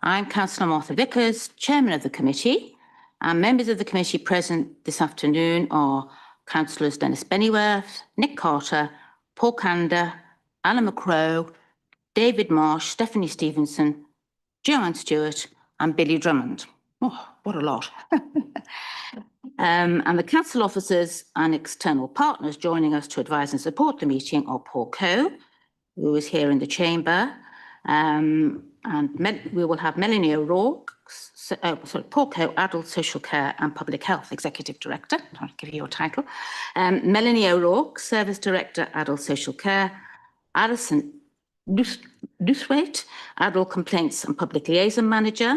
I'm Councillor Martha Vickers, Chairman of the committee, and members of the committee present this afternoon are Councillors Dennis Bennyworth, Nick Carter, Paul Kander, Alan McCrow, David Marsh, Stephanie Stevenson, Joanne Stewart and Billy Drummond. Oh, what a lot. And the council officers and external partners joining us to advise and support the meeting are Paul Coe, who is here in the chamber, and we will have Melanie O'Rourke, Paul Coe, Adult Social Care and Public Health Executive Director. I'll give you your title. Melanie O'Rourke, Service Director, Adult Social Care. Alison Duswaite, Adult Complaints and Public Liaison Manager,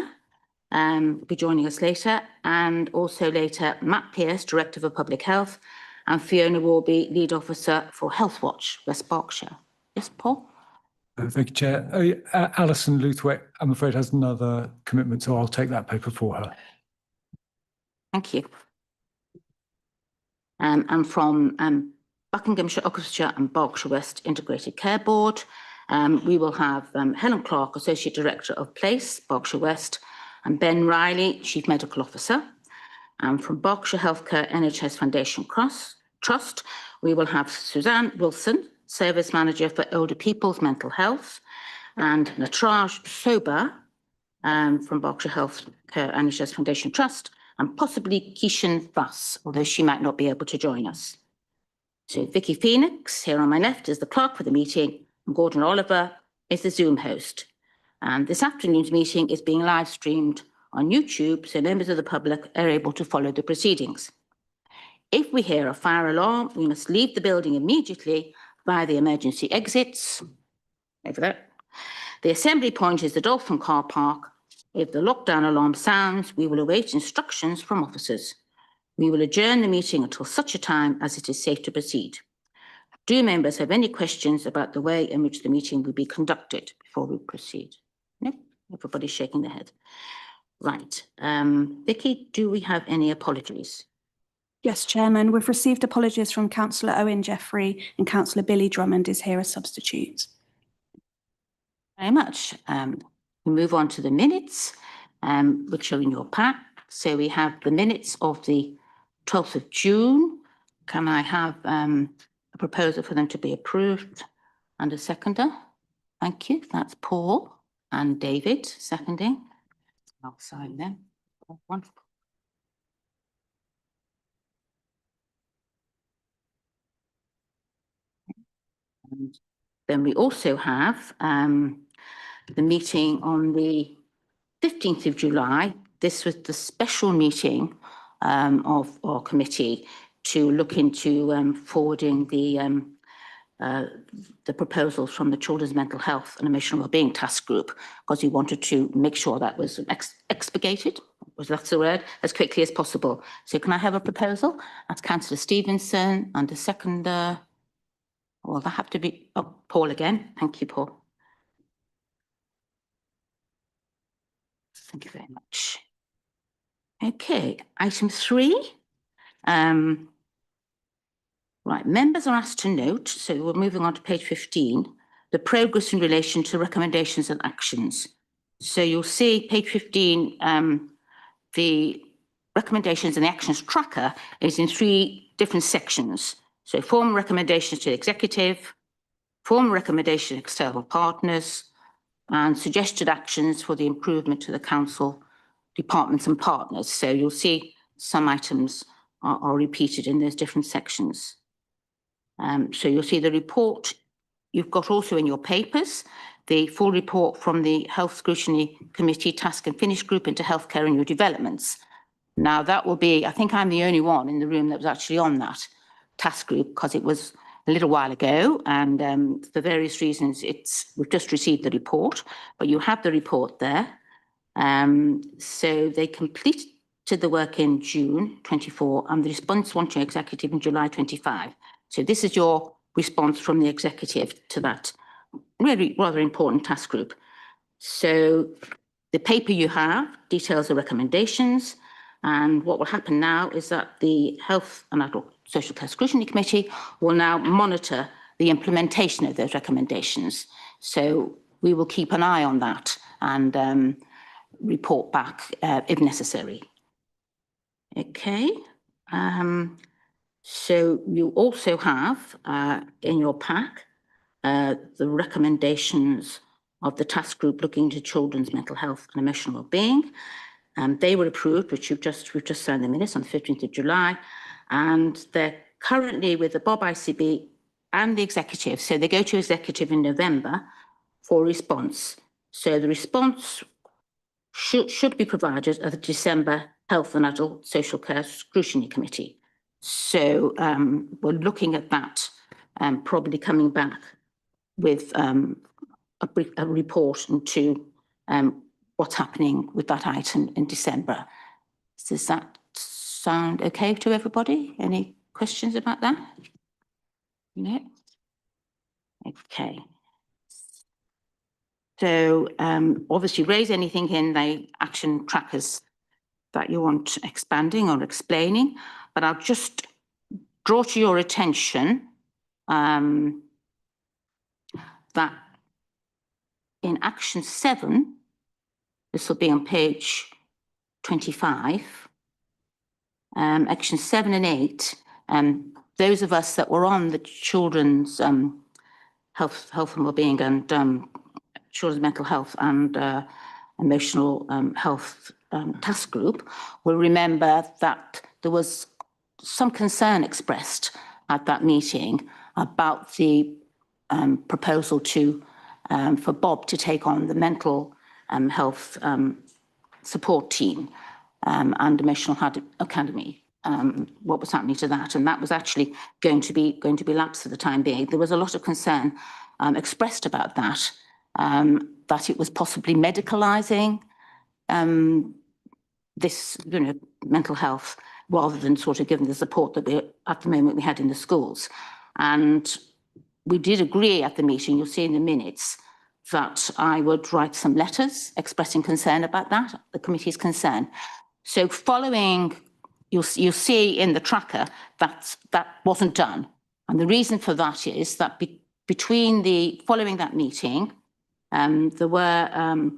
will be joining us later, and also later Matt Pearce, Director of Public Health, and Fiona Warby, Lead Officer for Health Watch, West Berkshire. Yes, Paul? Thank you, Chair. Alison Luthwaite, I'm afraid, has another commitment, so I'll take that paper for her. Thank you. And from Buckinghamshire, Oxfordshire and Berkshire West Integrated Care Board, we will have Helen Clark, Associate Director of Place, Berkshire West, and Ben Riley, Chief Medical Officer. And from Berkshire Healthcare NHS Foundation Trust, we will have Suzanne Wilson, Service Manager for Older People's Mental Health, and Natraj Soba from Berkshire Healthcare NHS Foundation Trust, and possibly Keishan Bass, although she might not be able to join us. So Vicky Phoenix, here on my left, is the clerk for the meeting, and Gordon Oliver is the Zoom host. And this afternoon's meeting is being live streamed on YouTube, so members of the public are able to follow the proceedings. If we hear a fire alarm, we must leave the building immediately via the emergency exits. Over there. The assembly point is the Dolphin Car Park. If the lockdown alarm sounds, we will await instructions from officers. We will adjourn the meeting until such a time as it is safe to proceed. Do members have any questions about the way in which the meeting will be conducted before we proceed? No, everybody's shaking their head. Right. Vicky, do we have any apologies? Yes, Chairman. We've received apologies from Councillor Owen Jeffrey, and Councillor Billy Drummond is here as substitutes. Very much. We move on to the minutes, which are in your pack. So we have the minutes of the 12th of June. Can I have a proposal for them to be approved and a seconder? Thank you. That's Paul and David seconding. I'll sign them. Wonderful. And then we also have the meeting on the 15th of July. This was the special meeting of our committee to look into forwarding the proposals from the Children's Mental Health and Emotional Wellbeing Task Group, because we wanted to make sure that was expurgated, was that the word, as quickly as possible. So can I have a proposal? That's Councillor Stevenson and a seconder. Well, that have to be Paul again. Thank you, Paul. Thank you very much. Okay, item 3. Right, members are asked to note, so we're moving on to page 15, the progress in relation to recommendations and actions. So you'll see page 15, the recommendations and the actions tracker is in 3 different sections. So formal recommendations to the executive, formal recommendation to external partners, and suggested actions for the improvement to the council, departments and partners. So you'll see some items are repeated in those different sections. So you'll see the report. You've got also in your papers the full report from the Health Scrutiny Committee Task and Finish Group into Healthcare and New Developments. Now that will be, I think I'm the only one in the room that was actually on that task group, because it was a little while ago, and for various reasons we've just received the report, but you have the report there. So they completed the work in June 24 and the response went to executive in July 25. So this is your response from the executive to that really rather important task group. So the paper you have details the recommendations, and what will happen now is that the Health and Adult Social Care Scrutiny Committee will now monitor the implementation of those recommendations. So we will keep an eye on that, and report back if necessary. Okay. So you also have in your pack the recommendations of the task group looking into children's mental health and emotional well-being. They were approved, which we've just signed the minutes on the 15th of July, and they're currently with the Bob ICB and the executive. So they go to executive in November for response. So the response should be provided at the December Health and Adult Social Care Scrutiny Committee. So we're looking at that probably coming back with a report into what's happening with that item in December. Does that sound okay to everybody? Any questions about that? No? Okay. So obviously raise anything in the action trackers that you want expanding or explaining, but I'll just draw to your attention that in action 7, this will be on page 25, action 7 and 8, those of us that were on the children's health and wellbeing and children's mental health and emotional health task group will remember that there was some concern expressed at that meeting about the proposal for Bob to take on the mental health support team and emotional academy. What was happening to that? And that was actually going to be lapsed for the time being. There was a lot of concern expressed about that, that it was possibly medicalising this, mental health, rather than sort of giving the support that at the moment we had in the schools. And we did agree at the meeting, you'll see in the minutes, that I would write some letters expressing concern about that, the committee's concern. So following, you'll see in the tracker that wasn't done. And the reason for that is that following that meeting, there were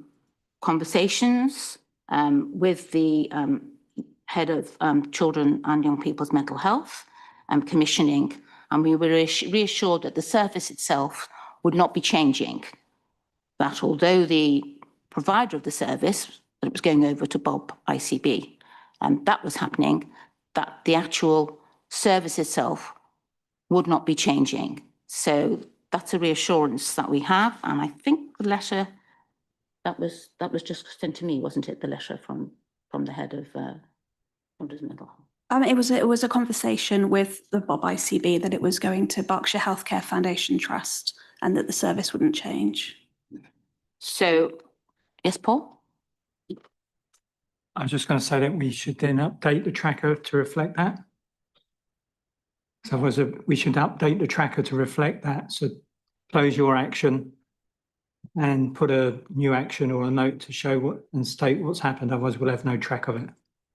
conversations with the head of children and young people's mental health commissioning, and we were reassured that the service itself would not be changing. That although the provider of the service, that it was going over to Bob ICB, and that was happening, that the actual service itself would not be changing. So that's a reassurance that we have, and I think the letter that was just sent to me, wasn't it? The letter from the head of children's mental health. It was a conversation with the Bob ICB that it was going to Berkshire Healthcare Foundation Trust and that the service wouldn't change. So, yes, Paul? I was just going to say that we should then update the tracker to reflect that. So we should update the tracker to reflect that. So close your action and put a new action or a note to show and state what's happened. Otherwise, we'll have no track of it.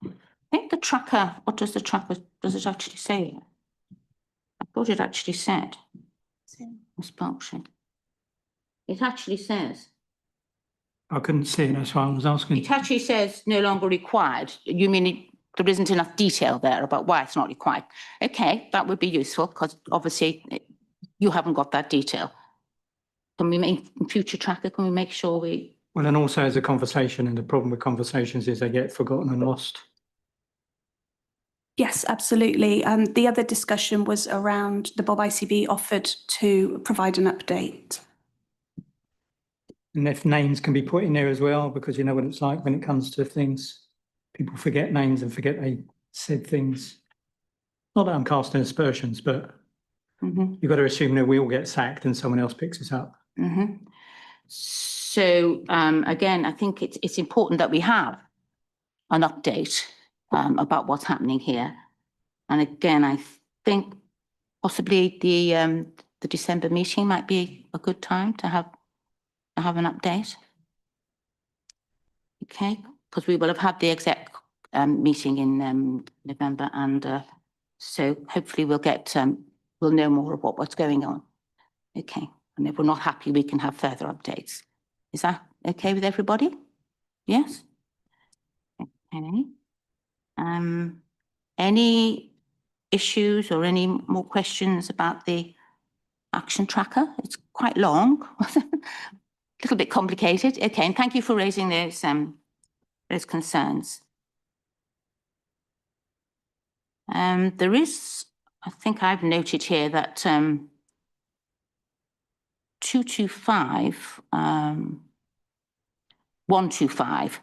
I think the tracker, what does the tracker, does it actually say? I thought it actually said. Miss Berkshire. It actually says. I couldn't see it, that's why I was asking. It actually says no longer required. You mean there isn't enough detail there about why it's not required? Okay, that would be useful because obviously you haven't got that detail. Can we make in future tracker, can we make sure we... Well, and also as a conversation, and the problem with conversations is they get forgotten and lost. Yes, absolutely. The other discussion was around the Bob ICB offered to provide an update. And if names can be put in there as well, because you know what it's like when it comes to things. People forget names and forget they said things. Not that I'm casting aspersions, but you've got to assume that we all get sacked and someone else picks us up. So again, I think it's important that we have an update about what's happening here. And again, I think possibly the December meeting might be a good time to have an update. Okay, because we will have had the exec meeting in November, and so hopefully we'll know more of what's going on. Okay, and if we're not happy, we can have further updates. Is that okay with everybody? Yes? Okay. Any issues or any more questions about the action tracker? It's quite long, a little bit complicated. Okay, and thank you for raising those concerns. There is, I think I've noted here that 225, 125,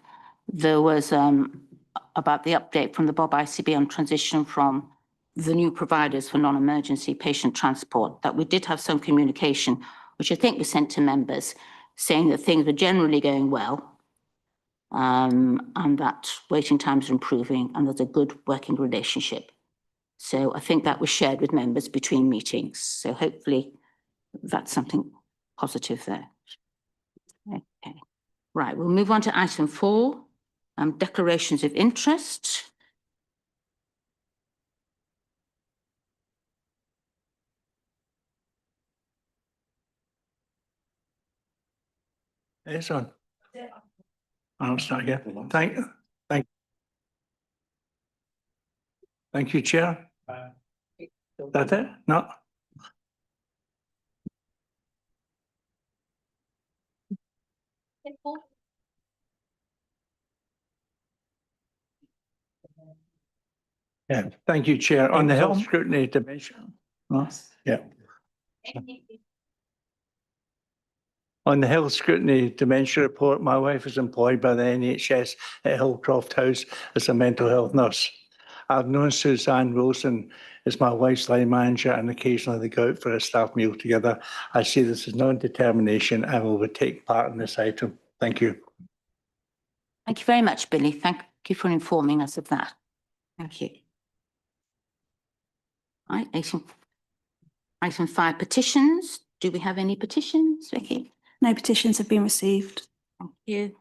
there was about the update from the Bob ICB on transition from the new providers for non-emergency patient transport, that we did have some communication, which I think was sent to members, saying that things were generally going well, and that waiting times are improving and there's a good working relationship. So I think that was shared with members between meetings. So hopefully that's something positive there. Okay, right, we'll move on to item 4, declarations of interest. It's on. I'll start again. Thank you, Chair. That's it? No? Yeah, thank you, Chair. On the health scrutiny dimension. Yeah. On the health scrutiny dementia report, my wife is employed by the NHS at Hillcroft House as a mental health nurse. I've known Suzanne Wilson as my wife's line manager, and occasionally they go out for a staff meal together. I see this as non-determination and will take part in this item. Thank you. Thank you very much, Billy. Thank you for informing us of that. Thank you. Right, item 5, petitions. Do we have any petitions, Vicky? No petitions have been received. Thank you.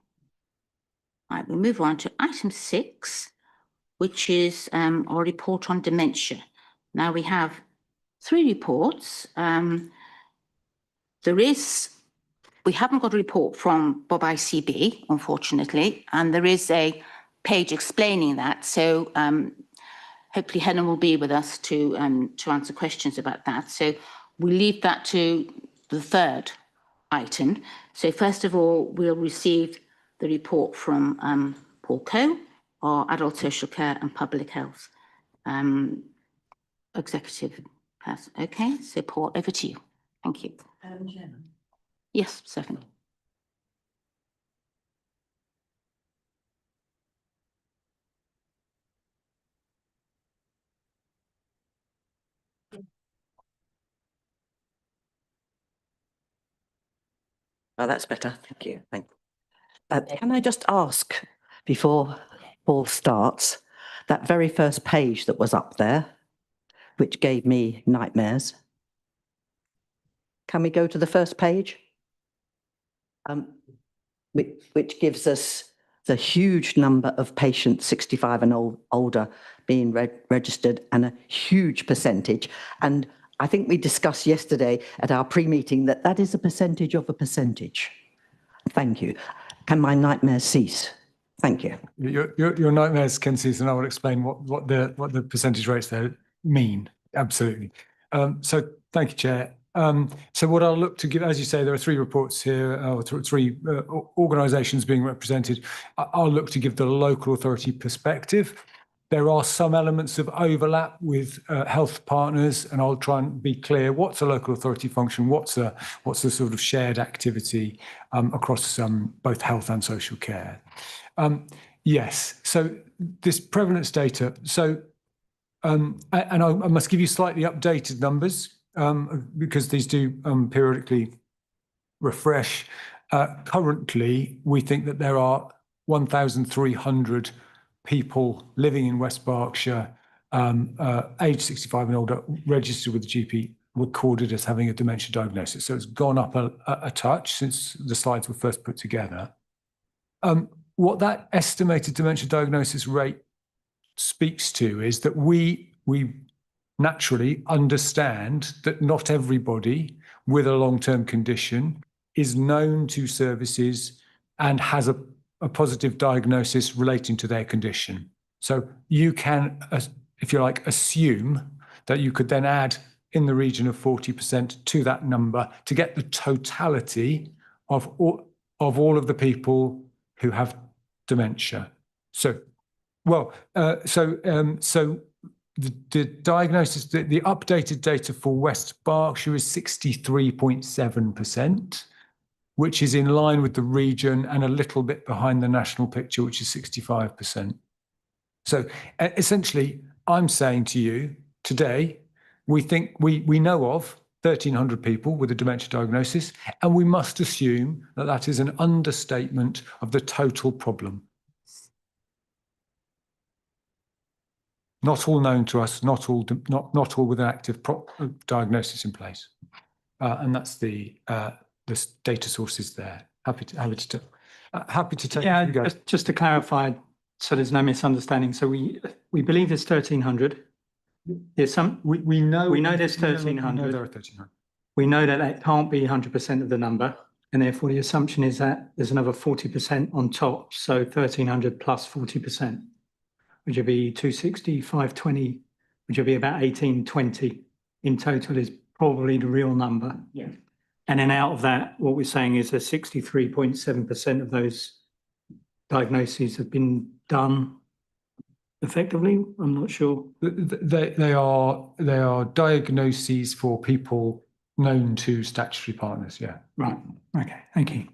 Right, we'll move on to item 6, which is our report on dementia. Now we have 3 reports. We haven't got a report from Bob ICB, unfortunately, and there is a page explaining that. So hopefully Helen will be with us to answer questions about that. So we'll leave that to the 3rd item. So first of all, we'll receive the report from Paul Coe, our Adult Social Care and Public Health Executive person. Okay, so Paul, over to you. Thank you. Yes, certainly. Oh, that's better. Thank you. Can I just ask, before Paul starts, that very first page that was up there, which gave me nightmares, can we go to the first page? Which gives us the huge number of patients 65 and older being registered, and a huge percentage. And I think we discussed yesterday at our pre-meeting that that is a percentage of a percentage. Thank you. Can my nightmares cease? Thank you. Your nightmares can cease, and I will explain what the percentage rates there mean. Absolutely. So thank you, Chair. So what I'll look to give, as you say, there are 3 reports here, or 3 organisations being represented. I'll look to give the local authority perspective. There are some elements of overlap with health partners, and I'll try and be clear what's a local authority function, what's a sort of shared activity across both health and social care. Yes, so this prevalence data. So, and I must give you slightly updated numbers because these do periodically refresh. Currently, we think that there are 1,300 people living in West Berkshire, age 65 and older, registered with the GP, recorded as having a dementia diagnosis. So it's gone up a touch since the slides were first put together. What that estimated dementia diagnosis rate speaks to is that we naturally understand that not everybody with a long-term condition is known to services and has a a positive diagnosis relating to their condition. So you can, if you like, assume that you could then add in the region of 40% to that number to get the totality of all of the people who have dementia. So, so the diagnosis, the updated data for West Berkshire is 63.7%, which is in line with the region and a little bit behind the national picture, which is 65%. So essentially, I'm saying to you today, we think we know of 1,300 people with a dementia diagnosis, and we must assume that that is an understatement of the total problem. Not all known to us, not all with an active diagnosis in place, and that's the data sources there. Happy to take. Yeah, just to clarify, so there's no misunderstanding. So we believe there's 1,300. There's some we know there's 1,300. We know there are 1,300. We know that that can't be 100% of the number, and therefore the assumption is that there's another 40% on top. So 1,300 plus 40%, which would be 260, 520, which would be about 1820 in total is probably the real number. Yeah. And then out of that, what we're saying is that 63.7% of those diagnoses have been done effectively. I'm not sure. They are diagnoses for people known to statutory partners. Yeah. Right. Okay. Thank you.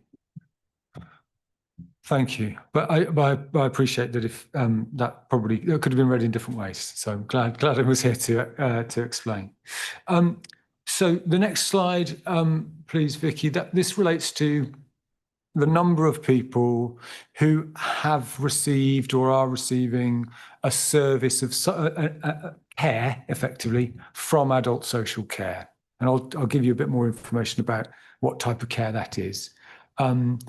Thank you. But I appreciate that if that could have been read in different ways. So I'm glad I was here to explain. So the next slide, please, Vicky. This relates to the number of people who have received or are receiving a service of care, effectively, from adult social care. And I'll give you a bit more information about what type of care that is. And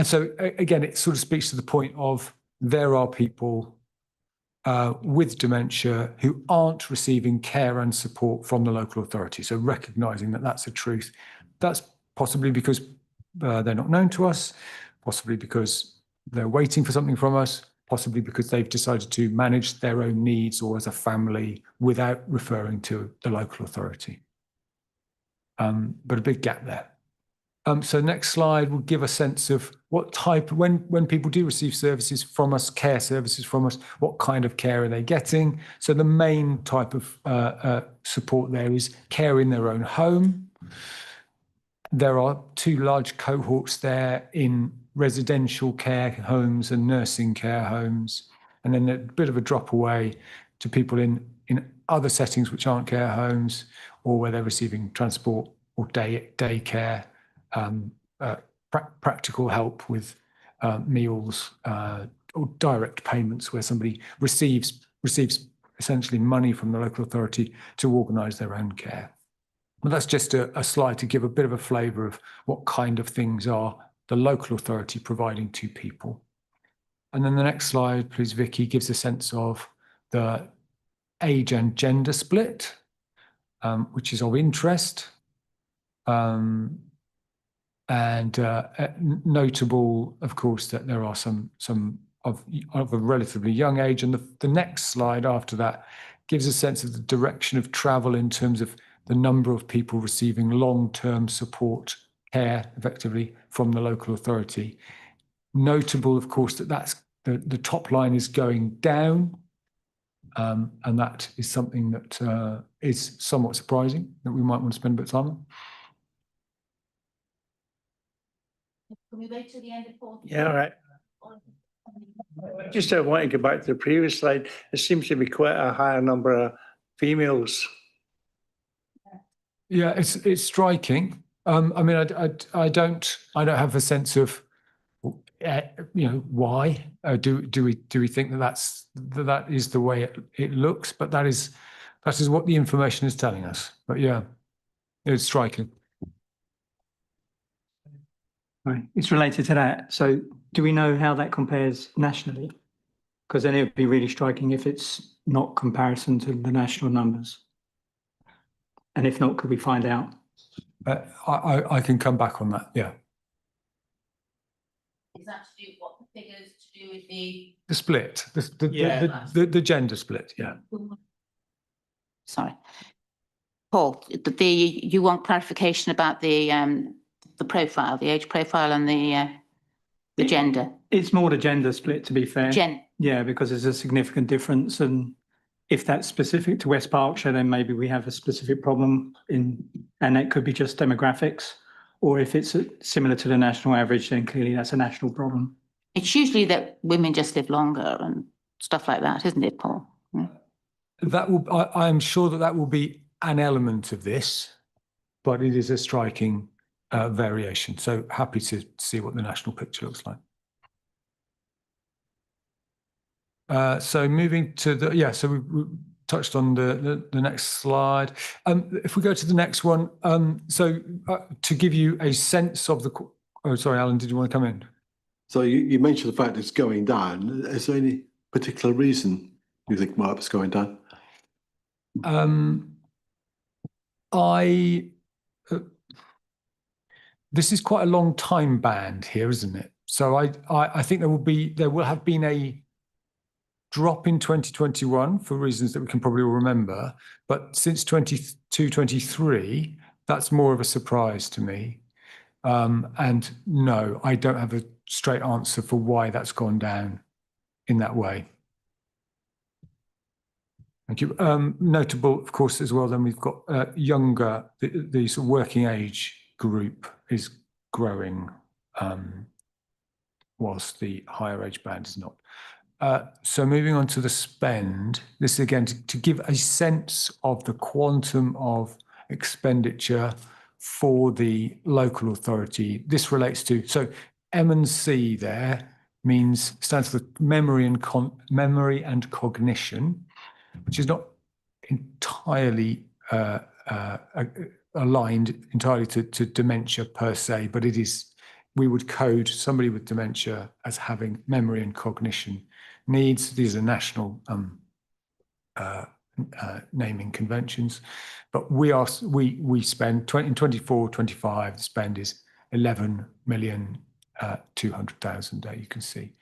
so, again, it sort of speaks to the point of there are people with dementia who aren't receiving care and support from the local authority. So recognising that that's a truth. That's possibly because they're not known to us, possibly because they're waiting for something from us, possibly because they've decided to manage their own needs or as a family without referring to the local authority. But a big gap there. So next slide will give a sense of what type, when people do receive services from us, care services from us, what kind of care are they getting? So the main type of support there is care in their own home. There are two large cohorts there in residential care homes and nursing care homes, and then a bit of a drop away to people in other settings which aren't care homes or where they're receiving transport or day care. Practical help with meals or direct payments where somebody receives essentially money from the local authority to organise their own care. But that's just a slide to give a bit of a flavour of what kind of things are the local authority providing to people. And then the next slide, please, Vicky, gives a sense of the age and gender split, which is of interest. And notable, of course, that there are some of a relatively young age. And the next slide after that gives a sense of the direction of travel in terms of the number of people receiving long-term support care, effectively, from the local authority. Notable, of course, that the top line is going down. And that is something that is somewhat surprising, that we might want to spend a bit of time on. Can we wait till the end of 4? Yeah, all right. Just I want to go back to the previous slide. It seems to be quite a higher number of females. Yeah, it's striking. I mean, I don't have a sense of why. Do we think that is the way it looks? But that is what the information is telling us. But yeah, it's striking. Right. It's related to that. So do we know how that compares nationally? Because then it would be really striking if it's not comparison to the national numbers. And if not, could we find out? I can come back on that. Yeah. Is that to do what figures to do with the. The split, Yeah. the gender split, yeah. Sorry. Paul, you want clarification about the profile, the age profile and the gender? It's more the gender split, to be fair. Yeah, because there's a significant difference, and if that's specific to West Berkshire, then maybe we have a specific problem and it could be just demographics. Or if it's similar to the national average, then clearly that's a national problem. It's usually that women just live longer and stuff like that, isn't it, Paul? Yeah. That will, I am sure that will be an element of this, but it is a striking variation. So happy to see what the national picture looks like. So moving to the, so we touched on the next slide. If we go to the next one, to give you a sense of the, oh, sorry, Alan, did you want to come in? So you mentioned the fact it's going down. Is there any particular reason you think why it's going down? This is quite a long time band here, isn't it? So I think there will have been a drop in 2021 for reasons that we can probably all remember, but since 22-23, that's more of a surprise to me. And no, I don't have a straight answer for why that's gone down in that way. Thank you. Notable, of course, as well, then we've got younger, the sort of working age group is growing, whilst the higher age band is not. So moving on to the spend, this again to give a sense of the quantum of expenditure for the local authority. This relates to, so M&C there stands for memory and cognition, which is not entirely aligned entirely to dementia per se, but it is, we would code somebody with dementia as having memory and cognition needs. These are national naming conventions, but we spend in 24-25, the spend is 11,200,000 there, you can see.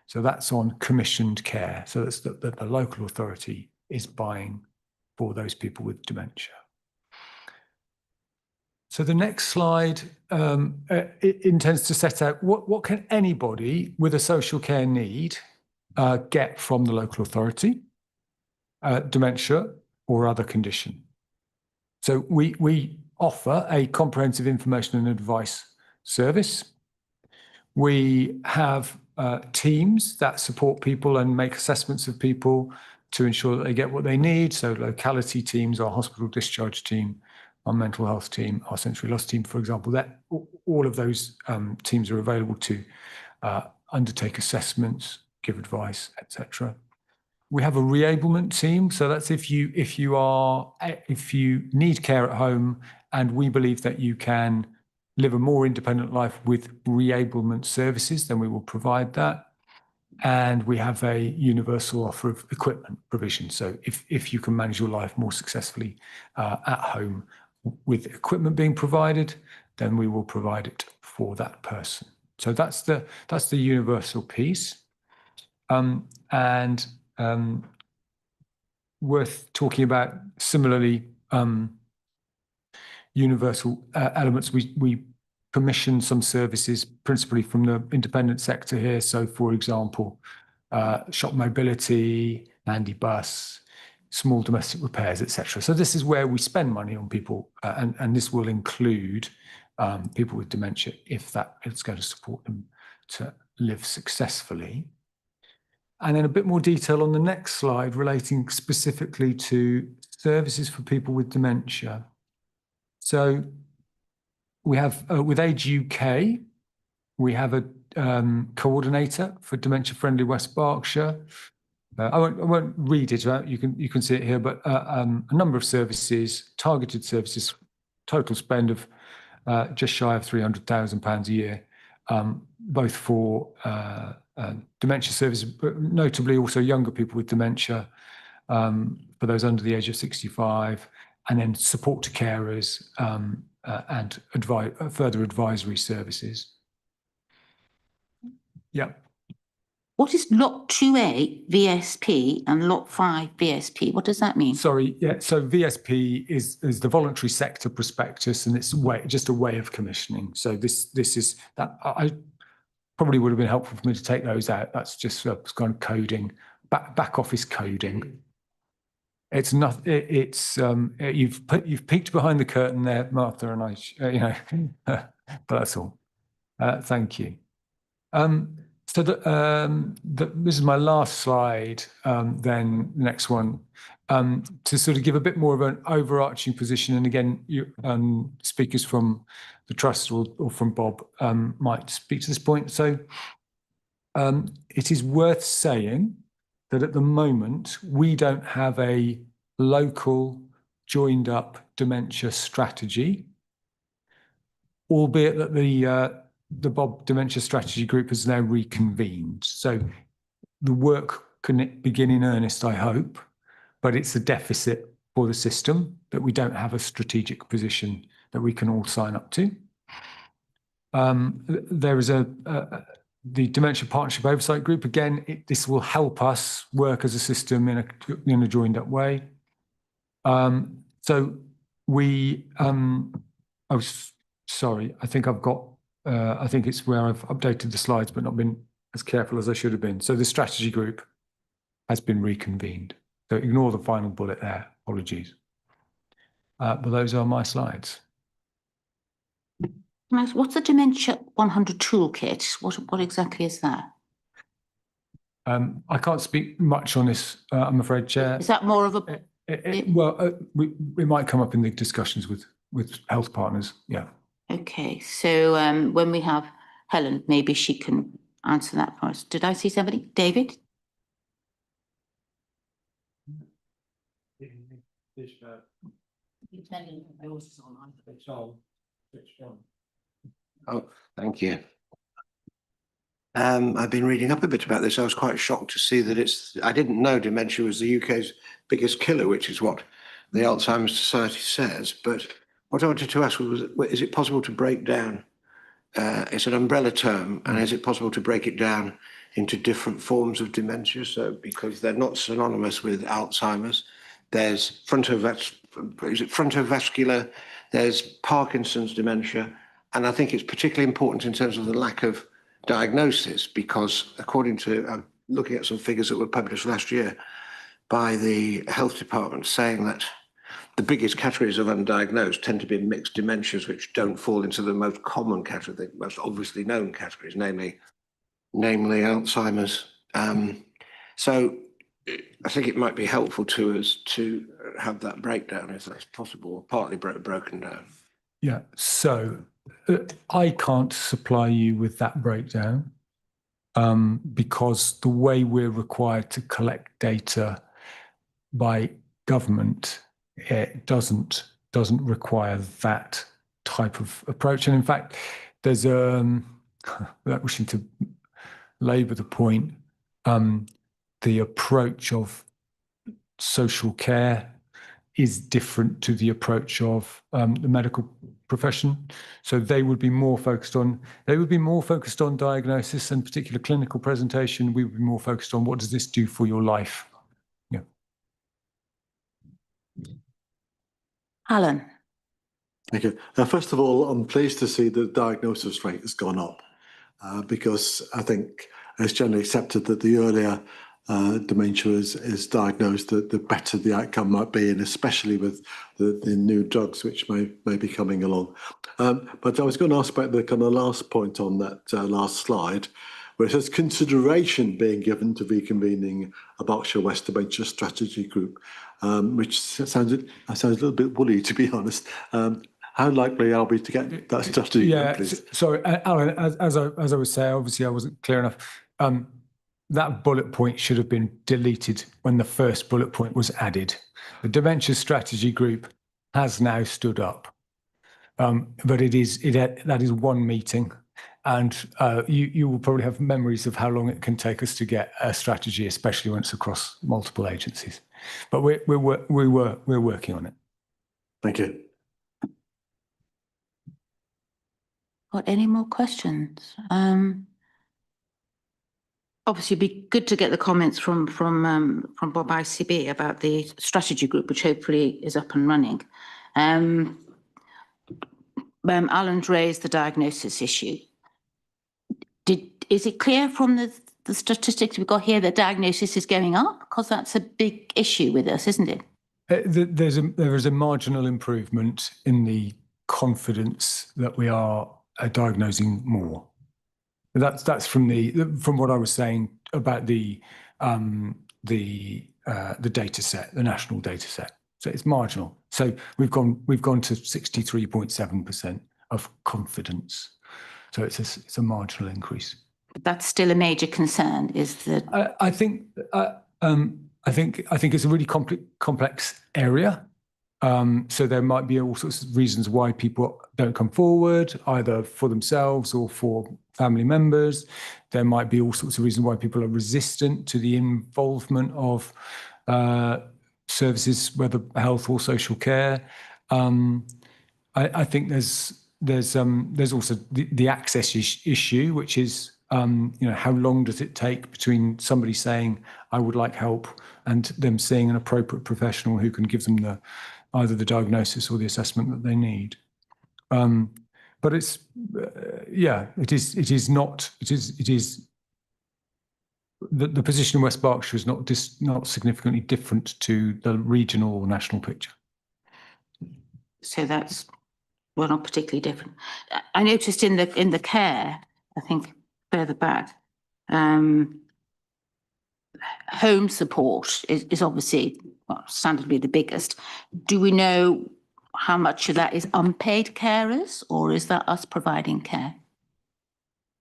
So that's on commissioned care. So that's the local authority is buying for those people with dementia. So the next slide it intends to set out what can anybody with a social care need get from the local authority, dementia or other condition. So we offer a comprehensive information and advice service. We have teams that support people and make assessments of people to ensure that they get what they need. So locality teams, our hospital discharge team, our mental health team, our sensory loss team, for example, that all of those teams are available to undertake assessments, give advice, etc. We have a reablement team. So that's if you need care at home and we believe that you can live a more independent life with reablement services, then we will provide that. And we have a universal offer of equipment provision. So if you can manage your life more successfully at home with equipment being provided, then we will provide it for that person. So that's the universal piece. Worth talking about similarly, universal elements. We commission some services principally from the independent sector here. So for example, shop mobility, handy bus, small domestic repairs, etc. So this is where we spend money on people, and this will include people with dementia if it's going to support them to live successfully. And then a bit more detail on the next slide relating specifically to services for people with dementia. So we have, with Age UK, we have a coordinator for dementia-friendly West Berkshire. I won't read it out, you can see it here, but a number of services, targeted services, total spend of just shy of £300,000 a year, both for dementia services, but notably also younger people with dementia, for those under the age of 65, and then support to carers and further advisory services. Yeah. What is lot 2A VSP and lot 5 VSP? What does that mean? Sorry, yeah. So VSP is the voluntary sector prospectus, and it's just a way of commissioning. So this is that. I probably would have been helpful for me to take those out. That's just kind of coding, back office coding. It's not. You've peeked behind the curtain there, Martha, and but that's all. Thank you. So this is my last slide. Then the next one, to sort of give a bit more of an overarching position. And again, speakers from the trust or from Bob might speak to this point. So it is worth saying that at the moment we don't have a local joined up dementia strategy, albeit that the Bob Dementia Strategy Group has now reconvened. So the work can begin in earnest, I hope, but it's a deficit for the system that we don't have a strategic position that we can all sign up to. There is the Dementia Partnership Oversight Group. Again, this will help us work as a system in a joined up way. So we, sorry, I think I've got, I think it's where I've updated the slides, but not been as careful as I should have been. So the strategy group has been reconvened. So ignore the final bullet there, apologies. But those are my slides. What's the Dementia 100 toolkit? What exactly is that? I can't speak much on this, I'm afraid, Chair. Is that more of a... we might come up in the discussions with health partners, yeah. Okay, so when we have Helen, maybe she can answer that for us. Did I see somebody? David? Oh, thank you. I've been reading up a bit about this. I was quite shocked to see that I didn't know dementia was the UK's biggest killer, which is what the Alzheimer's Society says. But what I wanted to ask was, is it possible to break down, it's an umbrella term, and is it possible to break it down into different forms of dementia? So, because they're not synonymous with Alzheimer's, there's frontovascular, there's Parkinson's dementia, and I think it's particularly important in terms of the lack of diagnosis, because according to, looking at some figures that were published last year by the health department, saying that the biggest categories of undiagnosed tend to be mixed dementias, which don't fall into the most common category, the most obviously known categories, namely Alzheimer's. So I think it might be helpful to us to have that breakdown, if that's possible, partly broken down. Yeah, so I can't supply you with that breakdown because the way we're required to collect data by government, it doesn't require that type of approach. And in fact, there's without wishing to labour the point, the approach of social care is different to the approach of the medical profession. So they would be more focused on diagnosis and particular clinical presentation. We would be more focused on what does this do for your life. Yeah. Alan? Thank you. First of all, I'm pleased to see the diagnosis rate has gone up because I think it's generally accepted that the earlier dementia is diagnosed, the better the outcome might be, and especially with the new drugs which may be coming along. But I was going to ask about the kind of last point on that last slide, where it says consideration being given to reconvening a Berkshire West Dementia Strategy Group, which sounds a little bit woolly, to be honest. How likely are we to get that strategy? Yeah, sorry, Alan, as I was saying, obviously I wasn't clear enough. That bullet point should have been deleted when the first bullet point was added. The Dementia Strategy Group has now stood up, but that is one meeting, and you will probably have memories of how long it can take us to get a strategy, especially when it's across multiple agencies. But we're working on it. Thank you. Got any more questions? Obviously, it'd be good to get the comments from Bob ICB about the strategy group, which hopefully is up and running. Alan's raised the diagnosis issue. Is it clear from the statistics we've got here that diagnosis is going up? Because that's a big issue with us, isn't it? There is a marginal improvement in the confidence that we are diagnosing more. That's from what I was saying about the data set, the national data set. So it's marginal. So we've gone to 63.7% of confidence. So it's a marginal increase. That's still a major concern. Is that I think it's a really complex area. So there might be all sorts of reasons why people don't come forward, either for themselves or for family members. There might be all sorts of reasons why people are resistant to the involvement of services, whether health or social care. I think there's also the access issue, which is how long does it take between somebody saying I would like help and them seeing an appropriate professional who can give them either the diagnosis or the assessment that they need. But it is the position in West Berkshire is not significantly different to the regional or national picture. So that's not particularly different. I noticed in the care, I think further back, home support is obviously standardly the biggest. Do we know how much of that is unpaid carers, or is that us providing care?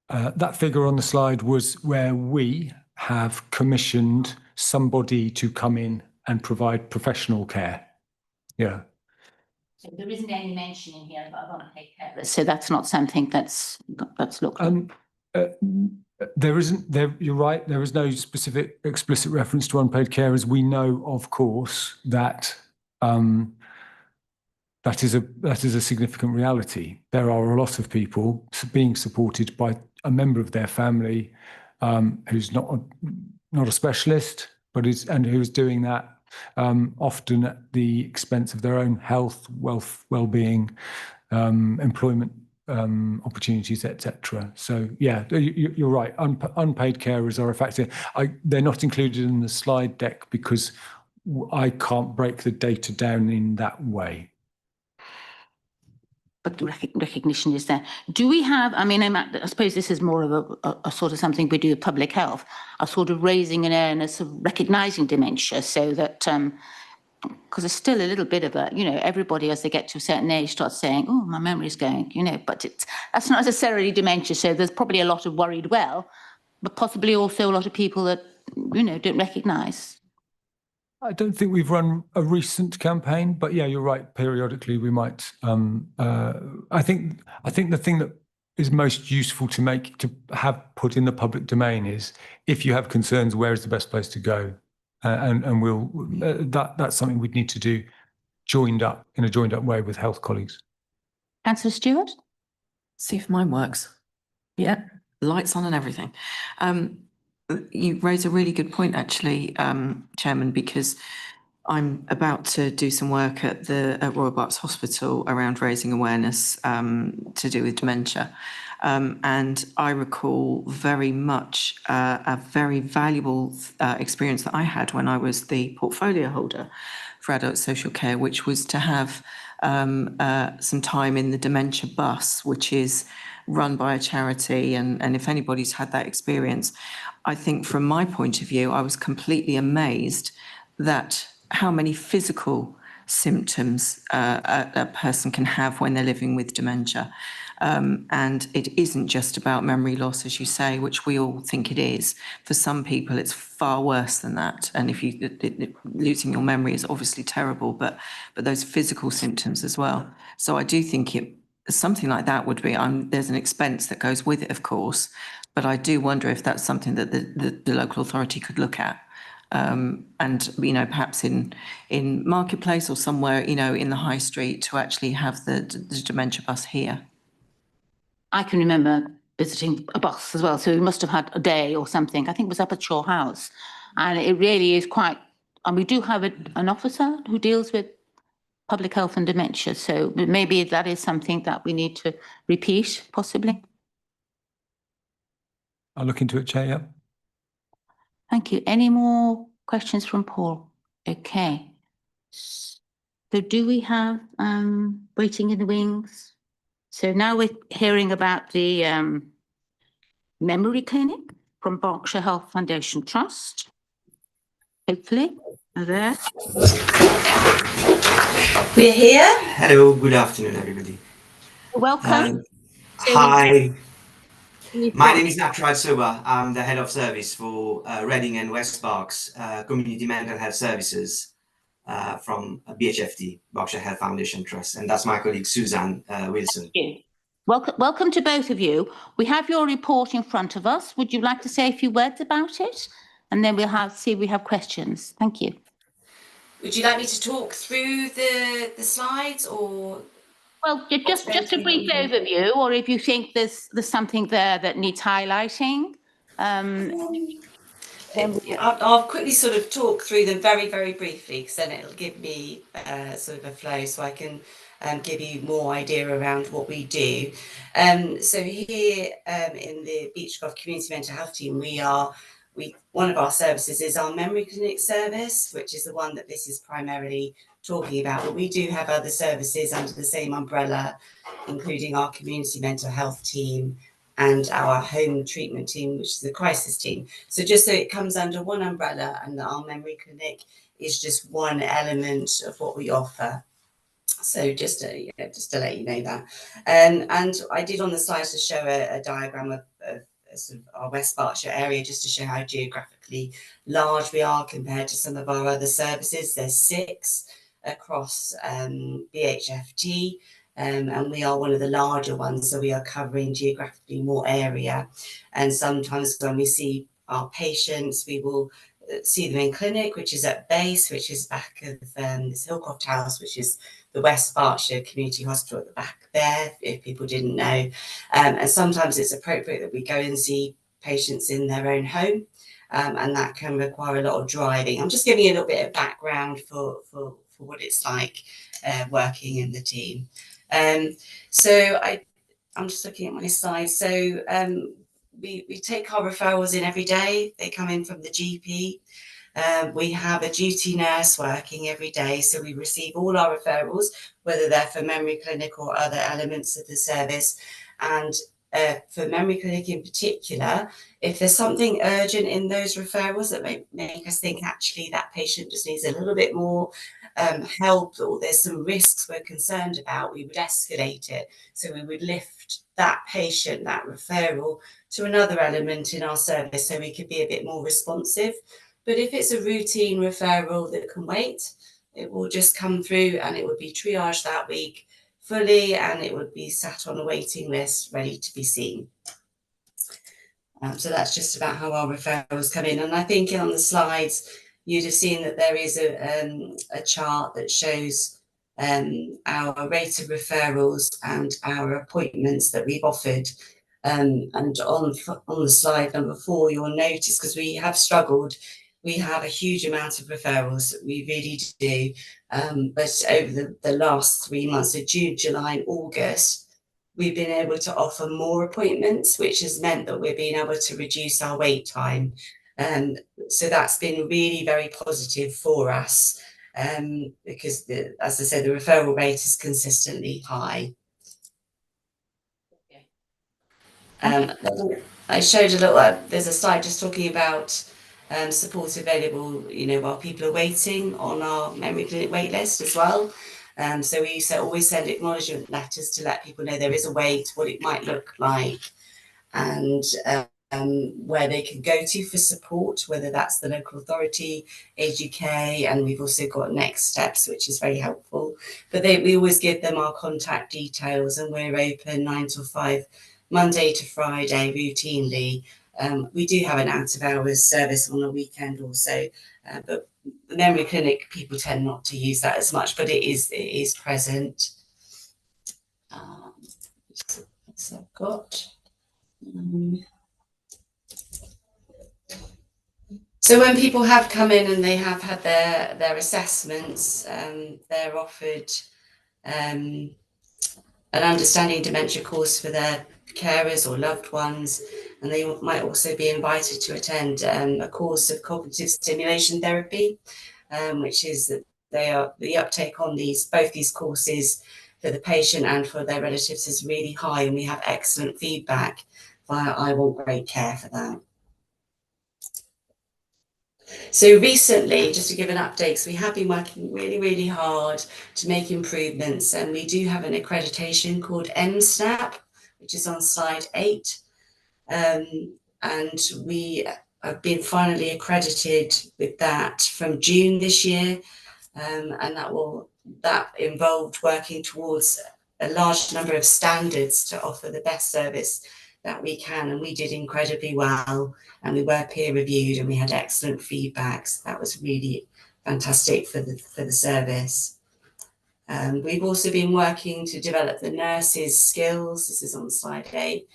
That figure on the slide was where we have commissioned somebody to come in and provide professional care. Yeah. So there isn't any mention in here about unpaid carers. So that's not something that's looked at. There isn't. You're right. There is no specific explicit reference to unpaid carers. We know, of course, that that is a significant reality. There are a lot of people being supported by a member of their family who's not a specialist, but who is doing that often at the expense of their own health, wealth, well-being, employment opportunities, etc. So yeah, you're right. Unpaid carers are a factor. They're not included in the slide deck because I can't break the data down in that way. But the recognition is there. Do we have, I suppose this is more of a sort of something we do with public health, a sort of raising an awareness of recognising dementia, so that, because there's still a little bit of everybody as they get to a certain age starts saying, oh, my memory's going, but that's not necessarily dementia. So there's probably a lot of worried well, but possibly also a lot of people that, don't recognise. I don't think we've run a recent campaign, but yeah, you're right. Periodically, we might. I think the thing that is most useful to have put in the public domain is if you have concerns, where is the best place to go, and we'll that's something we'd need to do in a joined up way with health colleagues. Councillor Stewart? See if mine works. Yeah, lights on and everything. You raise a really good point, actually, Chairman, because I'm about to do some work at Royal Berks Hospital around raising awareness to do with dementia. And I recall very much a very valuable experience that I had when I was the portfolio holder for adult social care, which was to have some time in the dementia bus, which is run by a charity. And if anybody's had that experience, I think from my point of view, I was completely amazed that how many physical symptoms a person can have when they're living with dementia. And it isn't just about memory loss, as you say, which we all think it is. For some people, it's far worse than that. And if losing your memory is obviously terrible, but those physical symptoms as well. So I do think something like that would be, there's an expense that goes with it, of course, but I do wonder if that's something that the local authority could look at. And, perhaps in Marketplace or somewhere, in the high street to actually have the dementia bus here. I can remember visiting a bus as well. So we must have had a day or something. I think it was up at Shaw House. And it really is quite, and we do have an officer who deals with public health and dementia. So maybe that is something that we need to repeat, possibly. I'll look into it, Chair, yeah. Thank you. Any more questions from Paul? Okay. So do we have waiting in the wings? So now we're hearing about the memory clinic from Berkshire Health Foundation Trust. Hopefully, are there. We're here. Hello, good afternoon, everybody. Welcome. Hi, my name is Nakraj Soba. I'm the head of service for Reading and West Berks Community Mental Health Services from BHFT, Berkshire Health Foundation Trust, and that's my colleague Suzanne Wilson. Thank you. Welcome to both of you. We have your report in front of us. Would you like to say a few words about it? And then we'll see if we have questions. Thank you. Would you like me to talk through the slides, or? Well, just a brief overview, or if you think there's something there that needs highlighting. I'll quickly sort of talk through them very, very briefly, because then it'll give me sort of a flow, so I can give you more idea around what we do. So here in the Beechcroft Community Mental Health Team, one of our services is our memory clinic service, which is the one that this is primarily talking about. But we do have other services under the same umbrella, including our community mental health team and our home treatment team, which is the crisis team. So just so it comes under one umbrella, and our memory clinic is just one element of what we offer. So just to let you know that. And I did on the slides to show a diagram of sort of our West Berkshire area, just to show how geographically large we are compared to some of our other services. There's 6 across BHFT, and we are one of the larger ones, so we are covering geographically more area. And sometimes when we see our patients, we will see them in clinic, which is at base, which is back of this Hillcroft House, which is the West Berkshire Community Hospital at the back there, if people didn't know. And sometimes it's appropriate that we go and see patients in their own home, and that can require a lot of driving. I'm just giving you a little bit of background for what it's like working in the team. So I'm just looking at my slides. So we take our referrals in every day. They come in from the GP. We have a duty nurse working every day, so we receive all our referrals, whether they're for memory clinic or other elements of the service. And for memory clinic in particular, if there's something urgent in those referrals that make us think actually that patient just needs a little bit more help, or there's some risks we're concerned about, we would escalate it. So we would lift that patient, that referral, to another element in our service, so we could be a bit more responsive. But if it's a routine referral that can wait, it will just come through and it would be triaged that week fully, and it would be sat on a waiting list ready to be seen. So that's just about how our referrals come in. And I think on the slides, you'd have seen that there is a chart that shows our rate of referrals and our appointments that we've offered. And on the slide number 4, you'll notice, because we have struggled, we have a huge amount of referrals, we really do. But over the last 3 months, so June, July and August, we've been able to offer more appointments, which has meant that we're being able to reduce our wait time. So that's been really very positive for us, because, as I said, the referral rate is consistently high. I showed a little, there's a slide just talking about support available, while people are waiting on our memory clinic wait list as well. So we always send acknowledgement letters to let people know there is a wait, what it might look like, and where they can go to for support, whether that's the local authority, Age UK, and we've also got Next Steps, which is very helpful. But we always give them our contact details, and we're open 9 till 5, Monday to Friday, routinely. We do have an out-of-hours service on a weekend also, but the memory clinic, people tend not to use that as much, but it is present. So I've got. So when people have come in and they have had their assessments, they're offered an understanding dementia course for their carers or loved ones, and they might also be invited to attend a course of cognitive stimulation therapy, which is that the uptake on both these courses for the patient and for their relatives is really high, and we have excellent feedback via I Want Great Care for that. So recently, just to give an update, so we have been working really, really hard to make improvements, and we do have an accreditation called MSNAP, which is on slide 8. And we have been finally accredited with that from June this year, and that involved working towards a large number of standards to offer the best service that we can, and we did incredibly well, and we were peer reviewed, and we had excellent feedback. So that was really fantastic for the service. We've also been working to develop the nurses' skills. This is on slide 8,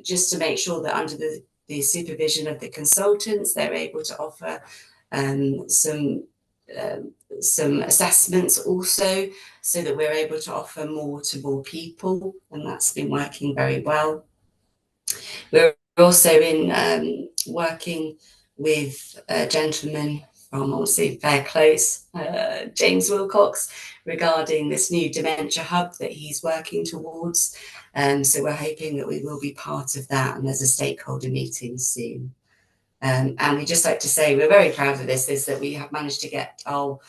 just to make sure that under the supervision of the consultants, they're able to offer some assessments also, so that we're able to offer more to more people, and that's been working very well. We're also in working with a gentleman from obviously Fair Close, James Wilcox, regarding this new dementia hub that he's working towards. So we're hoping that we will be part of that, and there's a stakeholder meeting soon. And we just like to say we're very proud of this, is that we have managed to get our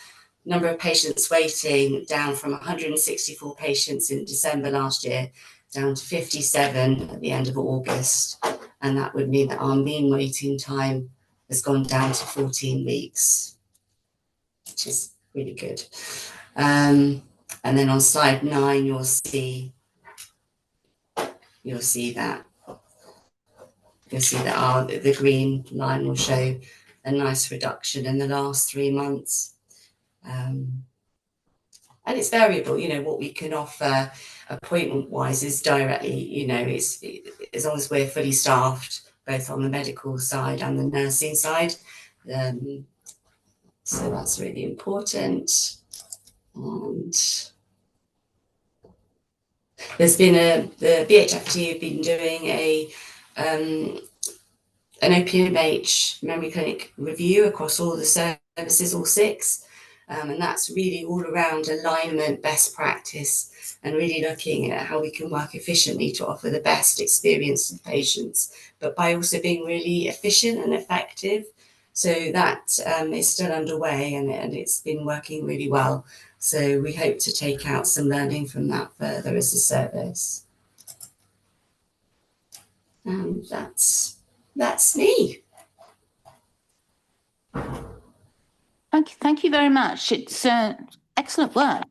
number of patients waiting down from 164 patients in December last year down to 57 at the end of August. And that would mean that our mean waiting time has gone down to 14 weeks, which is really good. And then on slide 9, you'll see that the green line will show a nice reduction in the last 3 months. And it's variable, what we can offer appointment wise is directly, it's as long as we're fully staffed, both on the medical side and the nursing side. So that's really important. And there's been the BHFT have been doing an OPMH memory clinic review across all the services, all 6. And that's really all around alignment, best practice, and really looking at how we can work efficiently to offer the best experience to patients, but by also being really efficient and effective. So that is still underway, and it's been working really well. So we hope to take out some learning from that further as a service. And that's me. Thank you very much. It's excellent work.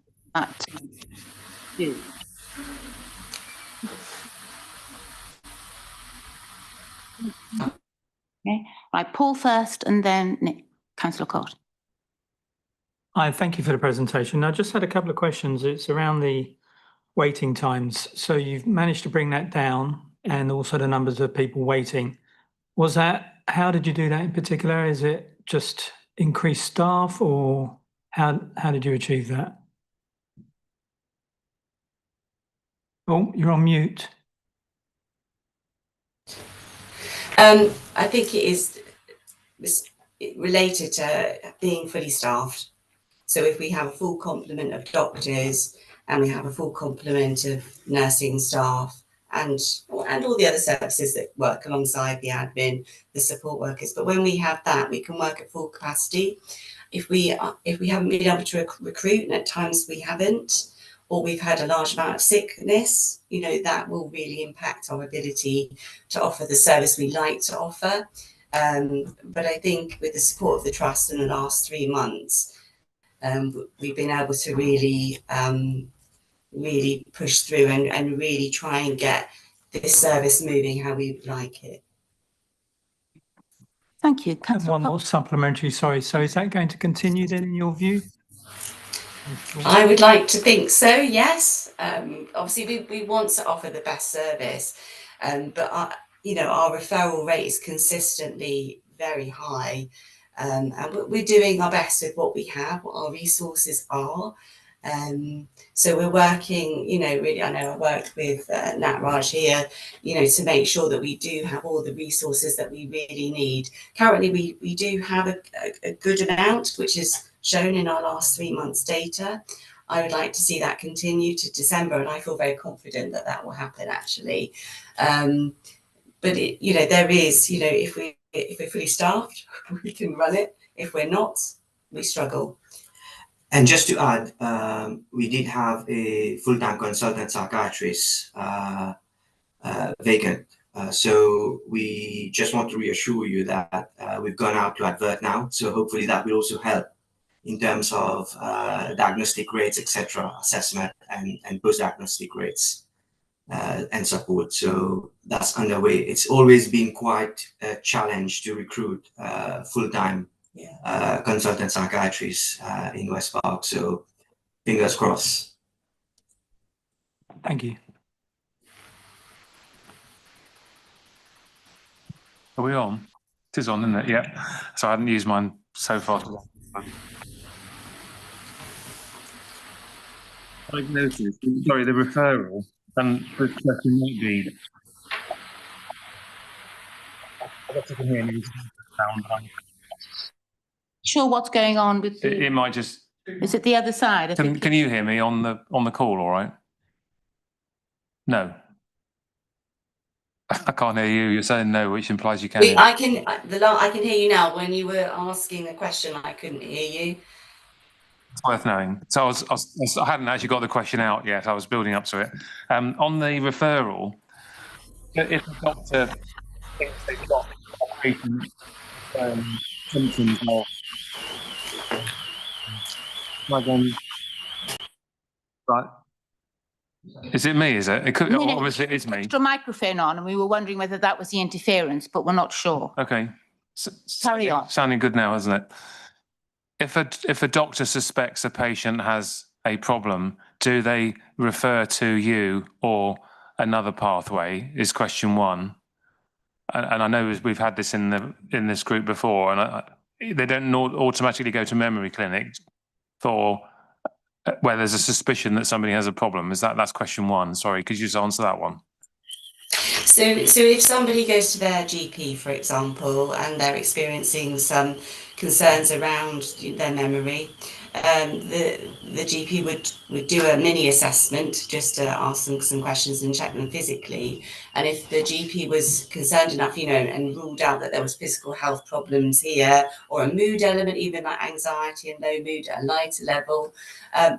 Okay, right, Paul first, and then Nick, Councillor Cott. Hi, thank you for the presentation. I just had a couple of questions. It's around the waiting times. So you've managed to bring that down, and also the numbers of people waiting. How did you do that in particular? Is it just increased staff, or how did you achieve that? Oh, you're on mute. I think it is related to being fully staffed. So if we have a full complement of doctors, and we have a full complement of nursing staff, and all the other services that work alongside the admin, the support workers. But when we have that, we can work at full capacity. If we haven't been able to recruit, and at times we haven't, or we've had a large amount of sickness, that will really impact our ability to offer the service we like to offer. But I think with the support of the Trust in the last 3 months, we've been able to really push through and really try and get this service moving how we would like it. Thank you. And one more supplementary, sorry. So is that going to continue then, in your view? I would like to think so, yes. Obviously, we want to offer the best service. But our referral rate is consistently very high, and we're doing our best with what we have, what our resources are. So we're working, really, I know I worked with Nat Raj here, to make sure that we do have all the resources that we really need. Currently, we do have a good amount, which is shown in our last 3 months' data. I would like to see that continue to December, and I feel very confident that that will happen, actually. But there is, if we're fully staffed, we can run it. If we're not, we struggle. And just to add, we did have a full-time consultant psychiatrist vacant. So we just want to reassure you that we've gone out to advert now. So hopefully that will also help in terms of diagnostic rates, etc., assessment and post-diagnostic rates and support. So that's underway. It's always been quite a challenge to recruit full-time consultant psychiatrists in West Park. So fingers crossed. Thank you. Are we on? It is on, isn't it? Yeah. So I hadn't used mine so far today. Diagnosis, sorry, the referral, and the question might be. Sure, what's going on with the? It might just. Is it the other side? Can you hear me on the call? All right. No. I can't hear you. You're saying no, which implies you can. I can hear you now. When you were asking a question, I couldn't hear you. It's worth knowing. So I hadn't actually got the question out yet. I was building up to it. On the referral, if the doctor thinks they've got symptoms of right. Is it me? Is it? It could. No, obviously, it is me. Extra microphone on, and we were wondering whether that was the interference, but we're not sure. Okay. Carry on. Sounding good now, isn't it? If a doctor suspects a patient has a problem, do they refer to you or another pathway? Is question one. And I know we've had this in this group before, and they don't automatically go to memory clinic for where there's a suspicion that somebody has a problem. That's question one? Sorry, could you just answer that one? So if somebody goes to their GP, for example, and they're experiencing some concerns around their memory, the GP would do a mini assessment just to ask them some questions and check them physically. And if the GP was concerned enough, and ruled out that there was physical health problems here, or a mood element, even like anxiety and low mood at a lighter level,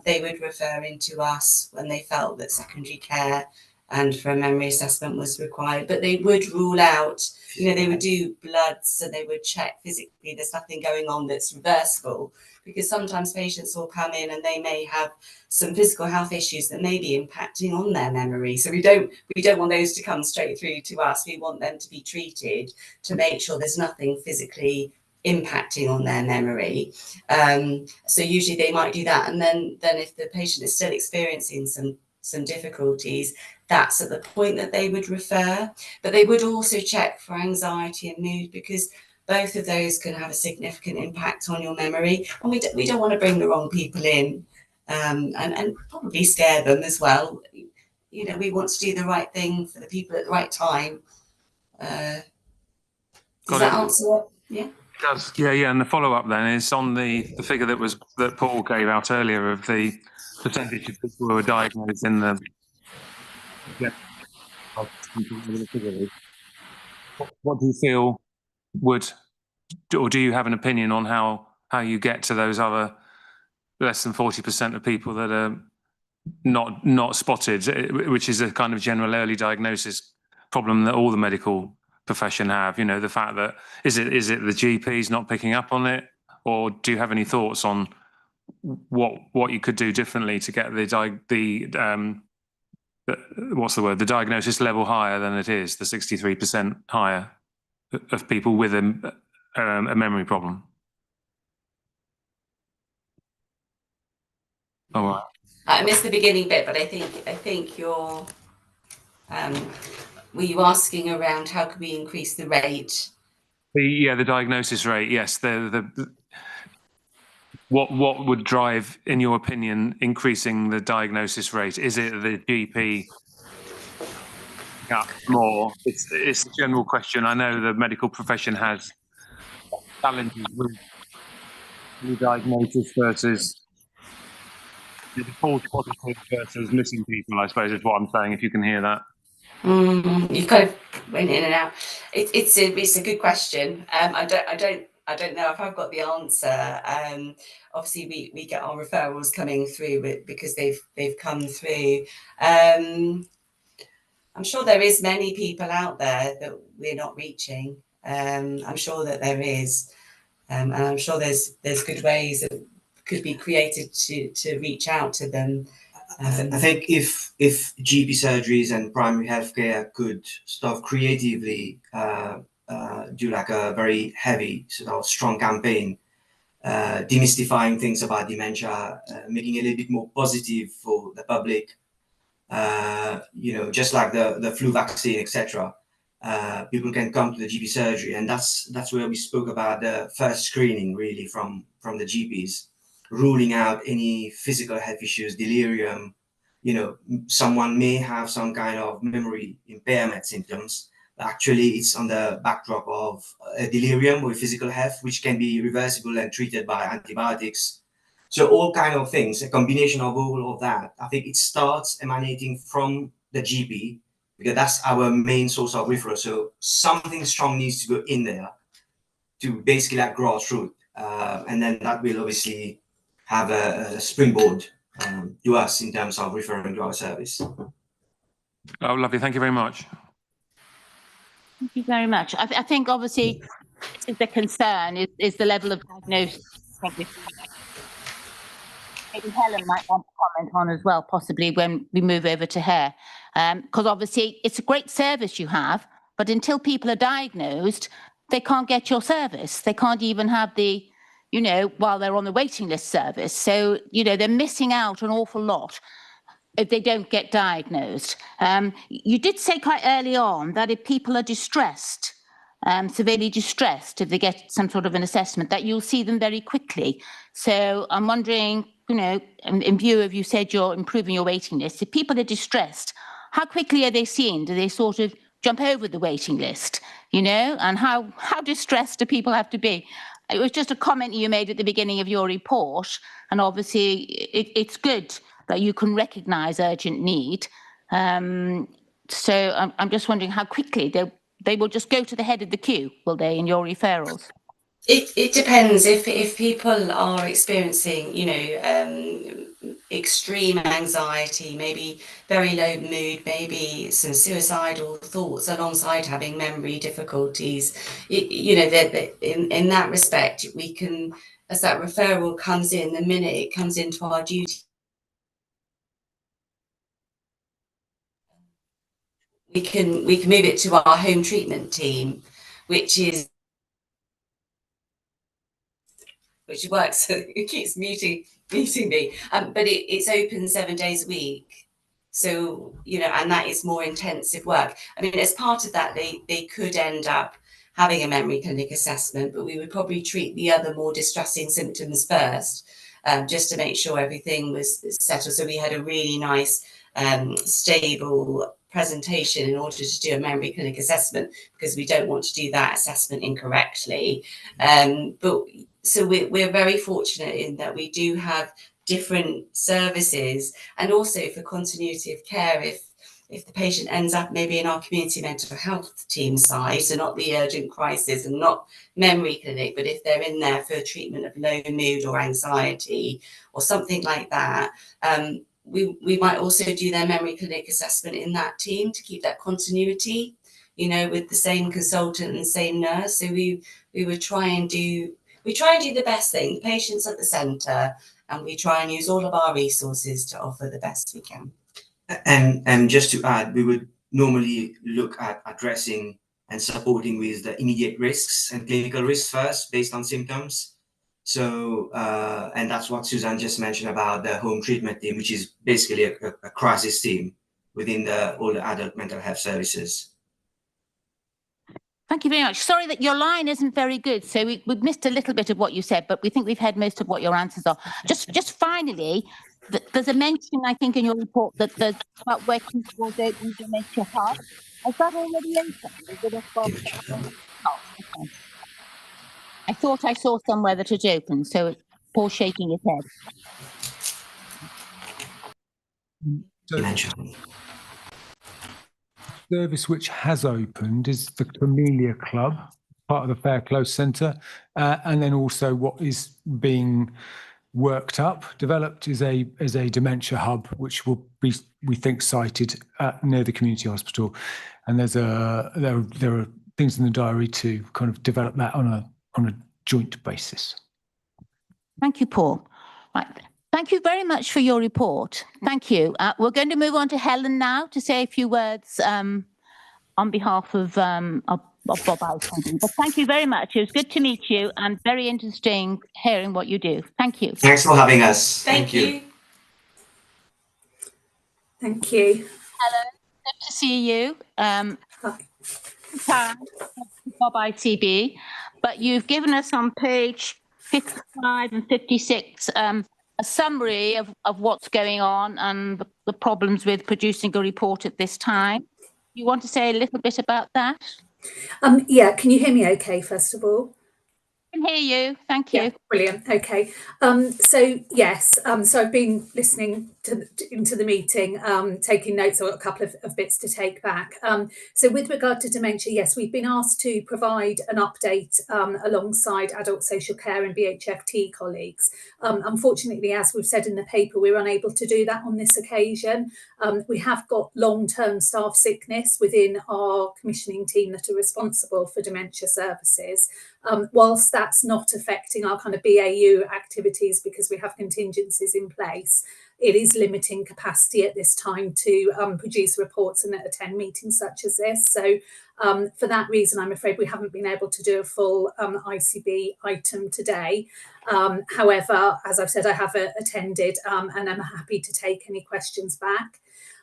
they would refer into us when they felt that secondary care and for a memory assessment was required. But they would rule out, they would do bloods, so they would check physically there's nothing going on that's reversible, because sometimes patients will come in and they may have some physical health issues that may be impacting on their memory. So we don't want those to come straight through to us. We want them to be treated to make sure there's nothing physically impacting on their memory. So usually they might do that, and then if the patient is still experiencing some difficulties, that's at the point that they would refer. But they would also check for anxiety and mood, because both of those can have a significant impact on your memory, and we don't want to bring the wrong people in, and probably scare them as well. We want to do the right thing for the people at the right time. Does that answer it? Yeah. It does. Yeah. And the follow-up then is on the figure that Paul gave out earlier of the percentage of people who are diagnosed in the. What do you feel or do you have an opinion on how you get to those other less than 40% of people that are not spotted, which is a kind of general early diagnosis problem that all the medical profession have? The fact that is it the GPs not picking up on it, or do you have any thoughts on what you could do differently to get the diagnosis level higher than it is, the 63% higher of people with a memory problem? All right. I missed the beginning bit, but I think your were you asking around how could we increase the rate? The diagnosis rate, yes. What would drive, in your opinion, increasing the diagnosis rate? Is it the GP more? It's a general question. I know the medical profession has challenges with the diagnosis versus the false positive versus missing people, I suppose is what I'm saying, if you can hear that. You kind of went in and out. It's a good question. I don't know if I've got the answer. Obviously, we get our referrals coming through because they've come through. I'm sure there is many people out there that we're not reaching. I'm sure that there is, and I'm sure there's good ways that could be created to reach out to them. I think if GP surgeries and primary healthcare could sort of creatively do like a very heavy sort of strong campaign, demystifying things about dementia, making it a little bit more positive for the public, just like the flu vaccine, etc. People can come to the GP surgery, and that's where we spoke about the first screening, really, from the GPs, ruling out any physical health issues, delirium. Someone may have some kind of memory impairment symptoms, but actually it's on the backdrop of a delirium or physical health, which can be reversible and treated by antibiotics. So all kind of things, a combination of all of that. I think it starts emanating from the GP, because that's our main source of referral. So something strong needs to go in there to basically like grassroots, and then that will obviously have a springboard to us in terms of referring to our service. Oh, lovely. Thank you very much. Thank you very much. I think obviously the concern is the level of diagnosis. Maybe Helen might want to comment on as well, possibly when we move over to her. Because obviously it's a great service you have, but until people are diagnosed, they can't get your service. They can't even have the, while they're on the waiting list service. So, they're missing out an awful lot if they don't get diagnosed. You did say quite early on that if people are distressed, severely distressed, if they get some sort of an assessment, that you'll see them very quickly. So I'm wondering, in view of, you said you're improving your waiting list, if people are distressed, how quickly are they seen? Do they sort of jump over the waiting list, and how distressed do people have to be? It was just a comment you made at the beginning of your report, and obviously it's good that you can recognise urgent need. So I'm just wondering how quickly they will just go to the head of the queue, will they, in your referrals? It depends. If people are experiencing, extreme anxiety, maybe very low mood, maybe some suicidal thoughts alongside having memory difficulties, in that respect, we can, as that referral comes in, the minute it comes into our duty, we can move it to our home treatment team, which works. It keeps muting me, but it's open 7 days a week. So, and that is more intensive work. I mean, as part of that, they could end up having a memory clinic assessment, but we would probably treat the other more distressing symptoms first, just to make sure everything was settled. So we had a really nice, stable presentation in order to do a memory clinic assessment, because we don't want to do that assessment incorrectly. So we're very fortunate in that we do have different services, and also for continuity of care, if the patient ends up maybe in our community mental health team side, so not the urgent crisis and not memory clinic, but if they're in there for treatment of low mood or anxiety or something like that, we might also do their memory clinic assessment in that team to keep that continuity, with the same consultant and the same nurse. So we would try and do the best thing, patients at the centre, and we try and use all of our resources to offer the best we can. And just to add, we would normally look at addressing and supporting with the immediate risks and clinical risks first, based on symptoms. So, and that's what Suzanne just mentioned about the home treatment team, which is basically a crisis team within all the adult mental health services. Thank you very much. Sorry that your line isn't very good, so we've missed a little bit of what you said, but we think we've heard most of what your answers are. Just finally, there's a mention, I think, in your report that there's about working towards opening Dementia Hub. Is that already open? Is it okay. I thought I saw somewhere that it's open, so Paul's shaking his head. Dementia. Service which has opened is the Camellia Club, part of the Fair Close Centre, and then also what is being developed is a dementia hub, which will be, we think, sited near the community hospital. And there are things in the diary to kind of develop that on a joint basis. Thank you, Paul. Right. Thank you very much for your report. Thank you. We're going to move on to Helen now to say a few words on behalf of Bob Iceland. But thank you very much. It was good to meet you and very interesting hearing what you do. Thank you. Thanks for having us. Thank you. Thank you. Helen, good to see you. Bob ITB, but you've given us on page 55 and 56 a summary of what's going on and the problems with producing a report at this time. You want to say a little bit about that? Yeah, can you hear me okay, first of all? I can hear you, thank you. Yeah, brilliant, okay. So yes, so I've been listening into the meeting, taking notes. I've got a couple of bits to take back. So with regard to dementia, yes, we've been asked to provide an update alongside adult social care and BHFT colleagues. Unfortunately, as we've said in the paper, we're unable to do that on this occasion. We have got long-term staff sickness within our commissioning team that are responsible for dementia services. Whilst that's not affecting our kind of BAU activities because we have contingencies in place, it is limiting capacity at this time to produce reports and attend meetings such as this. So for that reason, I'm afraid we haven't been able to do a full ICB item today. However, as I've said, I have attended and I'm happy to take any questions back.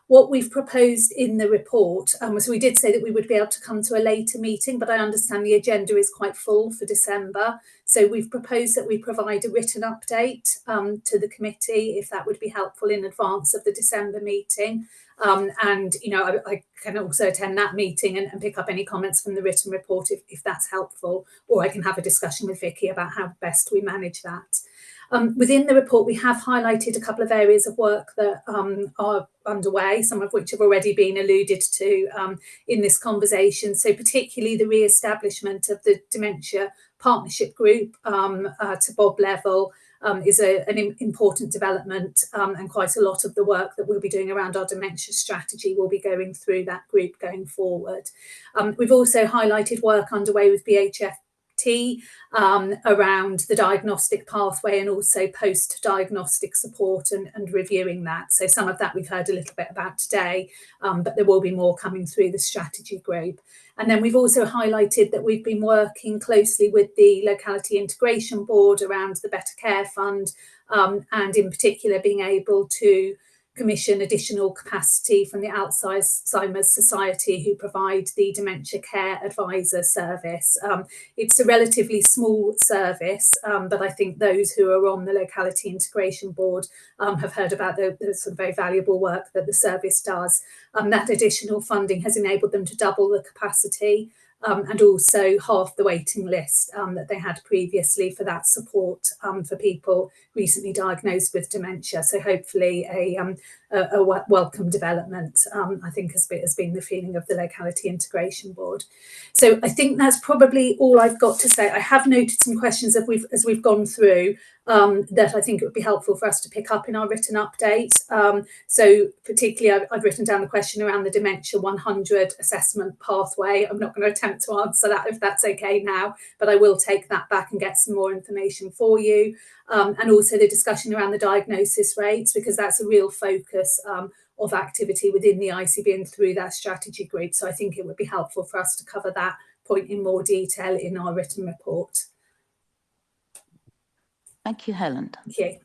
What we've proposed in the report, so we did say that we would be able to come to a later meeting, but I understand the agenda is quite full for December. So we've proposed that we provide a written update to the committee, if that would be helpful in advance of the December meeting. And, you know, I can also attend that meeting and pick up any comments from the written report if that's helpful, or I can have a discussion with Vicky about how best we manage that. Within the report, we have highlighted a couple of areas of work that are underway, some of which have already been alluded to in this conversation. So particularly the re-establishment of the Dementia Partnership Group to Bob level is an important development, and quite a lot of the work that we'll be doing around our dementia strategy will be going through that group going forward. We've also highlighted work underway with BHFT around the diagnostic pathway and also post-diagnostic support and reviewing that. So some of that we've heard a little bit about today, but there will be more coming through the strategy group. And then we've also highlighted that we've been working closely with the Locality Integration Board around the Better Care Fund, and in particular being able to commission additional capacity from the Alzheimer's Society, who provide the Dementia Care Advisor service. It's a relatively small service, but I think those who are on the Locality Integration Board have heard about the sort of very valuable work that the service does. That additional funding has enabled them to double the capacity and also half the waiting list that they had previously for that support for people recently diagnosed with dementia. So hopefully a welcome development, I think has been the feeling of the Locality Integration Board. So I think that's probably all I've got to say. I have noted some questions as we've gone through that I think it would be helpful for us to pick up in our written update. So particularly I've written down the question around the Dementia 100 assessment pathway. I'm not going to attempt to answer that if that's okay now, but I will take that back and get some more information for you. And also the discussion around the diagnosis rates, because that's a real focus of activity within the ICB and through that strategy group. So I think it would be helpful for us to cover that point in more detail in our written report. Thank you, Helen. Thank you.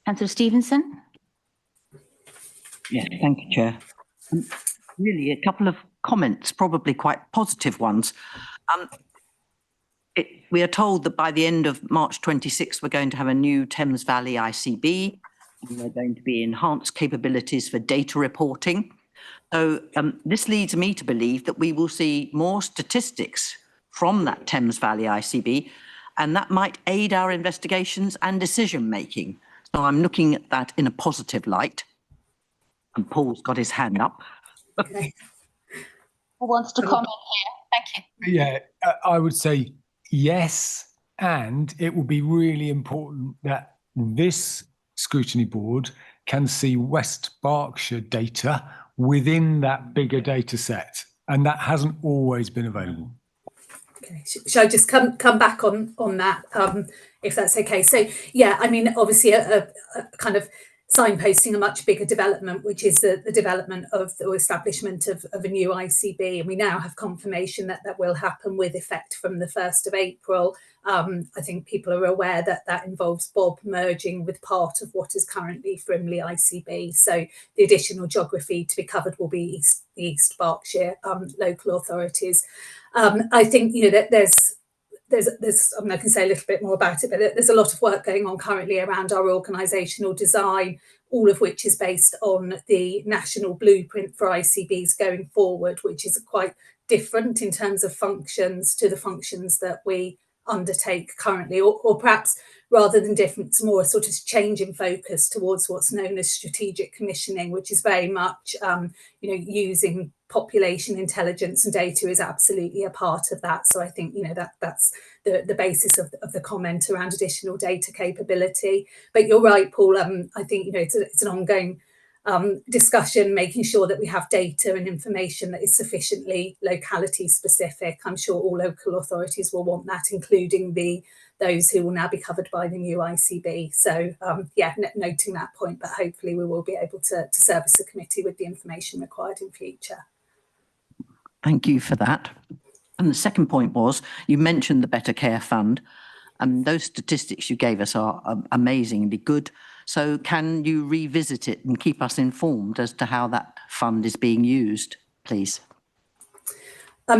Councillor Stevenson. Yes, thank you, Chair. Really, a couple of comments, probably quite positive ones. We are told that by the end of March 26, we're going to have a new Thames Valley ICB, and there are going to be enhanced capabilities for data reporting. So this leads me to believe that we will see more statistics from that Thames Valley ICB, and that might aid our investigations and decision making. So I'm looking at that in a positive light. And Paul's got his hand up. Okay. Who wants to comment here? Thank you. Yeah, I would say yes, and it will be really important that this scrutiny board can see West Berkshire data within that bigger data set, and that hasn't always been available. Okay, shall I just come back on that, if that's okay? So yeah, I mean, obviously a kind of signposting a much bigger development, which is the development of the establishment of a new ICB, and we now have confirmation that that will happen with effect from the 1st of April. I think people are aware that that involves Bob merging with part of what is currently Frimley ICB. So the additional geography to be covered will be East Berkshire local authorities. I think, you know, that there's I mean, I can say a little bit more about it, but there's a lot of work going on currently around our organisational design, all of which is based on the national blueprint for ICBs going forward, which is quite different in terms of functions to the functions that we undertake currently, or perhaps rather than different, it's more a sort of change in focus towards what's known as strategic commissioning, which is very much, you know, using population intelligence and data is absolutely a part of that. So I think, you know, that's the basis of the comment around additional data capability. But you're right, Paul. I think, you know, it's an ongoing discussion, making sure that we have data and information that is sufficiently locality specific. I'm sure all local authorities will want that, including those who will now be covered by the new ICB. So yeah, noting that point, but hopefully we will be able to service the committee with the information required in future. Thank you for that. And the second point was, you mentioned the Better Care Fund, and those statistics you gave us are amazingly good. So can you revisit it and keep us informed as to how that fund is being used, please?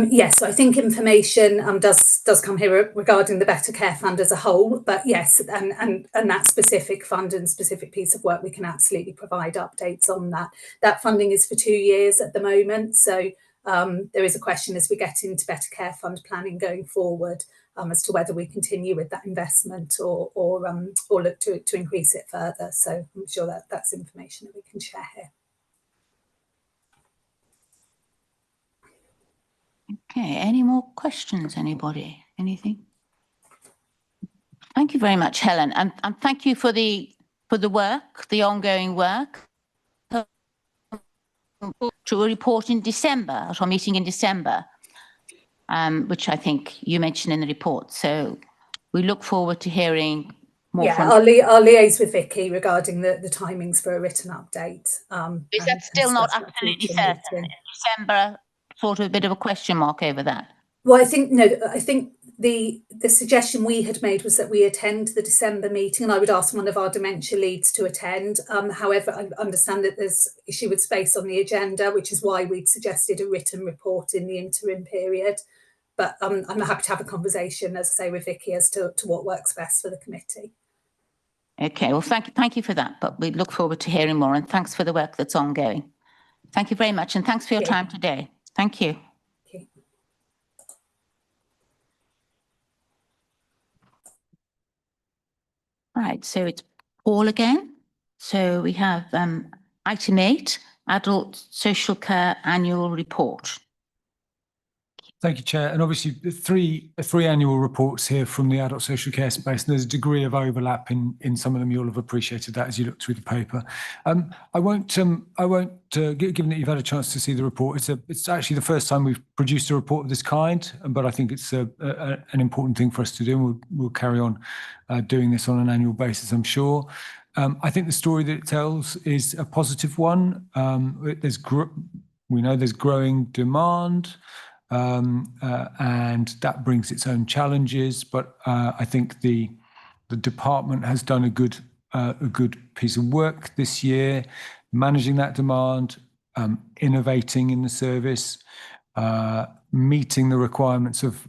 Yes, so I think information does come here regarding the Better Care Fund as a whole, but yes, and that specific fund and specific piece of work, we can absolutely provide updates on that. That funding is for 2 years at the moment, so there is a question as we get into Better Care Fund planning going forward as to whether we continue with that investment or look to increase it further. So I'm sure that that's information that we can share here. Okay, any more questions, anybody? Anything? Thank you very much, Helen, and thank you for the work, the ongoing work. To a report in December, at our meeting in December, which I think you mentioned in the report. So we look forward to hearing more from you. I'll liaise with Vicky regarding the timings for a written update. Is that still not absolutely certain? December, sort of a bit of a question mark over that. Well, I think the suggestion we had made was that we attend the December meeting, and I would ask one of our dementia leads to attend. However, I understand that there's issue with space on the agenda, which is why we'd suggested a written report in the interim period. But I'm happy to have a conversation, as I say, with Vicky as to what works best for the committee. Okay, well, thank you for that. But we look forward to hearing more, and thanks for the work that's ongoing. Thank you very much, and thanks for your time today. Thank you. Right, so it's Paul again. So we have item 8, Adult Social Care Annual Report. Thank you, Chair. And obviously, the three annual reports here from the adult social care space, and there's a degree of overlap in some of them. You'll have appreciated that as you look through the paper. I won't, given that you've had a chance to see the report, it's actually the first time we've produced a report of this kind, but I think it's an important thing for us to do, and we'll carry on doing this on an annual basis, I'm sure. I think the story that it tells is a positive one. We know there's growing demand. And that brings its own challenges, but I think the department has done a good piece of work this year, managing that demand, innovating in the service, meeting the requirements of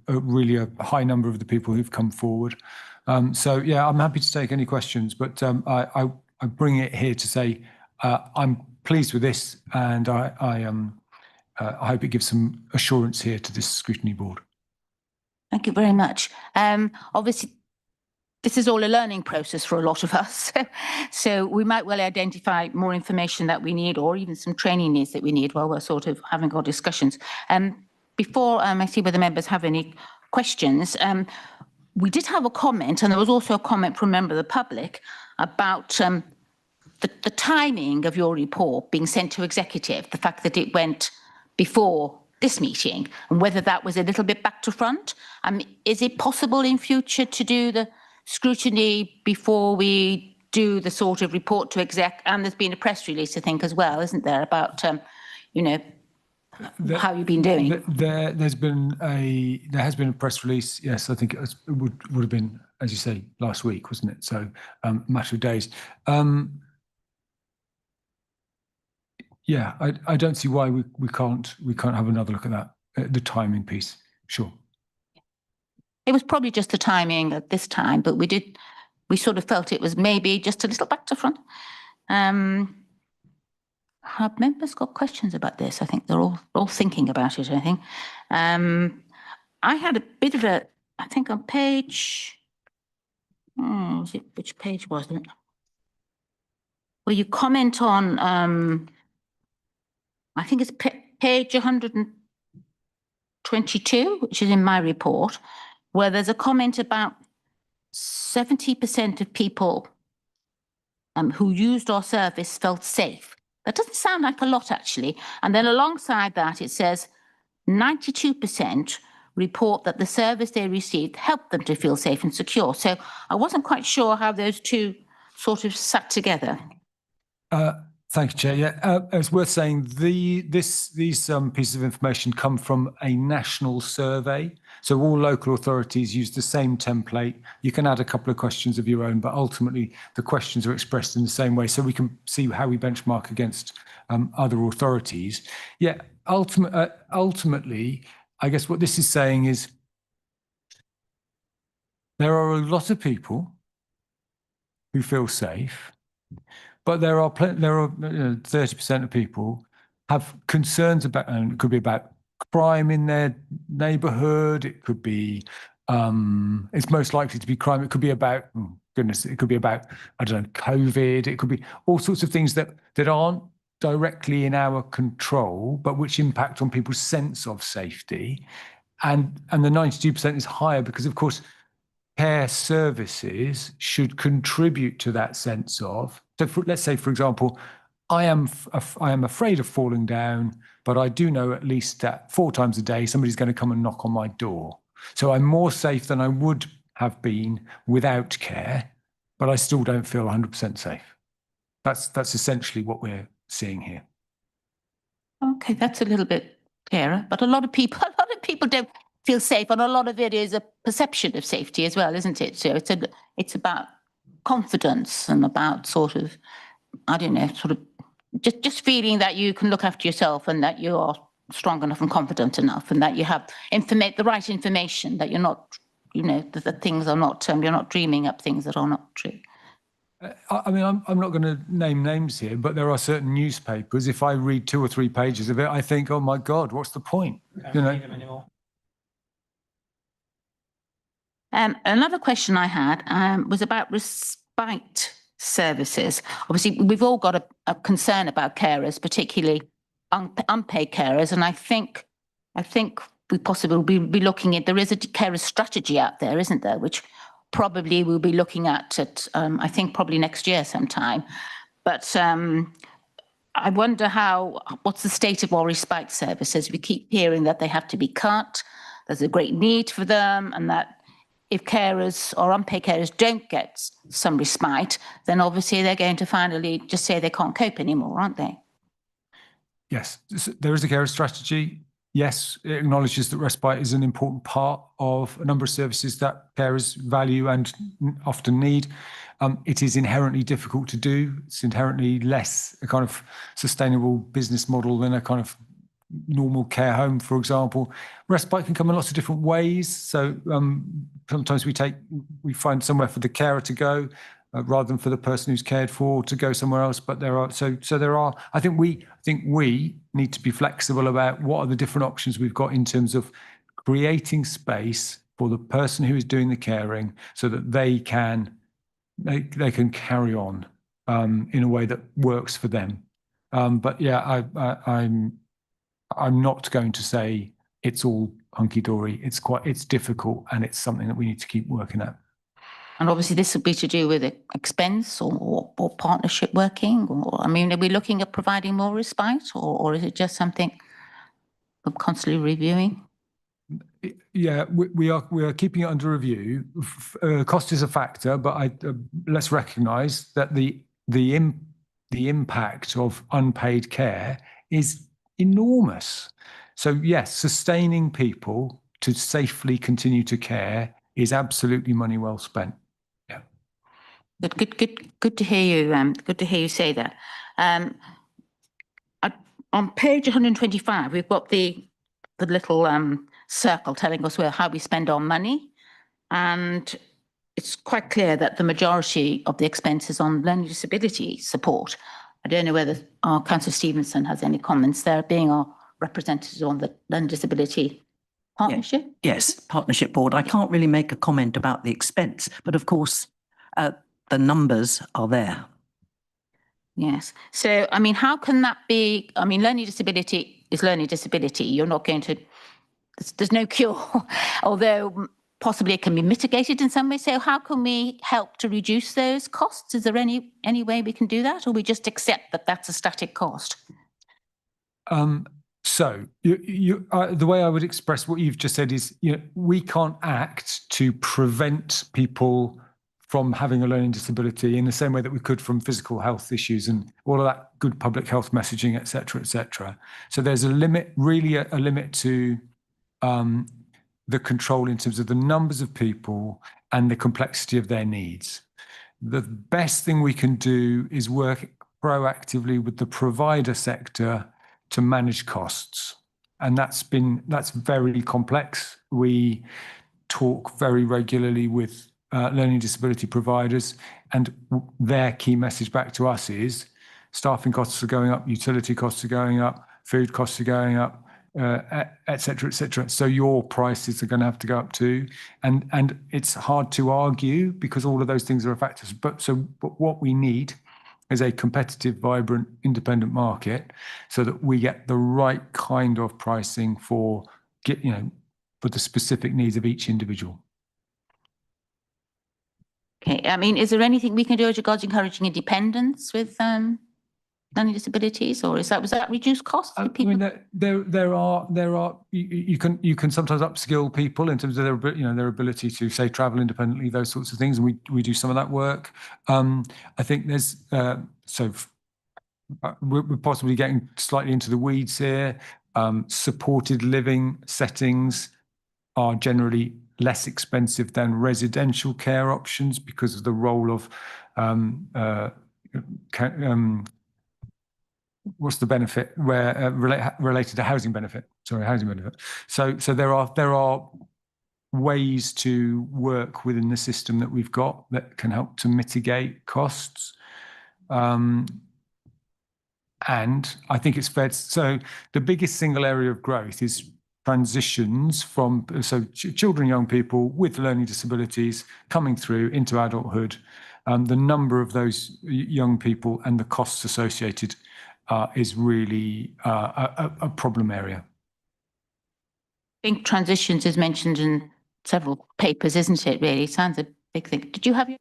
really a high number of the people who've come forward. So yeah, I'm happy to take any questions, but I bring it here to say I'm pleased with this, and I hope it gives some assurance here to this scrutiny board. Thank you very much. Obviously, this is all a learning process for a lot of us. So we might well identify more information that we need, or even some training needs that we need while we're sort of having our discussions. Before I see whether members have any questions, we did have a comment, and there was also a comment from a member of the public about the timing of your report being sent to executive, the fact that it went before this meeting, and whether that was a little bit back to front. Is it possible in future to do the scrutiny before we do the sort of report to exec? And there's been a press release, I think, as well, isn't there, about you know, how you've been doing? There has been a press release. Yes, I think it would have been, as you say, last week, wasn't it? So matter of days. Yeah, I don't see why we can't have another look at that, the timing piece. Sure. It was probably just the timing at this time, but we sort of felt it was maybe just a little back to front. Have members got questions about this? I think they're all thinking about it, I think. I had a bit of a, I think on page, which page was it? Where you comment on, I think it's page 122, which is in my report, where there's a comment about 70% of people who used our service felt safe. That doesn't sound like a lot, actually. And then alongside that, it says 92% report that the service they received helped them to feel safe and secure. So I wasn't quite sure how those two sort of sat together. Thank you, Chair. Yeah, it's worth saying these pieces of information come from a national survey. So all local authorities use the same template. You can add a couple of questions of your own, but ultimately the questions are expressed in the same way, so we can see how we benchmark against other authorities. Yeah, ultimately, I guess what this is saying is there are a lot of people who feel safe, but there are 30% of people have concerns about, and it could be about crime in their neighbourhood. It could be, it's most likely to be crime. It could be about, oh goodness, it could be about, I don't know, COVID. It could be all sorts of things that aren't directly in our control, but which impact on people's sense of safety. And the 92% is higher because, of course, care services should contribute to that sense of. So let's say, for example, I am afraid of falling down, but I do know at least that 4 times a day somebody's going to come and knock on my door. So I'm more safe than I would have been without care, but I still don't feel 100% safe. That's essentially what we're seeing here. Okay, that's a little bit clearer, but a lot of people don't feel safe, and a lot of it is a perception of safety as well, isn't it? So it's about confidence and about sort of, I don't know, sort of just feeling that you can look after yourself and that you are strong enough and confident enough, and that you have the right information, that you're not, you know, that things are not, you're not dreaming up things that are not true. I mean, I'm not going to name names here, but there are certain newspapers. If I read 2 or 3 pages of it, I think, oh my God, what's the point? You know. Them anymore. Another question I had was about respite services. Obviously, we've all got a concern about carers, particularly unpaid carers, and I think we possibly will be looking at, there is a carer strategy out there, isn't there, which probably we'll be looking at I think probably next year sometime. But I wonder what's the state of our respite services? We keep hearing that they have to be cut. There's a great need for them, and that if carers or unpaid carers don't get some respite, then obviously they're going to finally just say they can't cope anymore, aren't they? Yes, there is a carer strategy. Yes, it acknowledges that respite is an important part of a number of services that carers value and often need. It is inherently difficult to do. It's inherently less a kind of sustainable business model than a kind of normal care home, for example. Respite can come in lots of different ways. So sometimes we find somewhere for the carer to go rather than for the person who's cared for to go somewhere else. But there are I think we need to be flexible about what are the different options we've got in terms of creating space for the person who is doing the caring so that they can carry on in a way that works for them. But yeah, I'm not going to say it's all hunky-dory. It's difficult, and it's something that we need to keep working at. And obviously this would be to do with expense or partnership working, or, I mean, are we looking at providing more respite, or is it just something we're constantly reviewing? Yeah, we are keeping it under review. Cost is a factor, but let's recognise that the impact of unpaid care is enormous. So yes, sustaining people to safely continue to care is absolutely money well spent. Yeah. Good to hear you. Good to hear you say that. On page 125, we've got the little circle telling us how we spend our money, and it's quite clear that the majority of the expenses on learning disability support. I don't know whether our Councillor Stevenson has any comments there, being our representative on the learning disability partnership. Yes, partnership board. I can't really make a comment about the expense, but of course, the numbers are there. Yes. So, I mean, how can that be? I mean, learning disability is learning disability. You're not going to, there's no cure, although possibly it can be mitigated in some way. So how can we help to reduce those costs? Is there any way we can do that, or we just accept that that's a static cost? So the way I would express what you've just said is, we can't act to prevent people from having a learning disability in the same way that we could from physical health issues and all of that good public health messaging, et cetera, et cetera. So there's a limit, really a limit to the control in terms of the numbers of people and the complexity of their needs. The best thing we can do is work proactively with the provider sector to manage costs. And that's very complex. We talk very regularly with learning disability providers, and their key message back to us is staffing costs are going up, utility costs are going up, food costs are going up, et cetera, et cetera. So your prices are going to have to go up too. And it's hard to argue because all of those things are factors. But what we need is a competitive, vibrant, independent market so that we get the right kind of pricing for the specific needs of each individual. Okay, I mean, is there anything we can do as regards encouraging independence with learning disabilities, or was that reduced costs for people? I mean, there are you can sometimes upskill people in terms of their ability to, say, travel independently, those sorts of things, and we do some of that work. I think there's we're possibly getting slightly into the weeds here. Supported living settings are generally less expensive than residential care options because of the role of what's the benefit where related to housing benefit. So there are ways to work within the system that we've got that can help to mitigate costs. And I think it's fair. So the biggest single area of growth is transitions from children, young people with learning disabilities coming through into adulthood. The number of those young people and the costs associated is really a problem area. I think transitions is mentioned in several papers, isn't it? Really sounds a big thing. Did you have your?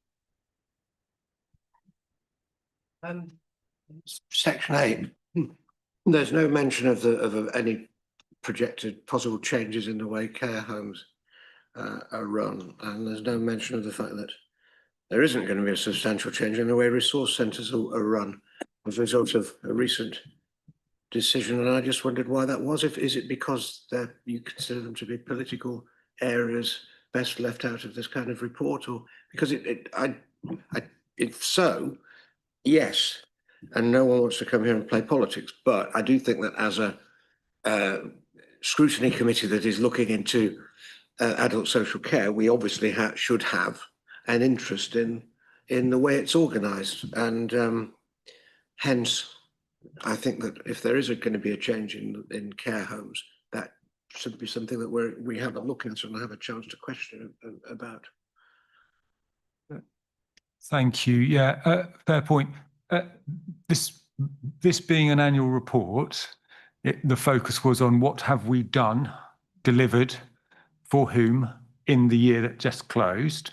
Section 8. There's no mention of any projected possible changes in the way care homes are run, and there's no mention of the fact that there isn't going to be a substantial change in the way resource centres are run as a result of a recent decision. And I just wondered why that was. Is it because you consider them to be political areas best left out of this kind of report, or because if so, yes. And no one wants to come here and play politics, but I do think that as a scrutiny committee that is looking into adult social care, we obviously should have an interest in the way it's organised, and hence I think that if there is going to be a change in care homes, that should be something that we have a look at and have a chance to question about. Thank you. Yeah, fair point. This being an annual report, the focus was on what have we done, delivered, for whom in the year that just closed,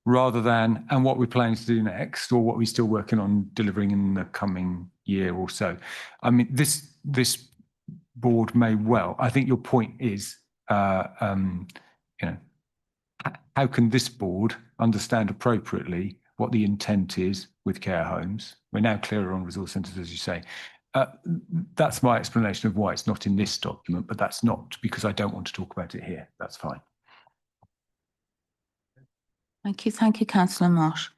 rather than and what we're planning to do next, or what we're still working on delivering in the coming year or so. I mean, this board may well. I think your point is, you know, how can this board understand appropriately what the intent is with care homes? We're now clearer on resource centres, as you say. That's my explanation of why it's not in this document, but that's not because I don't want to talk about it here. That's fine. Thank you, Councillor Marsh.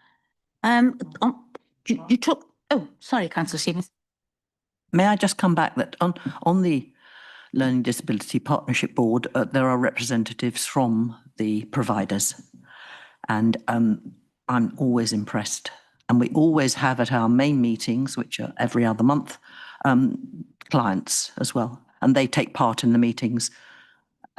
You took. Oh, sorry, Councillor Stevens. May I just come back that on the Learning Disability Partnership Board, there are representatives from the providers, and I'm always impressed. And we always have at our main meetings, which are every other month, clients as well, and they take part in the meetings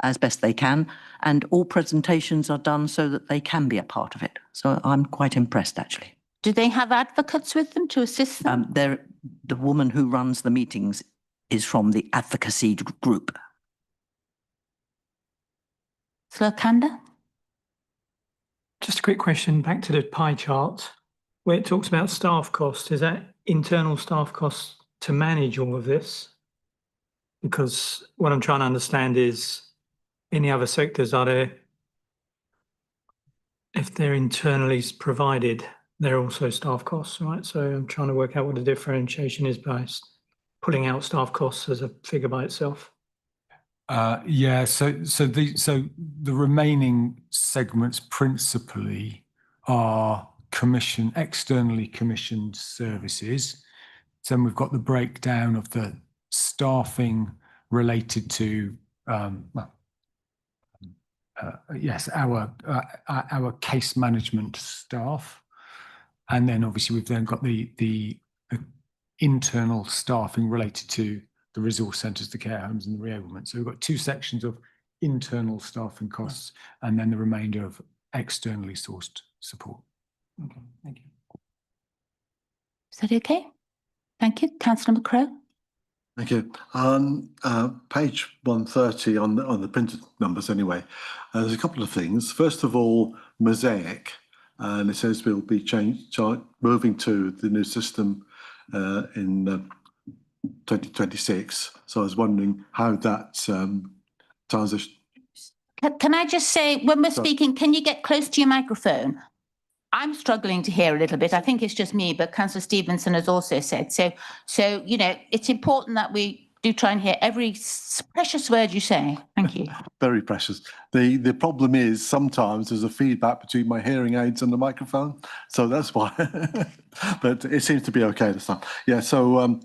as best they can, and all presentations are done so that they can be a part of it. So I'm quite impressed, actually. Do they have advocates with them to assist them? The woman who runs the meetings is from the advocacy group. Slokanda? Just a quick question back to the pie chart where it talks about staff costs. Is that internal staff costs to manage all of this? Because what I'm trying to understand is, any other sectors, are there, if they're internally provided, they're also staff costs, right? So I'm trying to work out what the differentiation is by pulling out staff costs as a figure by itself. Yeah, so the remaining segments principally are externally commissioned services. So we've got the breakdown of the staffing related to yes, our case management staff, and then obviously we've then got the internal staffing related to the resource centres, the care homes and the reablement. So we've got two sections of internal staffing costs and then the remainder of externally sourced support. Okay, thank you. Is that okay? Thank you. Councillor McCrow. Thank you. On page 130 on the printed numbers anyway, there's a couple of things. First of all, Mosaic, and it says we'll be moving to the new system in 2026. So I was wondering how that transition. Can I just say, when we're speaking, can you get close to your microphone? I'm struggling to hear a little bit. I think it's just me, but Councillor Stevenson has also said so. So, you know, it's important that we do try and hear every precious word you say. Thank you. Very precious. The problem is sometimes there's a feedback between my hearing aids and the microphone, so that's why. But it seems to be okay this time. Yeah. So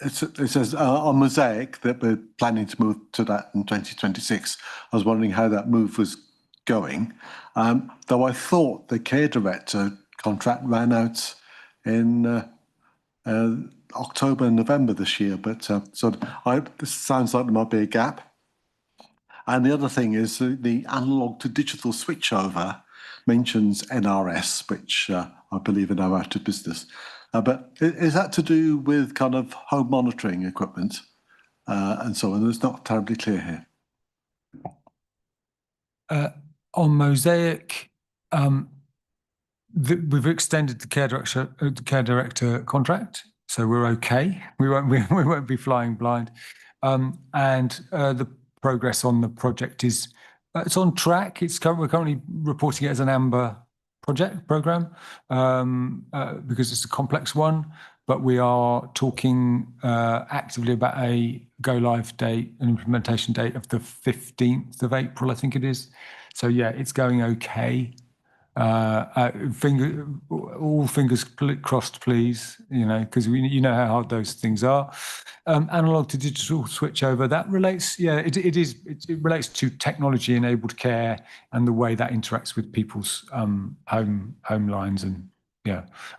it says on Mosaic that we're planning to move to that in 2026. I was wondering how that move was going, though I thought the care director contract ran out in October and November this year, but this sounds like there might be a gap. And the other thing is the analog to digital switchover mentions NRS, which I believe are now out of business. But is that to do with kind of home monitoring equipment and so on? It's not terribly clear here. On Mosaic, we've extended the care director contract, so we're okay. We won't be flying blind, and the progress on the project is it's on track. We're currently reporting it as an amber program because it's a complex one, but we are talking actively about a go live date, an implementation date of the 15th of April, I think it is. So yeah, it's going okay. All fingers crossed, please, because you know how hard those things are. Analog to digital switchover, that relates, it relates to technology enabled care and the way that interacts with people's home lines. And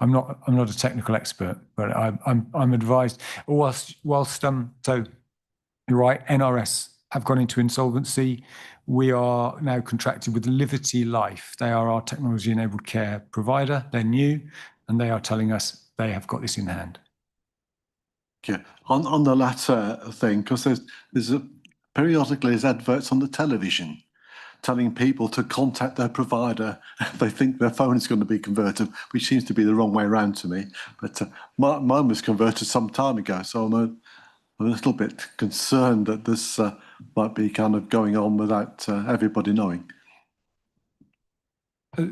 I'm not a technical expert, but I'm advised. So you're right, NRS have gone into insolvency. We are now contracted with Liberty Life. They are our technology-enabled care provider. They're new, and they are telling us they have got this in hand. Yeah, on the latter thing, because there's periodically there's adverts on the television telling people to contact their provider if they think their phone is going to be converted, which seems to be the wrong way around to me. But mine was converted some time ago, so I'm a little bit concerned that this might be kind of going on without everybody knowing. So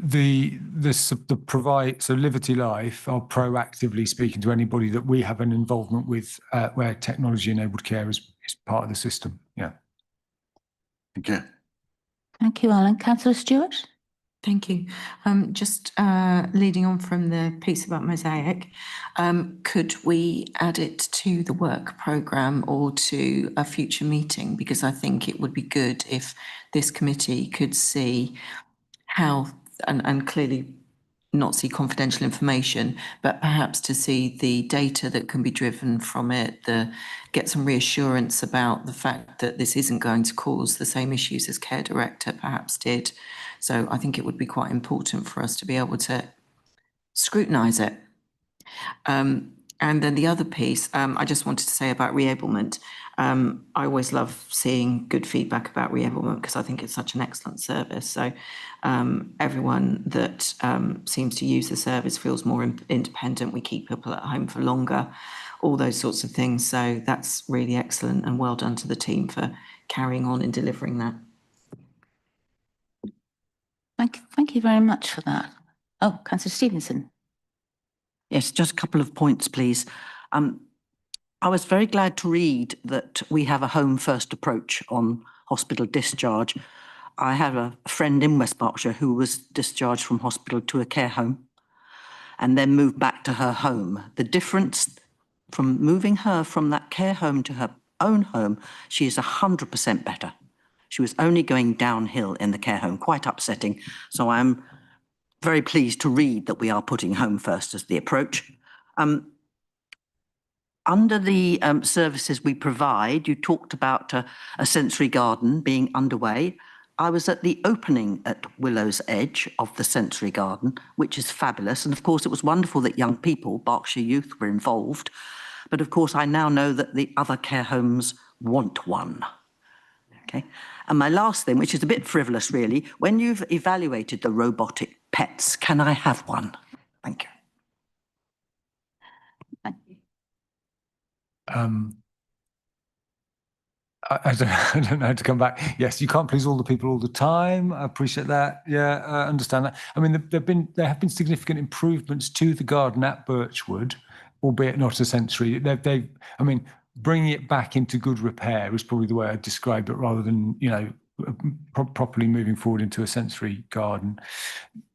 Liberty Life are proactively speaking to anybody that we have an involvement with where technology-enabled care is part of the system. Yeah. Thank you. Thank you, Alan. Councillor Stewart? Thank you. Just leading on from the piece about Mosaic, could we add it to the work programme or to a future meeting? Because I think it would be good if this committee could see how, and clearly not see confidential information, but perhaps to see the data that can be driven from it, get some reassurance about the fact that this isn't going to cause the same issues as Care Director perhaps did. So I think it would be quite important for us to be able to scrutinise it. And then the other piece, I just wanted to say about reablement. I always love seeing good feedback about reablement because I think it's such an excellent service. So everyone that seems to use the service feels more independent. We keep people at home for longer, all those sorts of things. So that's really excellent and well done to the team for carrying on and delivering that. Thank you very much for that. Oh, Councillor Stevenson. Yes, just a couple of points, please. I was very glad to read that we have a home first approach on hospital discharge. I have a friend in West Berkshire who was discharged from hospital to a care home and then moved back to her home. The difference from moving her from that care home to her own home, she is 100% better. She was only going downhill in the care home, quite upsetting. So I'm very pleased to read that we are putting home first as the approach. Under the services we provide, you talked about a sensory garden being underway. I was at the opening at Willow's Edge of the sensory garden, which is fabulous. And of course, it was wonderful that young people, Berkshire youth, were involved. But of course, I now know that the other care homes want one. Okay. And my last thing, which is a bit frivolous really, when you've evaluated the robotic pets, can I have one? Thank you. Thank you. I don't know how to come back. Yes, you can't please all the people all the time. I appreciate that. Yeah, I understand that. I mean, there have been significant improvements to the garden at Birchwood, albeit not a sensory. I mean, bringing it back into good repair is probably the way I'd describe it, rather than properly moving forward into a sensory garden.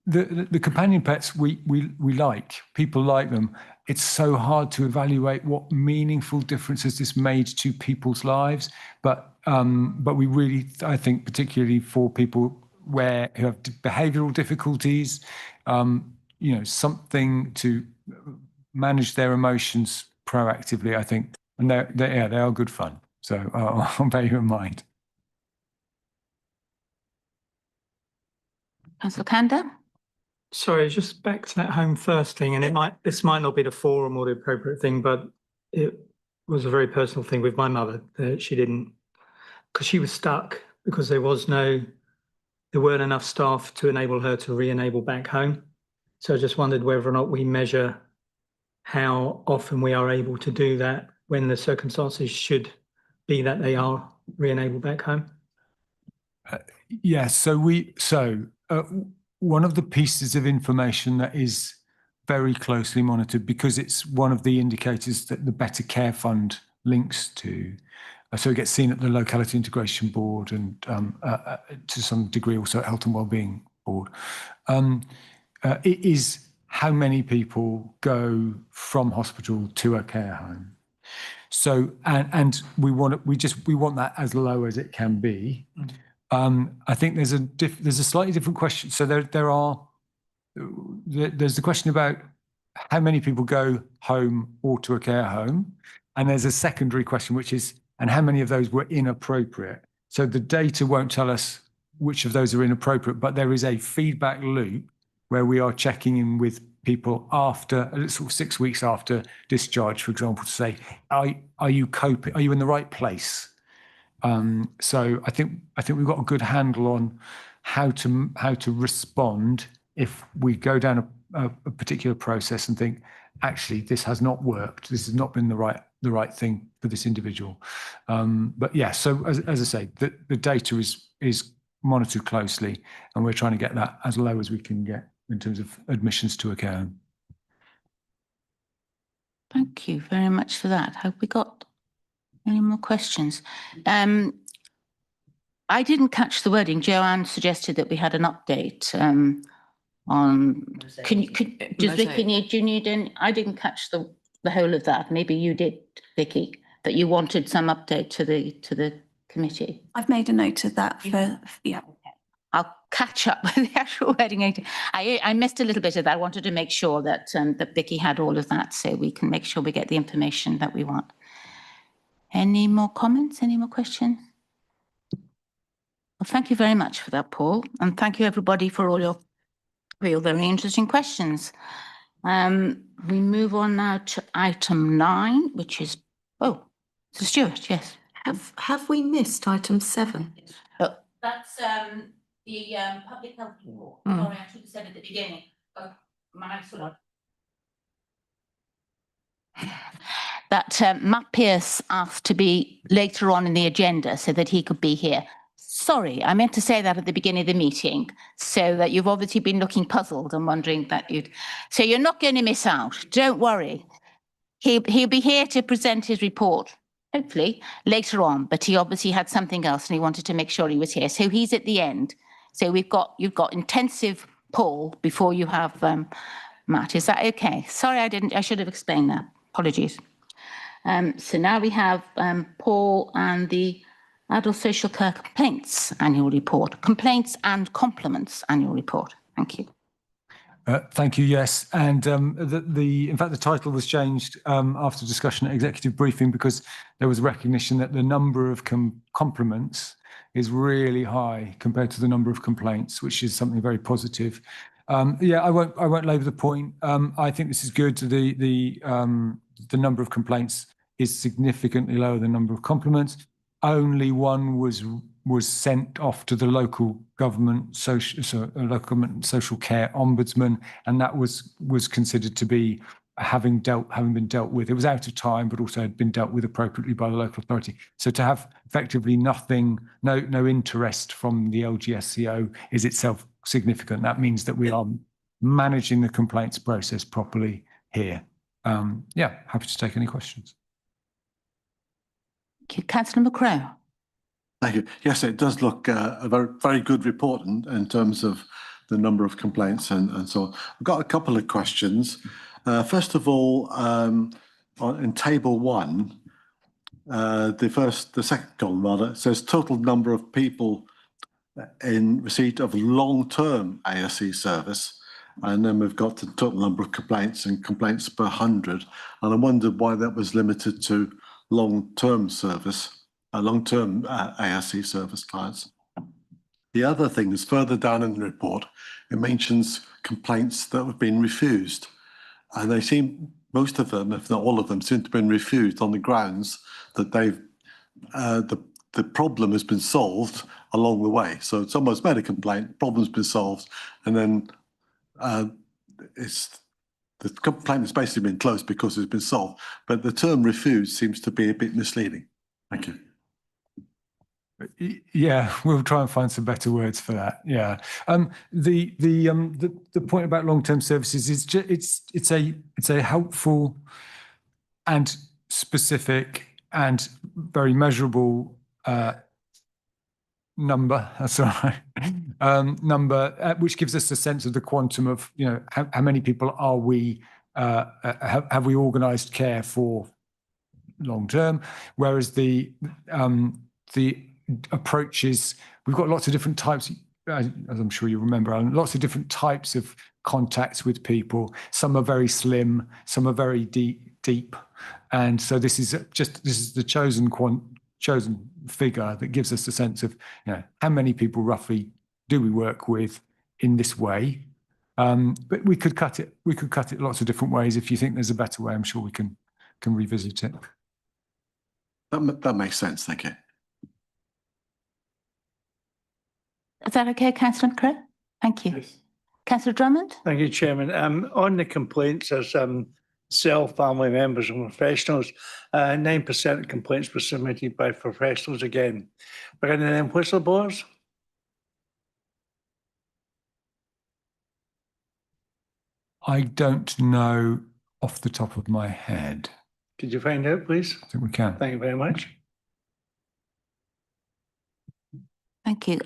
The companion pets we like. People like them. It's so hard to evaluate what meaningful difference has this made to people's lives. But we really, I think, particularly for people who have behavioural difficulties, something to manage their emotions proactively, I think, and they are good fun. So I'll bear you in mind. Councillor Kanda? Sorry, just back to that home first thing, and this might not be the forum or the appropriate thing, but it was a very personal thing with my mother that she didn't, because she was stuck because there weren't enough staff to enable her to re-enable back home. So I just wondered whether or not we measure how often we are able to do that when the circumstances should be that they are re-enabled back home. Yes, so one of the pieces of information that is very closely monitored, because it's one of the indicators that the Better Care Fund links to. So it gets seen at the Locality Integration Board and to some degree also at Health and Wellbeing board, it is how many people go from hospital to a care home. So, and we want that as low as it can be. I think there's a slightly different question. So there's the question about how many people go home or to a care home, and there's a secondary question, which is, and how many of those were inappropriate? So the data won't tell us which of those are inappropriate, but there is a feedback loop where we are checking in with people after sort of 6 weeks after discharge, for example, to say, are you coping? Are you in the right place? So I think we've got a good handle on how to respond if we go down a particular process and think, actually, this has not worked. This has not been the right thing for this individual. But yeah, so as I say, the data is monitored closely, and we're trying to get that as low as we can get in terms of admissions to a care home. Thank you very much for that. Have we got any more questions? I didn't catch the wording. Joanne suggested that we had an update on. Does Vicky need? Do you need any? I didn't catch the whole of that. Maybe you did, Vicky. That you wanted some update to the committee. I've made a note of that for yeah. I'll catch up with the actual wording. I missed a little bit of that. I wanted to make sure that that Vicky had all of that, so we can make sure we get the information that we want. Any more comments? Any more questions? Well, thank you very much for that, Paul, and thank you everybody for all your very interesting questions. We move on now to item 9, which is so Stuart. Yes. Have we missed item 7? That's the public health report. Sorry, I should have said at the beginning. That Matt Pearce asked to be later on in the agenda so that he could be here. Sorry, I meant to say that at the beginning of the meeting, so that you've obviously been looking puzzled and wondering that you'd. So you're not going to miss out. Don't worry. He'll be here to present his report, hopefully later on. But he obviously had something else, and he wanted to make sure he was here. So he's at the end. So you've got intensive Paul before you have Matt. Is that okay? Sorry, I should have explained that. Apologies. So now we have Paul and the Adult Social Care Complaints Annual Report. Complaints and Compliments Annual Report. Thank you. Thank you, yes. And in fact, the title was changed after discussion at executive briefing because there was recognition that the number of compliments is really high compared to the number of complaints, which is something very positive. Yeah, I won't labour the point. I think this is good. The number of complaints is significantly lower than the number of compliments. Only one was sent off to the local government social care ombudsman, and that was considered to be having been dealt with. It was out of time, but also had been dealt with appropriately by the local authority. So to have effectively nothing, no interest from the LGSCO is itself significant. That means that we are managing the complaints process properly here. Yeah, happy to take any questions. Councillor McCrow. Thank you. Yes, it does look a very good report in terms of the number of complaints and so on. I've got a couple of questions. First of all, in table 1, the second column rather, says total number of people in receipt of long-term ASC service, and then we've got the total number of complaints and complaints per 100, and I wondered why that was limited to long-term service, long-term ASC service clients. The other thing is further down in the report, it mentions complaints that have been refused, and they seem, most of them, if not all of them, seem to have been refused on the grounds that they've the problem has been solved along the way. So someone's made a complaint, problem's been solved, and then the complaint has basically been closed because it's been solved. But the term refused seems to be a bit misleading. Thank you. Yeah, we'll try and find some better words for that. Yeah, the point about long-term services is it's a helpful and specific and very measurable number, that's all right, number, which gives us a sense of the quantum of, you know, how many people are we, have we organised care for long term, whereas the approach is, we've got lots of different types, as I'm sure you remember, Alan, lots of different types of contacts with people. Some are very slim, some are very deep. And so this is the chosen figure that gives us a sense of, you know, how many people roughly do we work with in this way. But we could cut it lots of different ways. If you think there's a better way, I'm sure we can revisit it. That makes sense, thank you. Is that okay, Councillor McCrea? Thank you. Yes. Councillor Drummond? Thank you, Chairman. On the complaints as self, family members and professionals, 9% of complaints were submitted by professionals again. But any of them whistleblowers? I don't know off the top of my head. Could you find out, please? I think we can. Thank you very much. Thank you.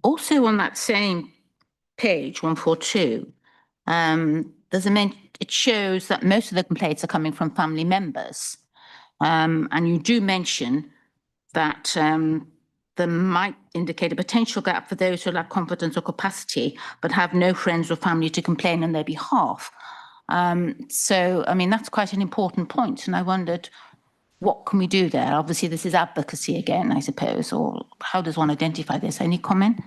Also on that same page, 142, it shows that most of the complaints are coming from family members. And you do mention that there might indicate a potential gap for those who lack confidence or capacity, but have no friends or family to complain on their behalf. So, I mean, that's quite an important point. And I wondered, what can we do there? Obviously, this is advocacy again, I suppose, or how does one identify this? Any comment?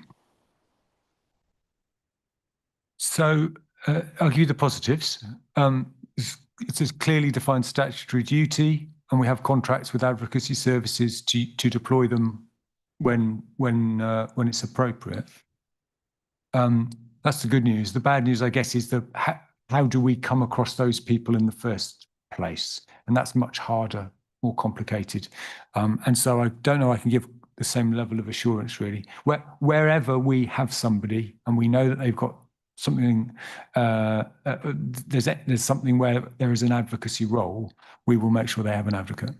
So I'll give you the positives. It's a clearly defined statutory duty, and we have contracts with advocacy services to deploy them when it's appropriate. That's the good news. The bad news, I guess, is how do we come across those people in the first place? And that's much harder, more complicated. And so I don't know I can give the same level of assurance, really. Wherever we have somebody and we know that they've got something, there's something where there is an advocacy role, we will make sure they have an advocate.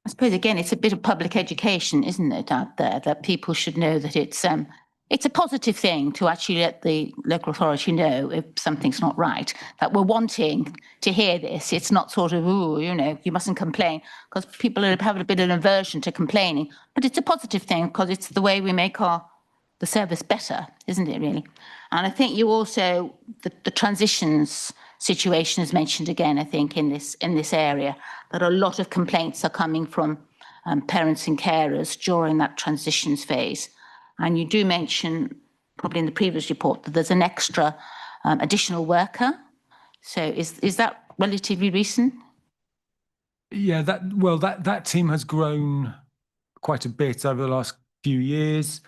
I suppose, again, it's a bit of public education, isn't it, out there, that people should know that it's a positive thing to actually let the local authority know if something's not right, that we're wanting to hear this. It's not sort of, ooh, you know, you mustn't complain, because people have a bit of an aversion to complaining. But it's a positive thing because it's the way we make the service better, isn't it, really? And I think you also, the transitions situation is mentioned again, I think, in this area, that a lot of complaints are coming from parents and carers during that transitions phase. And you do mention, probably in the previous report, that there's an extra additional worker. So is that relatively recent? Yeah, that team has grown quite a bit over the last few years,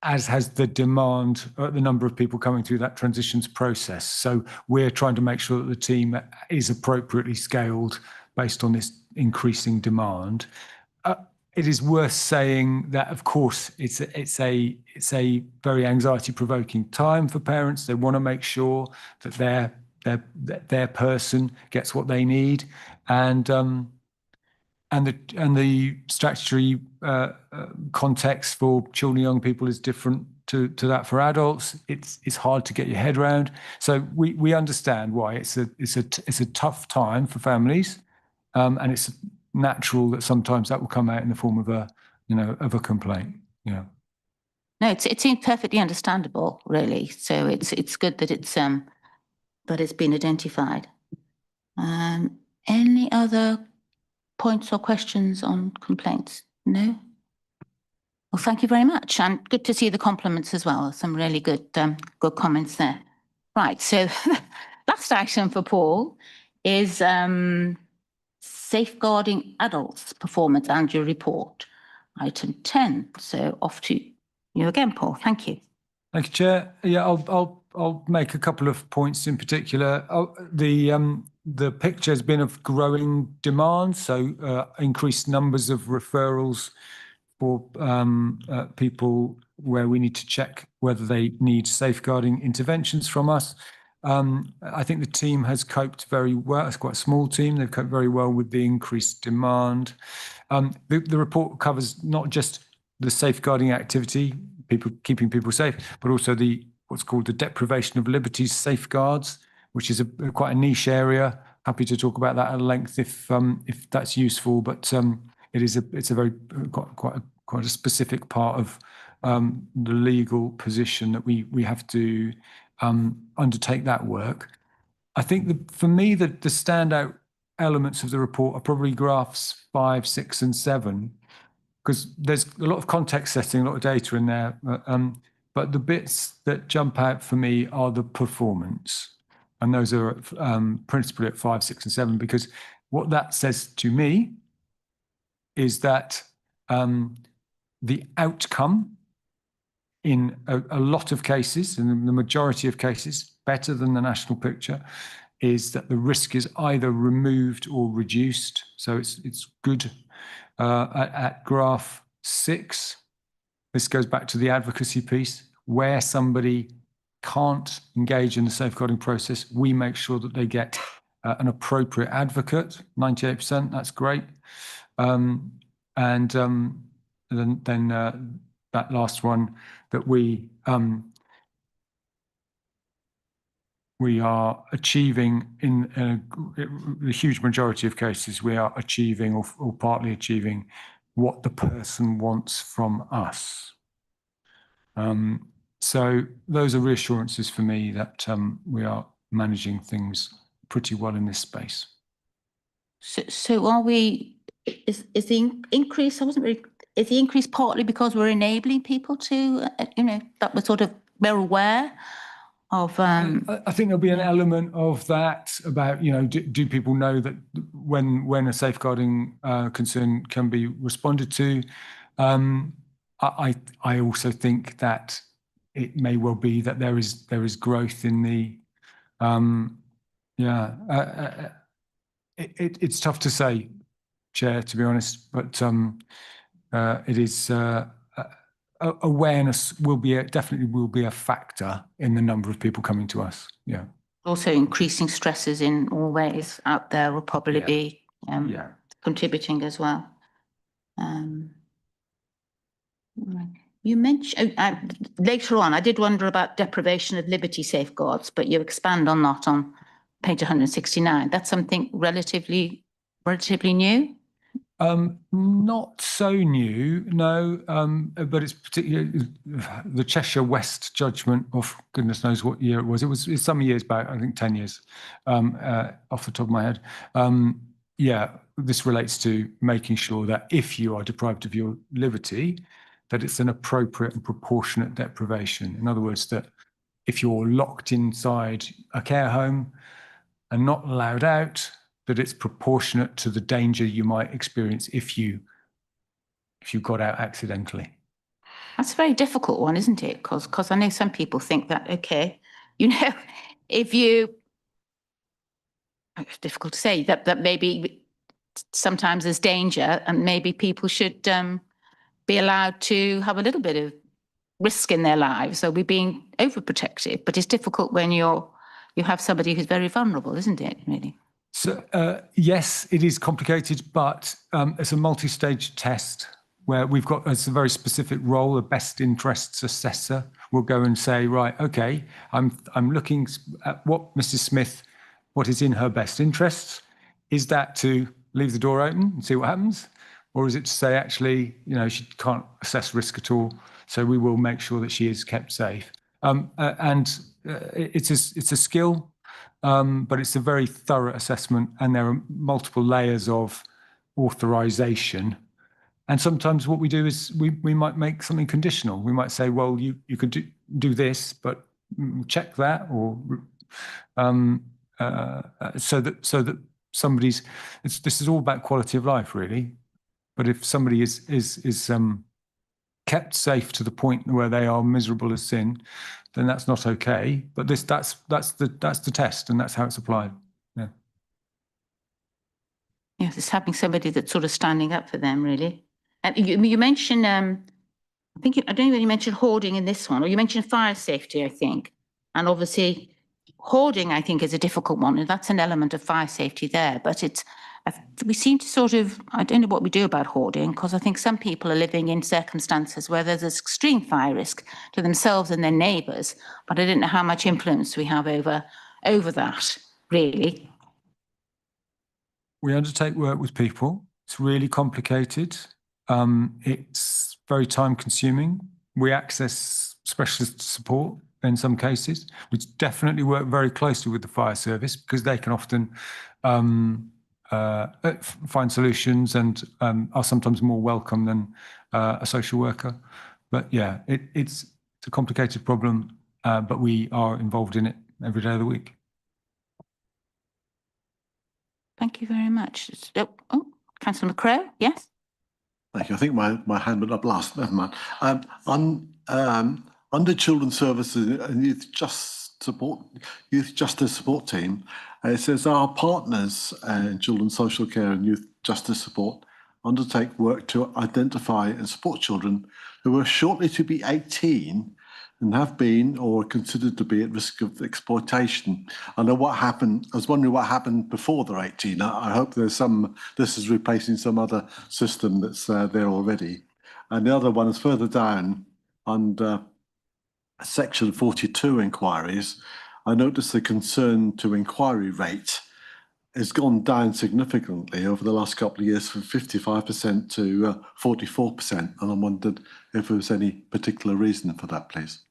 as has the demand, the number of people coming through that transitions process. So we're trying to make sure that the team is appropriately scaled based on this increasing demand. It is worth saying that, of course, it's a very anxiety-provoking time for parents. They want to make sure that their person gets what they need, and the statutory context for children and young people is different to that for adults. It's hard to get your head around. So we understand why it's a tough time for families, and it's natural that sometimes that will come out in the form of a complaint. Yeah. No, it seems perfectly understandable, really. So it's good that it's been identified. Any other points or questions on complaints? No? Well, thank you very much, and good to see the compliments as well. Some really good comments there. Right, so last item for Paul is Safeguarding Adults Performance Annual Report, item 10. So off to you again, Paul. Thank you. Thank you, Chair. Yeah, I'll make a couple of points in particular. The picture has been of growing demand, so increased numbers of referrals for people where we need to check whether they need safeguarding interventions from us. I think the team has coped very well. It's quite a small team. They've coped very well with the increased demand. The report covers not just the safeguarding activity, keeping people safe, but also the what's called the deprivation of liberties safeguards, which is quite a niche area. Happy to talk about that at length if that's useful, but it's a very quite a specific part of the legal position that we have to undertake that work. I think for me the standout elements of the report are probably graphs 5, 6, and 7, because there's a lot of context setting, a lot of data in there. But the bits that jump out for me are the performance. And those are principally at 5, 6, and 7, because what that says to me is that the outcome in a lot of cases, in the majority of cases, better than the national picture, is that the risk is either removed or reduced. So it's good. At graph 6, this goes back to the advocacy piece, where somebody can't engage in the safeguarding process, we make sure that they get an appropriate advocate, 98%, that's great. And then that last one, that we are achieving in a huge majority of cases, we are achieving or partly achieving what the person wants from us. So those are reassurances for me that we are managing things pretty well in this space. So are we, is the increase, is the increase partly because we're enabling people to, that we're sort of, we're aware of? I think there'll be an element of that about, do people know that when a safeguarding concern can be responded to? I also think that it may well be that there is growth in the, it's tough to say, Chair, to be honest, but it is awareness definitely will be a factor in the number of people coming to us. Yeah. Also, increasing stresses in all ways out there will probably be contributing as well. You mentioned later on, I did wonder about deprivation of liberty safeguards, but you expand on that on page 169. That's something relatively new? Not so new, no, but it's particularly the Cheshire West judgment of goodness knows what year it was. It's some years back, I think 10 years, off the top of my head. This relates to making sure that if you are deprived of your liberty, that it's an appropriate and proportionate deprivation. In other words, that if you're locked inside a care home and not allowed out, that it's proportionate to the danger you might experience if you got out accidentally. That's a very difficult one, isn't it? Because I know some people think that, okay, if you, it's difficult to say, that maybe sometimes there's danger and maybe people should be allowed to have a little bit of risk in their lives. So we're being overprotective, but it's difficult when you have somebody who's very vulnerable, isn't it, really? So, yes, it is complicated, but it's a multi-stage test where we've got a very specific role, a best interests assessor will go and say, right, okay, I'm looking at what Mrs. Smith, what is in her best interests. Is that to leave the door open and see what happens? Or is it to say, actually, she can't assess risk at all, so we will make sure that she is kept safe. It's a skill, but it's a very thorough assessment, and there are multiple layers of authorization. And sometimes what we do is we might make something conditional. We might say, well, you could do this, but check that, or so that somebody's. This is all about quality of life, really. But if somebody is kept safe to the point where they are miserable as sin, then that's not okay. But that's the test, and that's how it's applied. Yeah. Yes, it's having somebody that's sort of standing up for them, really. And you mentioned, I don't know whether you mentioned hoarding in this one, or you mentioned fire safety, I think. And obviously, hoarding, I think, is a difficult one, and that's an element of fire safety there. But it's we seem to sort of, I don't know what we do about hoarding, because I think some people are living in circumstances where there's extreme fire risk to themselves and their neighbours, but I don't know how much influence we have over that, really. We undertake work with people. It's really complicated. It's very time consuming. We access specialist support in some cases. We definitely work very closely with the fire service because they can often find solutions and are sometimes more welcome than a social worker. But yeah, it's a complicated problem, but we are involved in it every day of the week. Thank you very much. Oh, Councillor McCrow, yes? Thank you. I think my hand went up last. Never mind. Under Children's Services and Youth Justice Support Team, it says our partners in children's social care and youth justice support undertake work to identify and support children who are shortly to be 18 and have been or are considered to be at risk of exploitation. I know what happened. I was wondering what happened before they're 18. I hope this is replacing some other system that's there already. And the other one is further down under Section 42 inquiries. I noticed the concern to inquiry rate has gone down significantly over the last couple of years from 55% to 44%. And I wondered if there was any particular reason for that, please.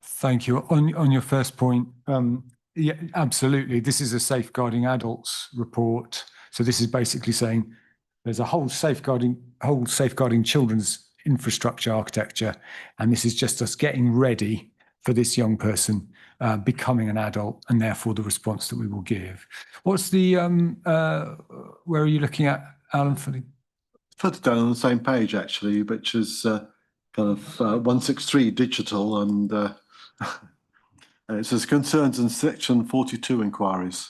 Thank you. On your first point, yeah, absolutely. This is a safeguarding adults report. So this is basically saying there's a whole safeguarding children's infrastructure architecture, and this is just us getting ready for this young person becoming an adult, and therefore the response that we will give. What's the where are you looking at, Alan? For the further down on the same page actually, which is kind of 163 digital, and it says concerns in Section 42 inquiries,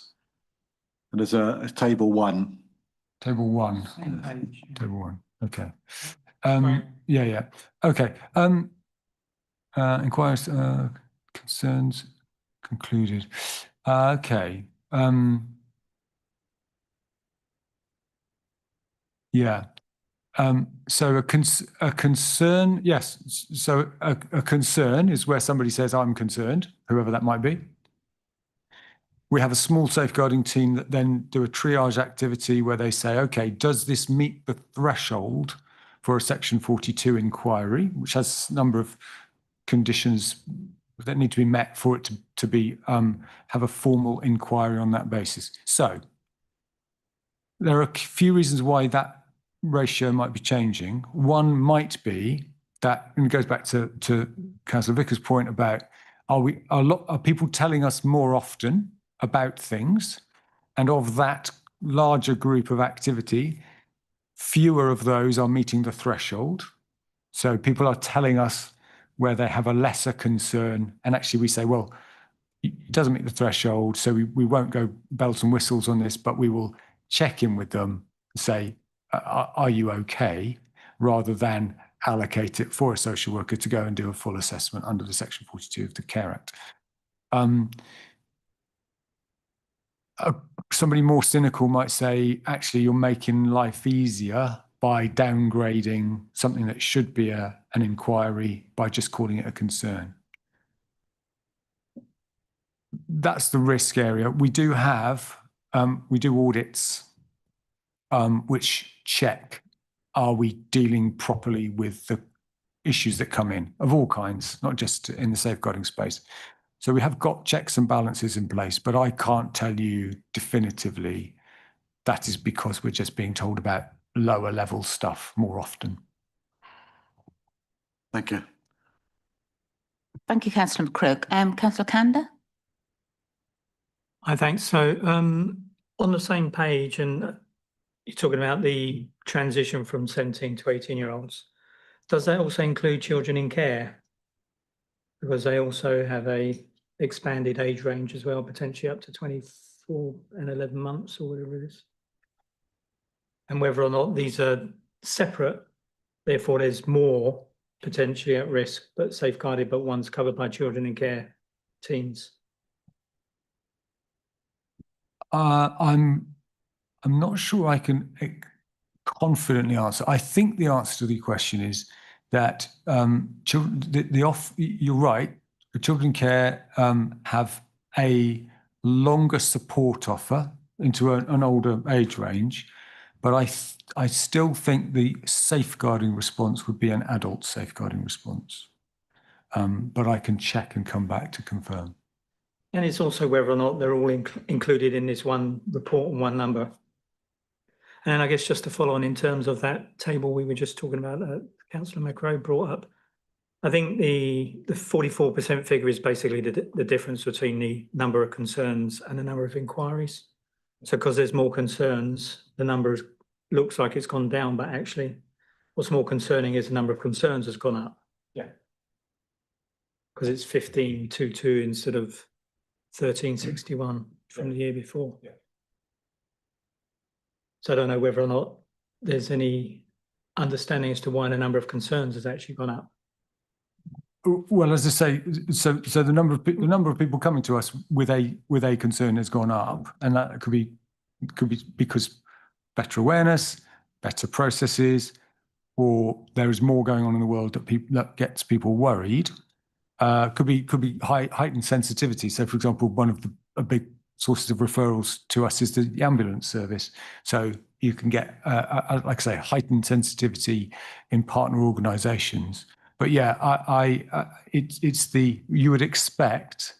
and there's a table 1. Table 1. Same page. Table 1. Okay. Right. Yeah. Okay. Inquiries, concerns concluded. Okay. Yeah. So a concern, yes. So a concern is where somebody says, I'm concerned, whoever that might be. We have a small safeguarding team that then do a triage activity where they say, okay, does this meet the threshold for a Section 42 inquiry, which has a number of conditions that need to be met for it to be have a formal inquiry on that basis. So there are a few reasons why that ratio might be changing. One might be that, and it goes back to Councillor Vickers' point about, are people telling us more often about things, and of that larger group of activity, fewer of those are meeting the threshold. So people are telling us where they have a lesser concern, and actually we say, well, it doesn't meet the threshold, so we won't go bells and whistles on this, but we will check in with them and say, are you okay, rather than allocate it for a social worker to go and do a full assessment under the Section 42 of the Care Act. Somebody more cynical might say, actually, you're making life easier by downgrading something that should be an inquiry by just calling it a concern. That's the risk area. We do have, we do audits which check, are we dealing properly with the issues that come in of all kinds, not just in the safeguarding space. So we have got checks and balances in place, but I can't tell you definitively that is because we're just being told about lower level stuff more often. Thank you. Thank you, Councillor McCroke. Councillor Kanda? I think so. On the same page, and you're talking about the transition from 17 to 18-year-olds. Does that also include children in care? Because they also have a expanded age range as well, potentially up to 24 and 11 months or whatever it is. And whether or not these are separate, therefore there's more potentially at risk, but safeguarded, but one's covered by children in care teams. I'm I'm not sure I can confidently answer. I think the answer to the question is that children, you're right, the children care have a longer support offer into an older age range, but I still think the safeguarding response would be an adult safeguarding response. But I can check and come back to confirm. And it's also whether or not they're all included in this one report and one number. And I guess just to follow on in terms of that table we were just talking about, Councillor McRae brought up, I think the 44% figure is basically the difference between the number of concerns and the number of inquiries. So because there's more concerns, the number looks like it's gone down, but actually what's more concerning is the number of concerns has gone up. Yeah. Because it's 1522 instead of 1361 from the year before. Yeah. So I don't know whether or not there's any understanding as to why the number of concerns has actually gone up. Well, as I say, so the number of people coming to us with a concern has gone up, and that could be because better awareness, better processes, or there is more going on in the world that gets people worried. Could be heightened sensitivity. So, for example, one of the big sources of referrals to us is the ambulance service. So you can get, like I say, heightened sensitivity in partner organisations. But yeah, you would expect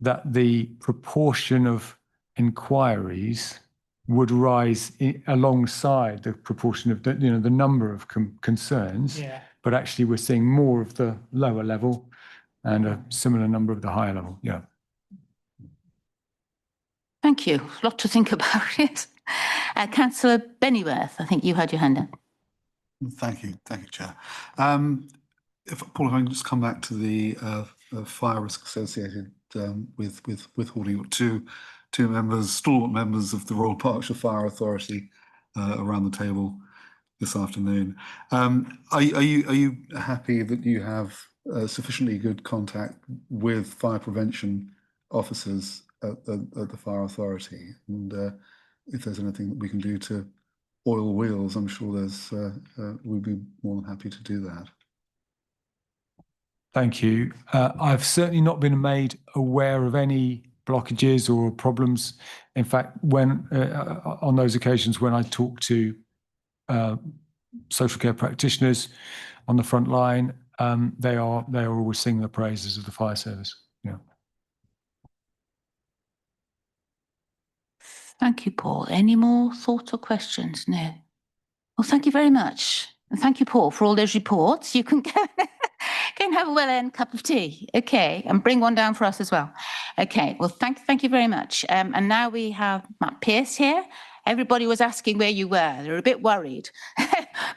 that the proportion of inquiries would rise alongside the proportion of the number of concerns. Yeah. But actually, we're seeing more of the lower level and a similar number of the higher level. Yeah. Thank you. A lot to think about. Yes. Councillor Bennyworth, I think you had your hand up. Thank you, Chair. Paul, if I can just come back to the fire risk associated with holding two stalwart members of the Royal Berkshire Fire Authority around the table this afternoon. Are you happy that you have sufficiently good contact with fire prevention officers at the Fire Authority? And if there's anything that we can do to oil wheels, I'm sure we'd be more than happy to do that. Thank you. I've certainly not been made aware of any blockages or problems. In fact, when on those occasions when I talk to social care practitioners on the front line, they are always singing the praises of the fire service. Yeah. Thank you, Paul. Any more thoughts or questions? No. Well, thank you very much. And thank you, Paul, for all those reports. You can go and have a well-earned cup of tea. Okay. And bring one down for us as well. Okay. Well, thank you very much. And now we have Matt Pearce here. Everybody was asking where you were. They were a bit worried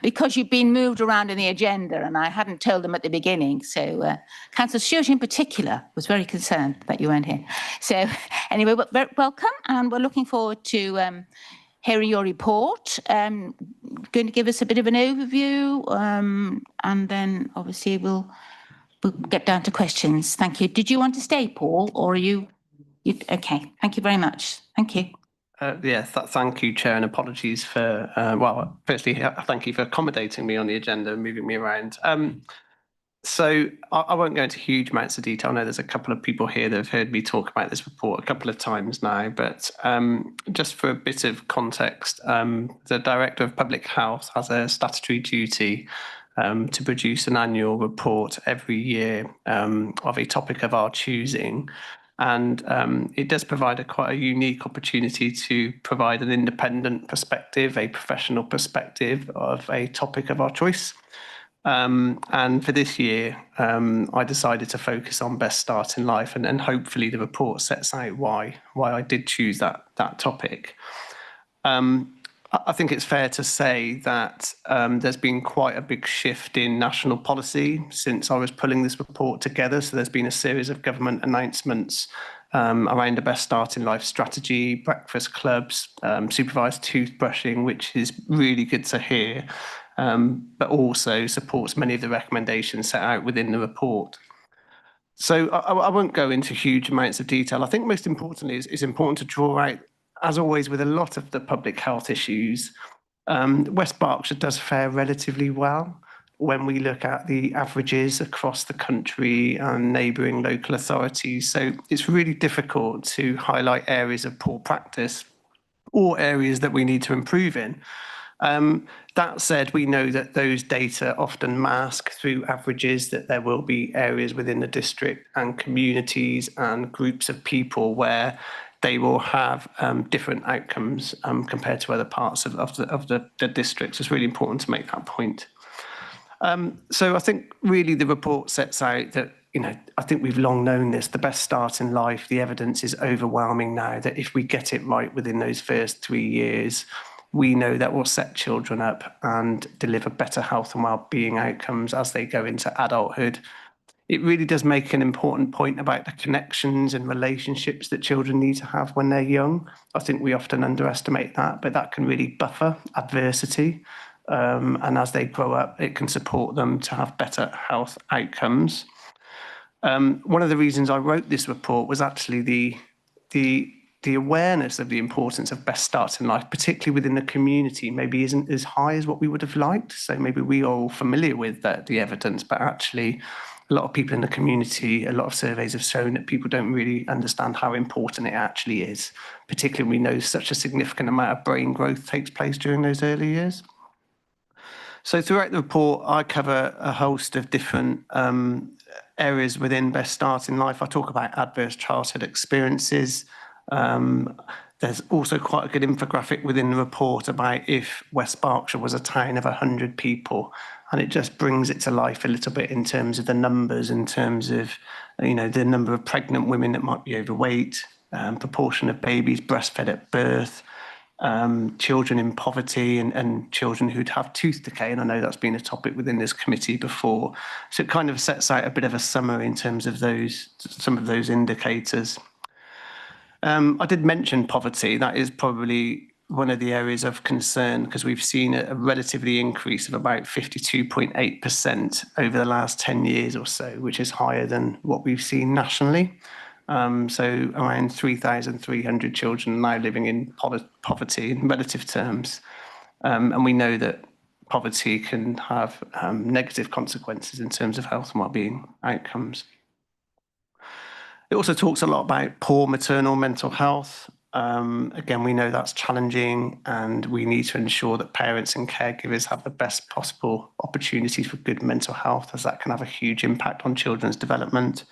because you've been moved around in the agenda and I hadn't told them at the beginning. So Councillor Stewart in particular was very concerned that you weren't here. So anyway, welcome, and we're looking forward to hearing your report. Going to give us a bit of an overview, and then obviously we'll get down to questions. Thank you. Did you want to stay, Paul, or are you okay? Thank you very much. Thank you. Thank you, Chair, and apologies for, firstly, thank you for accommodating me on the agenda and moving me around. So I won't go into huge amounts of detail. I know there's a couple of people here that have heard me talk about this report a couple of times now, but just for a bit of context, the Director of Public Health has a statutory duty to produce an annual report every year of a topic of our choosing. And it does provide quite a unique opportunity to provide an independent perspective, a professional perspective of a topic of our choice. And for this year, I decided to focus on best start in life, and hopefully the report sets out why I did choose that topic. I think it's fair to say that there's been quite a big shift in national policy since I was pulling this report together. So there's been a series of government announcements around a best start in life strategy, breakfast clubs, supervised toothbrushing, which is really good to hear, but also supports many of the recommendations set out within the report. So I won't go into huge amounts of detail. I think most importantly, it's important to draw out as always with a lot of the public health issues, West Berkshire does fare relatively well when we look at the averages across the country and neighbouring local authorities. So it's really difficult to highlight areas of poor practice or areas that we need to improve in. That said, we know that those data often mask through averages that there will be areas within the district and communities and groups of people where they will have different outcomes compared to other parts of the district. So it's really important to make that point. So I think really the report sets out that, I think we've long known this, the best start in life, the evidence is overwhelming now that if we get it right within those first 3 years, we know that will set children up and deliver better health and well-being outcomes as they go into adulthood. It really does make an important point about the connections and relationships that children need to have when they're young. I think we often underestimate that, but that can really buffer adversity. And as they grow up, it can support them to have better health outcomes. One of the reasons I wrote this report was actually the awareness of the importance of best starts in life, particularly within the community, maybe isn't as high as what we would have liked. So maybe we are all familiar with the evidence, but actually a lot of people in the community, a lot of surveys have shown that people don't really understand how important it actually is, particularly when we know such a significant amount of brain growth takes place during those early years. So throughout the report, I cover a host of different areas within best start in life. I talk about adverse childhood experiences. There's also quite a good infographic within the report about if West Berkshire was a town of 100 people, and it just brings it to life a little bit in terms of the numbers, in terms of the number of pregnant women that might be overweight, proportion of babies breastfed at birth, children in poverty and children who'd have tooth decay. And I know that's been a topic within this committee before. So it kind of sets out a bit of a summary in terms of some of those indicators. I did mention poverty. That is probably one of the areas of concern because we've seen a relatively increase of about 52.8% over the last 10 years or so, which is higher than what we've seen nationally. So around 3,300 children now living in poverty in relative terms. And we know that poverty can have negative consequences in terms of health and well-being outcomes. It also talks a lot about poor maternal mental health. Again, we know that's challenging and we need to ensure that parents and caregivers have the best possible opportunities for good mental health, as that can have a huge impact on children's development.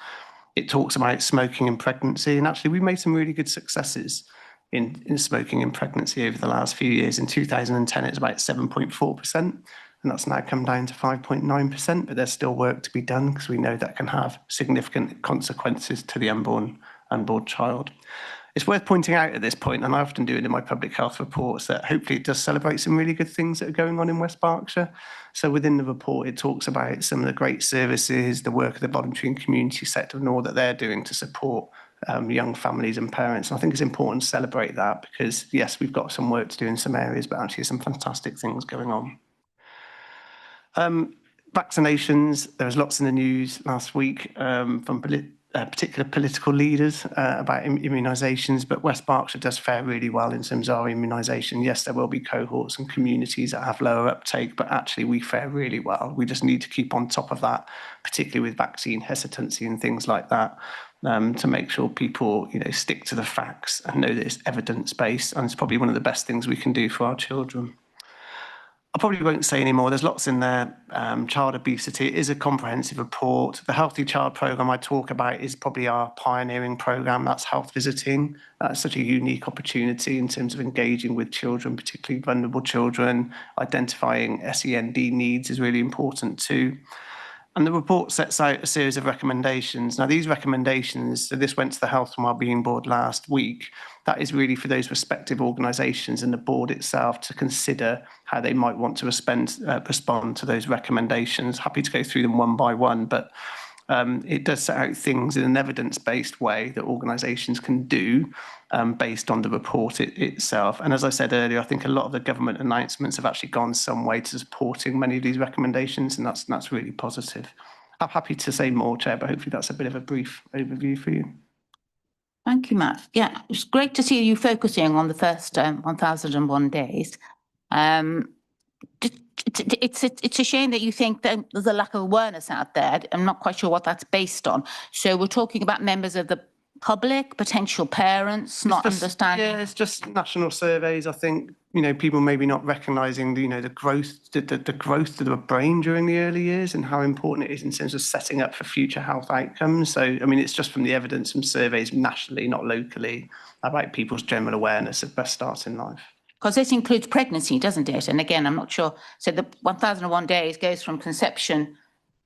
It talks about smoking in pregnancy, and actually we made some really good successes in smoking in pregnancy over the last few years. In 2010, it's about 7.4%, and that's now come down to 5.9%, but there's still work to be done because we know that can have significant consequences to the unborn child. It's worth pointing out at this point, and I often do it in my public health reports, that hopefully it does celebrate some really good things that are going on in West Berkshire. So within the report, it talks about some of the great services, the work of the voluntary and community sector and all that they're doing to support young families and parents. And I think it's important to celebrate that because, yes, we've got some work to do in some areas, but actually some fantastic things going on. Vaccinations, there was lots in the news last week from particular political leaders about immunisations, but West Berkshire does fare really well in terms of our immunisation. Yes, there will be cohorts and communities that have lower uptake, but actually we fare really well. We just need to keep on top of that, particularly with vaccine hesitancy and things like that, to make sure people stick to the facts and know that it's evidence-based, and it's probably one of the best things we can do for our children. I probably won't say any more. There's lots in there. Child obesity is a comprehensive report. The Healthy Child programme I talk about is probably our pioneering programme. That's health visiting. That's such a unique opportunity in terms of engaging with children, particularly vulnerable children. Identifying SEND needs is really important too. And the report sets out a series of recommendations. Now, these recommendations, so this went to the Health and Wellbeing Board last week. That is really for those respective organisations and the board itself to consider how they might want to respond to those recommendations. Happy to go through them one by one, but it does set out things in an evidence-based way that organisations can do based on the report itself. And as I said earlier, I think a lot of the government announcements have actually gone some way to supporting many of these recommendations, and that's really positive. I'm happy to say more, Chair, but hopefully that's a bit of a brief overview for you. Thank you, Matt. Yeah, it's great to see you focusing on the first 1001 days. It's a shame that you think that there's a lack of awareness out there. I'm not quite sure what that's based on. So we're talking about members of the public, potential parents, not understanding. Yeah, it's just national surveys. I think, you know, people maybe not recognising the, you know, the growth of the brain during the early years and how important it is in terms of setting up for future health outcomes. So, I mean, it's just from the evidence from surveys nationally, not locally, about people's general awareness of best starts in life. Because this includes pregnancy, doesn't it? And again, I'm not sure. So the 1001 days goes from conception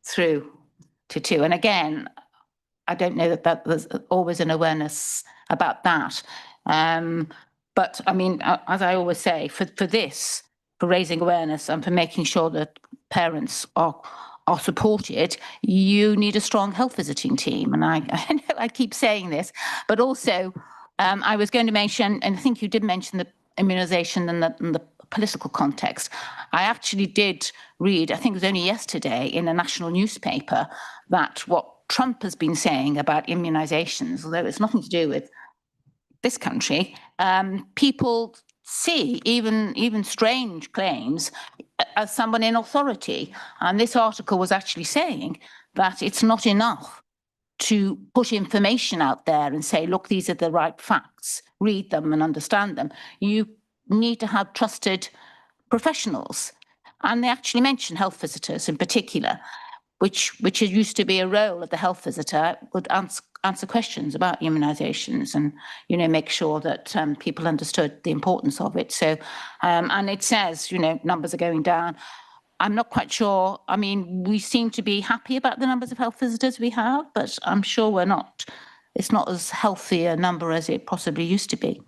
through to 2. And again, I don't know that there's always an awareness about that. But I mean, as I always say, for this, for raising awareness and for making sure that parents are supported, you need a strong health visiting team. And I know I keep saying this, but also I was going to mention, and I think you did mention the immunisation and the political context. I actually did read, I think it was only yesterday in a national newspaper, that what Trump has been saying about immunisations, although it's nothing to do with this country, people see even strange claims as someone in authority. And this article was actually saying that it's not enough to put information out there and say, look, these are the right facts, read them and understand them. You need to have trusted professionals. And they actually mention health visitors in particular, which used to be a role of the health visitor, would answer questions about immunisations and, you know, make sure that people understood the importance of it. So, and it says, you know, numbers are going down. I'm not quite sure. I mean, we seem to be happy about the numbers of health visitors we have, but I'm sure we're not. It's not as healthy a number as it possibly used to be.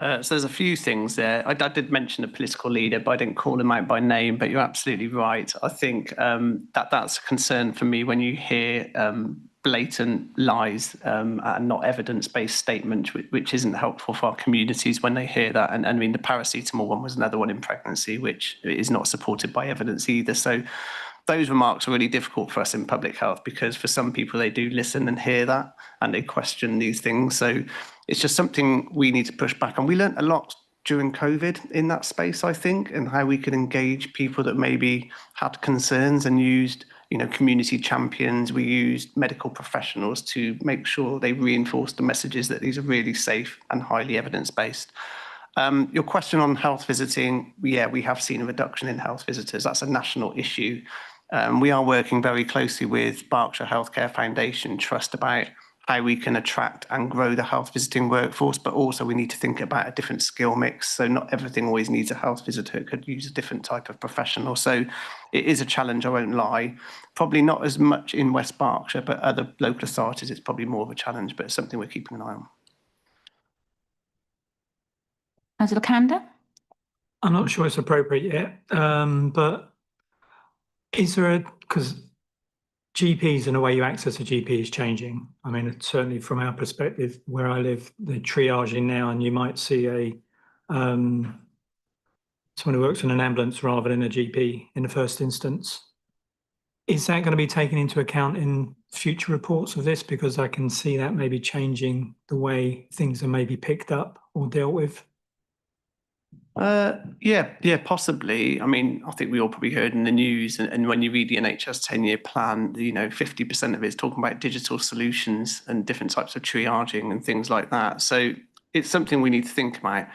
So there's a few things there. I did mention a political leader, but I didn't call him out by name, but you're absolutely right. I think that's a concern for me when you hear blatant lies and not evidence-based statements, which isn't helpful for our communities when they hear that. And I mean, the paracetamol one was another one in pregnancy, which is not supported by evidence either. So those remarks are really difficult for us in public health, because for some people, they do listen and hear that and they question these things. So it's just something we need to push back on. We learned a lot during COVID in that space, I think, and how we could engage people that maybe had concerns, and used, you know, community champions. We used medical professionals to make sure they reinforced the messages that these are really safe and highly evidence-based. Your question on health visiting, yeah, we have seen a reduction in health visitors. That's a national issue. We are working very closely with Berkshire Healthcare Foundation Trust about how we can attract and grow the health visiting workforce, but also we need to think about a different skill mix. So not everything always needs a health visitor. It could use a different type of professional. So it is a challenge, I won't lie. Probably not as much in West Berkshire, but other local authorities, it's probably more of a challenge, but it's something we're keeping an eye on. Councillor Kander? I'm not sure it's appropriate yet, but is there because GPs and the way you access a GP is changing. I mean, certainly from our perspective, where I live, they're triaging now, and you might see someone who works in an ambulance rather than a GP in the first instance. Is that going to be taken into account in future reports of this? Because I can see that maybe changing the way things are maybe picked up or dealt with. Yeah, possibly. I mean, I think we all probably heard in the news, and when you read the NHS 10-year plan, you know, 50% of it is talking about digital solutions and different types of triaging and things like that. So it's something we need to think about.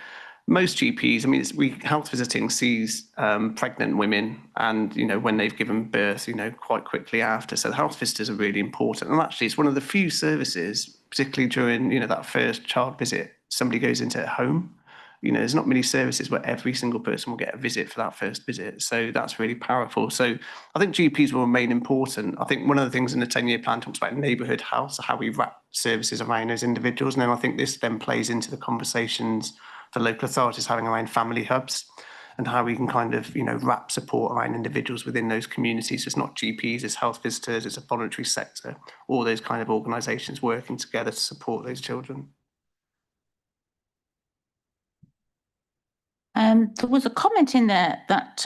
Most GPs, I mean, health visiting sees pregnant women, and, you know, when they've given birth, you know, quite quickly after. So the health visitors are really important. And actually, it's one of the few services, particularly during, you know, that first child visit, somebody goes into a home. You know, there's not many services where every single person will get a visit for that first visit. So that's really powerful. So I think GPs will remain important. I think one of the things in the 10-year plan talks about neighbourhood health, so how we wrap services around those individuals. And then I think this then plays into the conversations for local authorities having around family hubs, and how we can kind of, you know, wrap support around individuals within those communities. It's not GPs, it's health visitors, it's a voluntary sector, all those kind of organisations working together to support those children. There was a comment in there that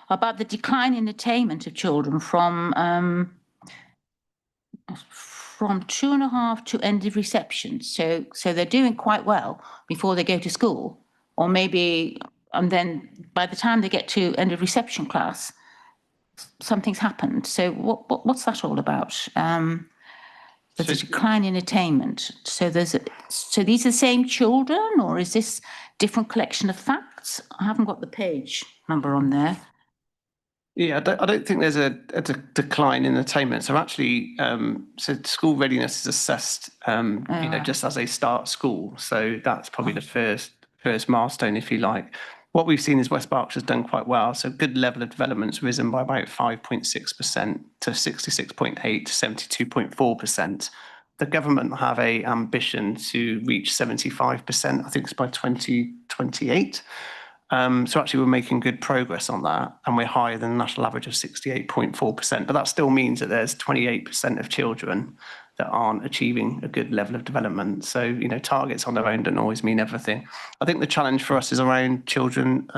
about the decline in attainment of children from from 2.5 to end of reception. So they're doing quite well before they go to school, or maybe, and then by the time they get to end of reception class, something's happened. So what's that all about? There's a decline in attainment. So these are the same children, or is this different collection of facts? I haven't got the page number on there. Yeah, I don't think there's a decline in attainment. So actually, so school readiness is assessed, just as they start school. So that's probably the first milestone, if you like. What we've seen is West Berkshire's done quite well. So good level of development's risen by about 5.6% to 66.8 to 72.4%. The government have a ambition to reach 75%. I think it's by 2028. So actually we're making good progress on that, and we're higher than the national average of 68.4%. But that still means that there's 28% of children that aren't achieving a good level of development. So, targets on their own don't always mean everything. I think the challenge for us is around children,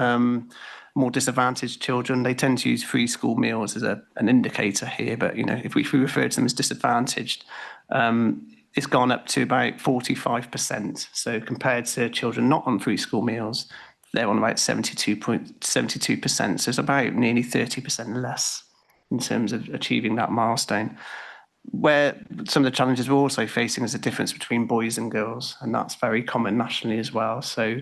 more disadvantaged children. They tend to use free school meals as an indicator here, but if we refer to them as disadvantaged, it's gone up to about 45%. So compared to children not on free school meals, they're on about 72%. So it's about nearly 30% less in terms of achieving that milestone. Where some of the challenges we're also facing is the difference between boys and girls, and that's very common nationally as well. So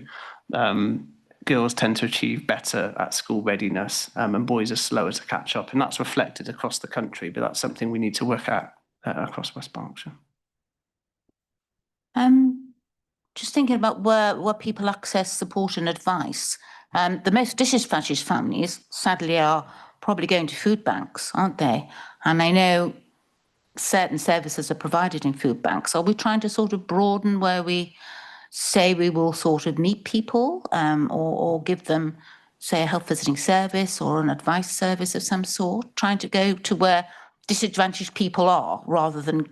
girls tend to achieve better at school readiness, and boys are slower to catch up, and that's reflected across the country, but that's something we need to work at across West Berkshire. Just thinking about where people access support and advice. The most disadvantaged families, sadly, are probably going to food banks, aren't they? And I know certain services are provided in food banks. Are we trying to sort of broaden where we say we will sort of meet people, or give them, say, a health visiting service or an advice service of some sort, trying to go to where disadvantaged people are rather than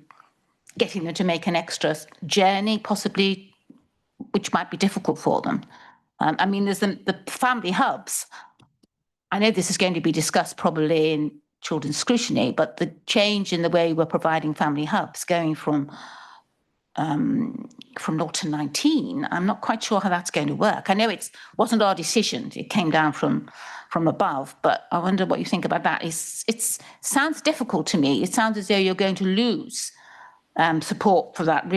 getting them to make an extra journey, possibly, which might be difficult for them. I mean, there's the family hubs. I know this is going to be discussed probably in children's scrutiny, but the change in the way we're providing family hubs, going from 0 to 19, I'm not quite sure how that's going to work. I know it wasn't our decision; it came down from above. But I wonder what you think about that. It sounds difficult to me. It sounds as though you're going to lose support for that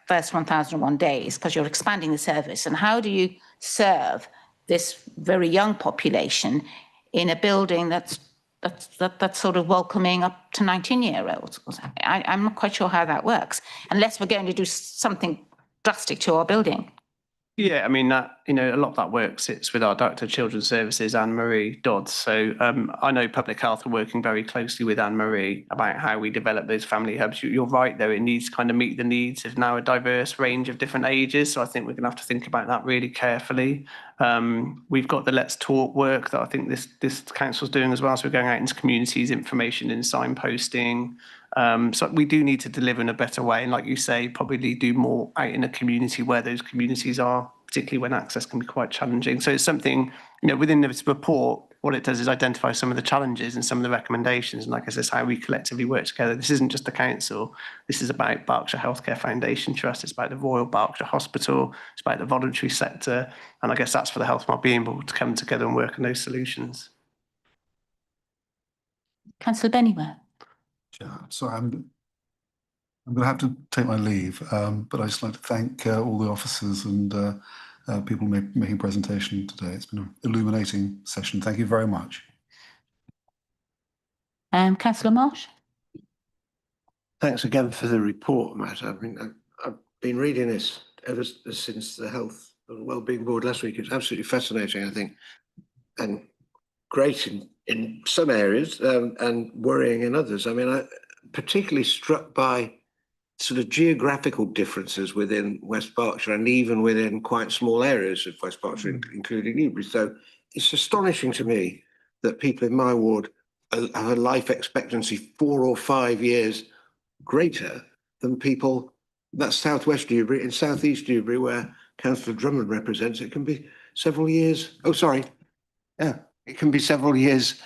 first 1,001 days, because you're expanding the service. And how do you serve this very young population in a building that's sort of welcoming up to 19-year-olds? I'm not quite sure how that works, unless we're going to do something drastic to our building. Yeah, I mean, that, a lot of that work sits with our Director of Children's Services, Anne-Marie Dodds. So I know Public Health are working very closely with Anne-Marie about how we develop those family hubs. You're right, though, it needs to kind of meet the needs of now a diverse range of different ages. So I think we're going to have to think about that really carefully. We've got the Let's Talk work that I think this council's doing as well. So we're going out into communities, information and signposting. So we do need to deliver in a better way. And like you say, probably do more out in a community where those communities are, particularly when access can be quite challenging. So it's something, within this report, what it does is identify some of the challenges and some of the recommendations. And like I said, how we collectively work together. This isn't just the council. This is about Berkshire Healthcare Foundation Trust. It's about the Royal Berkshire Hospital. It's about the voluntary sector. And I guess that's for the Health Mark being able to come together and work on those solutions. Councillor Bennywell. Sorry, I'm going to have to take my leave, but I'd just like to thank all the officers and people making presentation today. It's been an illuminating session. Thank you very much. Councillor Marsh. Thanks again for the report, Matt. I mean, I've been reading this ever since the Health and Wellbeing Board last week. It's absolutely fascinating, I think, and great in some areas and worrying in others. I mean, I'm particularly struck by sort of geographical differences within West Berkshire and even within quite small areas of West Berkshire, including Newbury. So it's astonishing to me that people in my ward have a life expectancy 4 or 5 years greater than people that's southwest Newbury. In southeast Newbury, where Councillor Drummond represents, it can be several years. Oh, sorry. Yeah, it can be several years.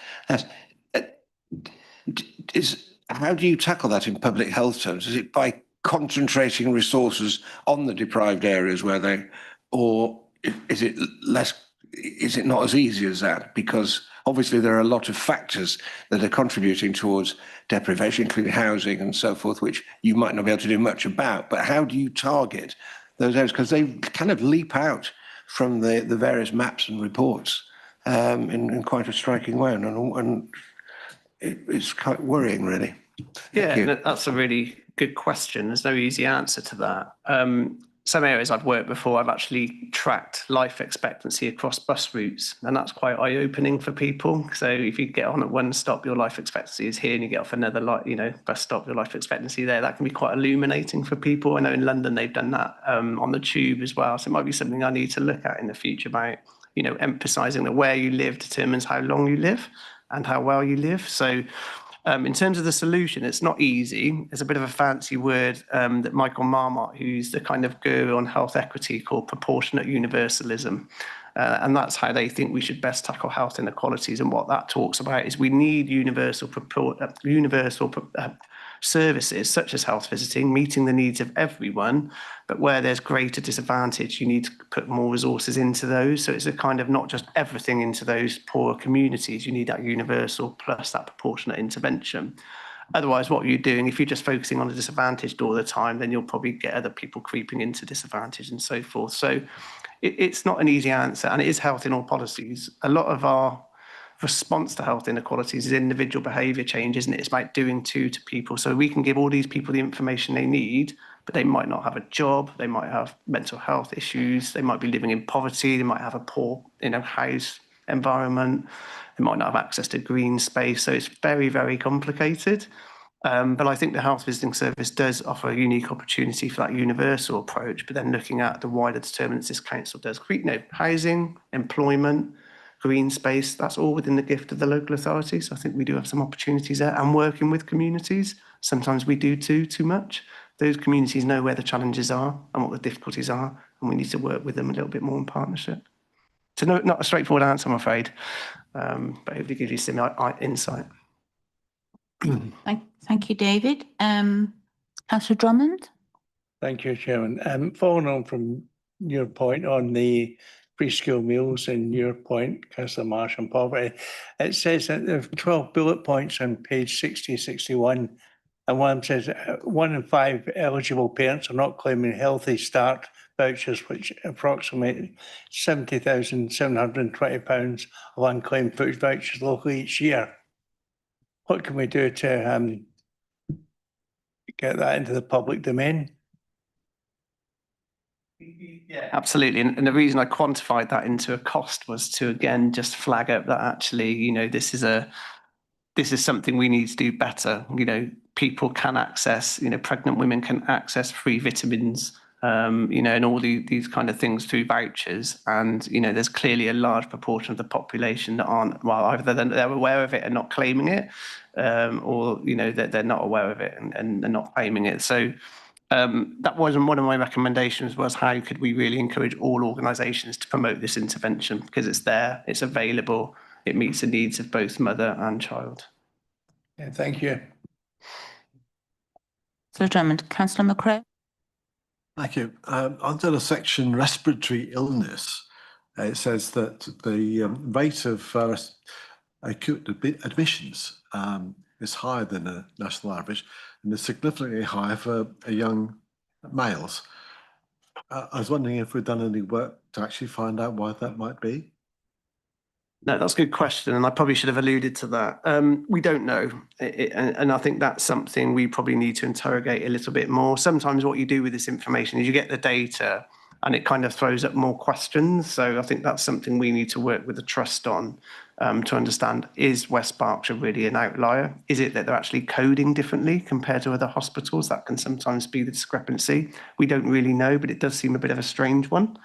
how do you tackle that in public health terms? Is it by concentrating resources on the deprived areas where they, or is it less, is it not as easy as that? Because obviously there are a lot of factors that are contributing towards deprivation, including housing and so forth, which you might not be able to do much about. But how do you target those areas? Because they kind of leap out from the various maps and reports in quite a striking way. And it's quite worrying, really. Yeah, that's a really good question. There's no easy answer to that. Some areas I've worked before, I've actually tracked life expectancy across bus routes, and that's quite eye-opening for people. So if you get on at one stop, your life expectancy is here, and you get off another bus stop, your life expectancy there. That can be quite illuminating for people. I know in London they've done that on the tube as well. So it might be something I need to look at in the future about, emphasising that where you live determines how long you live and how well you live. So in terms of the solution, it's not easy. It's a bit of a fancy word that Michael Marmot, who's the kind of guru on health equity, called proportionate universalism. And that's how they think we should best tackle health inequalities. And what that talks about is we need universal services such as health visiting, meeting the needs of everyone, but where there's greater disadvantage, you need to put more resources into those. So it's a kind of not just everything into those poorer communities, you need that universal plus that proportionate intervention. Otherwise, what you're doing, if you're just focusing on the disadvantaged all the time, then you'll probably get other people creeping into disadvantage and so forth. So it's not an easy answer, and it is health in all policies. A lot of our response to health inequalities is individual behaviour change, isn't it? It's about doing to people. So we can give all these people the information they need, but they might not have a job, they might have mental health issues, they might be living in poverty, they might have a poor, house environment, they might not have access to green space. So it's very, very complicated. But I think the health visiting service does offer a unique opportunity for that universal approach, but then looking at the wider determinants this council does. Housing, employment, green space, that's all within the gift of the local authority. So I think we do have some opportunities there, and working with communities. Sometimes we do too much. Those communities know where the challenges are and what the difficulties are, and we need to work with them a little bit more in partnership. So not a straightforward answer, I'm afraid, but hopefully give you some insight. Thank you, David. Councillor Drummond? Thank you, Chairman. Following on from your point on the preschool meals and your point, Councillor Marsh, on poverty, it says that there are 12 bullet points on page 60, 61, and one of them says 1 in 5 eligible parents are not claiming Healthy Start vouchers, which approximate £70,720 of unclaimed food vouchers locally each year. What can we do to get that into the public domain? Yeah, absolutely. And the reason I quantified that into a cost was to, again, just flag up that actually, this is something we need to do better. People can access, pregnant women can access free vitamins, and all these kind of things through vouchers. And, there's clearly a large proportion of the population that aren't, well, either they're aware of it and not claiming it, or, that they're not aware of it and they're not claiming it. So that wasn't one of my recommendations, was how could we really encourage all organisations to promote this intervention, because it's there, it's available, it meets the needs of both mother and child. Yeah, thank you. Councillor Drummond. Councillor McCrae? Thank you. Under the section respiratory illness, it says that the rate of acute admissions is higher than the national average, and is significantly higher for young males. I was wondering if we've done any work to actually find out why that might be. No, that's a good question, and I probably should have alluded to that. We don't know, and I think that's something we probably need to interrogate a little bit more. Sometimes what you do with this information is you get the data and it kind of throws up more questions. So I think that's something we need to work with the trust on, to understand, is West Berkshire really an outlier? Is it that they're actually coding differently compared to other hospitals? That can sometimes be the discrepancy. We don't really know, but it does seem a bit of a strange one,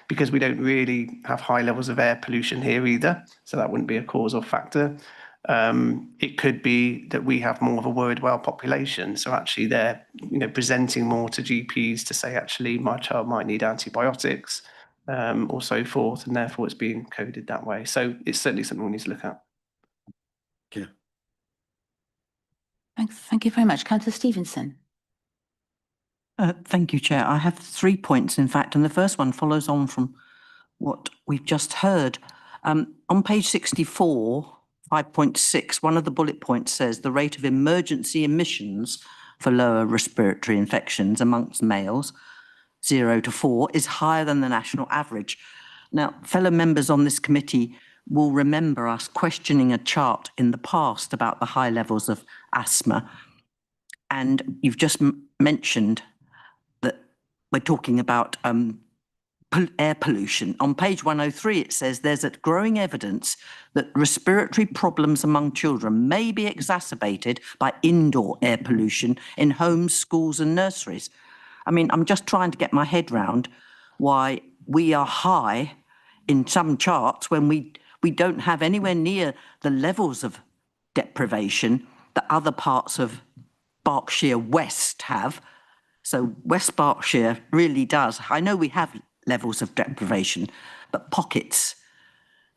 because we don't really have high levels of air pollution here either. So that wouldn't be a causal factor. It could be that we have more of a worried well population. So actually they're presenting more to GPs to say, actually, my child might need antibiotics, or so forth, and therefore it's being coded that way. So it's certainly something we need to look at. Thank you. Thank you very much. Councillor Stevenson. Thank you, Chair. I have 3 points, in fact, and the first one follows on from what we've just heard. On page 64, 5.6, one of the bullet points says the rate of emergency admissions for lower respiratory infections amongst males, 0 to 4, is higher than the national average. Now, fellow members on this committee will remember us questioning a chart in the past about the high levels of asthma. And you've just mentioned that we're talking about air pollution. On page 103, it says there's a growing evidence that respiratory problems among children may be exacerbated by indoor air pollution in homes, schools and nurseries. I mean, I'm just trying to get my head round why we are high in some charts when we don't have anywhere near the levels of deprivation that other parts of Berkshire West have. So West Berkshire really does. I know we have levels of deprivation, but pockets.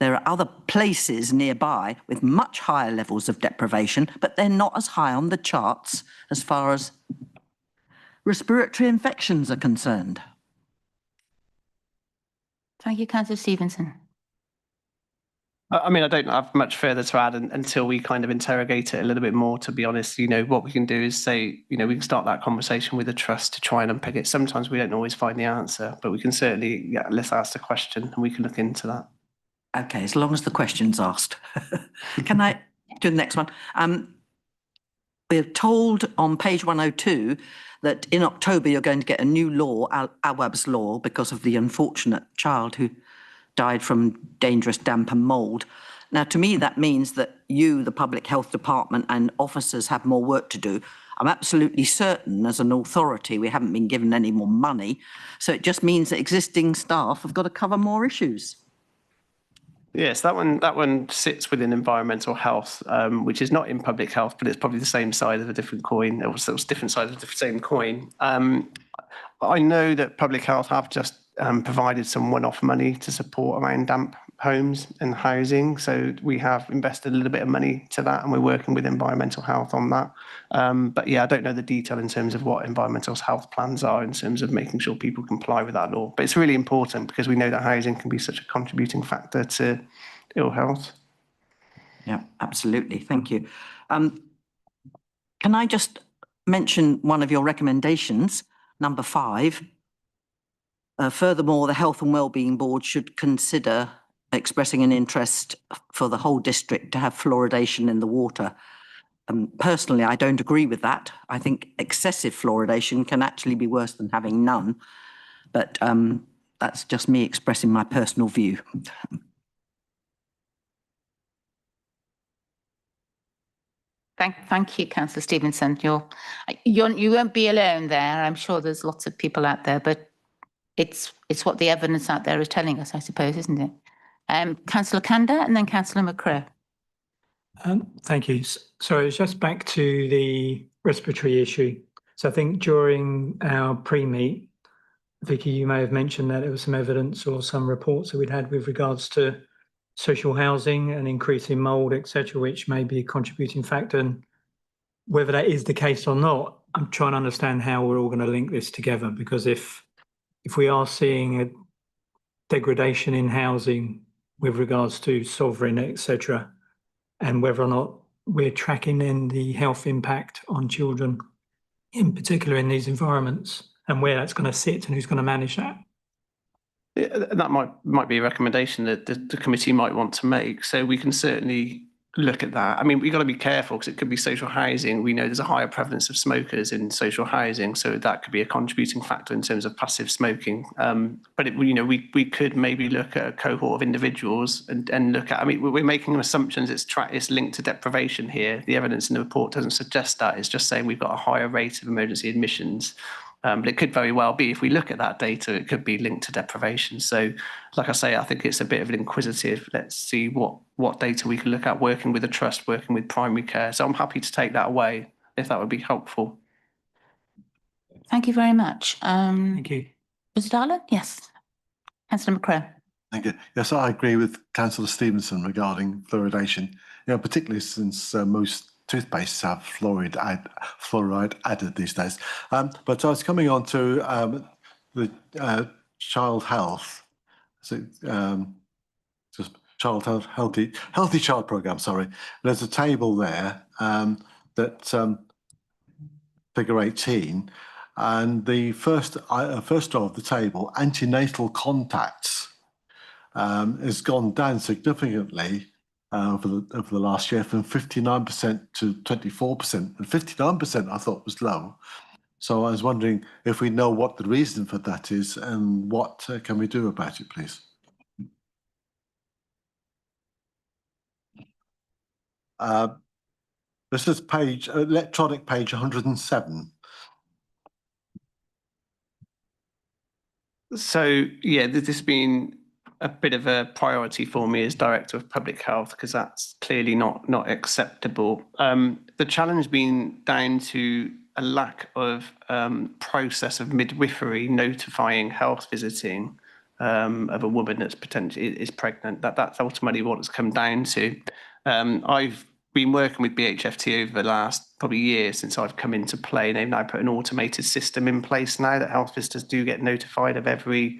There are other places nearby with much higher levels of deprivation, but they're not as high on the charts as far as respiratory infections are concerned. Thank you, Councillor Stevenson. I mean, I don't have much further to add until we kind of interrogate it a little bit more, to be honest. You know, what we can do is say, you know, we can start that conversation with the trust to try and unpick it. Sometimes we don't always find the answer, but we can certainly, let's ask the question and we can look into that. Okay, as long as the question's asked. Can I do the next one? We're told on page 102 that in October you're going to get a new law, Awab's law, because of the unfortunate child who died from dangerous damp and mould. Now, to me, that means that you, the Public Health Department and officers have more work to do. I'm absolutely certain as an authority we haven't been given any more money. So it just means that existing staff have got to cover more issues. Yes, that one sits within environmental health, which is not in public health, but it's probably the same side of a different coin. It was different sides of the same coin. I know that public health have just provided some one-off money to support around damp homes and housing. So we have invested a little bit of money to that and we're working with environmental health on that. But yeah, I don't know the detail in terms of what environmental health plans are in terms of making sure people comply with that law. But it's really important because we know that housing can be such a contributing factor to ill health. Yeah, absolutely. Thank you. Can I just mention one of your recommendations, number 5? Furthermore, the Health and Wellbeing Board should consider expressing an interest for the whole district to have fluoridation in the water. Personally, I don't agree with that. I think excessive fluoridation can actually be worse than having none. But that's just me expressing my personal view. Thank you, Councillor Stevenson. You won't be alone there. I'm sure there's lots of people out there, but it's what the evidence out there is telling us, I suppose, isn't it? Councillor Kanda and then Councillor McCrow. Thank you. So it's just back to the respiratory issue. So I think during our pre-meet, Vicky, you may have mentioned that there was some evidence or some reports that we'd had with regards to social housing and increasing mould, etc., which may be a contributing factor. And whether that is the case or not, I'm trying to understand how we're all going to link this together, because if we are seeing a degradation in housing with regards to sovereign, etc., and whether or not we're tracking in the health impact on children, in particular in these environments, and where that's going to sit and who's going to manage that. That might be a recommendation that the committee might want to make. So we can certainly look at that. I mean, we've got to be careful because it could be social housing. We know there's a higher prevalence of smokers in social housing, so that could be a contributing factor in terms of passive smoking. But we could maybe look at a cohort of individuals and look at. I mean, we're making assumptions. It's linked to deprivation here. The evidence in the report doesn't suggest that. It's just saying we've got a higher rate of emergency admissions. But it could very well be, if we look at that data, it could be linked to deprivation. So, like I say, I think it's a bit of an inquisitive. Let's see what data we can look at, working with the trust, working with primary care. So I'm happy to take that away, if that would be helpful. Thank you very much. Thank you. Mr. Darlan? Yes. Councillor McCrow. Thank you. Yes, I agree with Councillor Stevenson regarding fluoridation. Particularly since most toothpastes have fluoride added these days. But I was coming on to the child health. So, just child health, healthy child program. Sorry, there's a table there that figure 18, and the first row of the table, antenatal contacts, has gone down significantly over the last year from 59% to 24%, and 59% I thought was low. So I was wondering if we know what the reason for that is and what can we do about it, please. This is electronic page 107. So yeah, this has been a bit of a priority for me as Director of Public Health, because that's clearly not acceptable. The challenge being down to a lack of process of midwifery notifying health visiting of a woman that's potentially is pregnant. That's ultimately what it's come down to. I've been working with BHFT over the last probably year since I've come into play. They've now put an automated system in place now that health visitors do get notified of every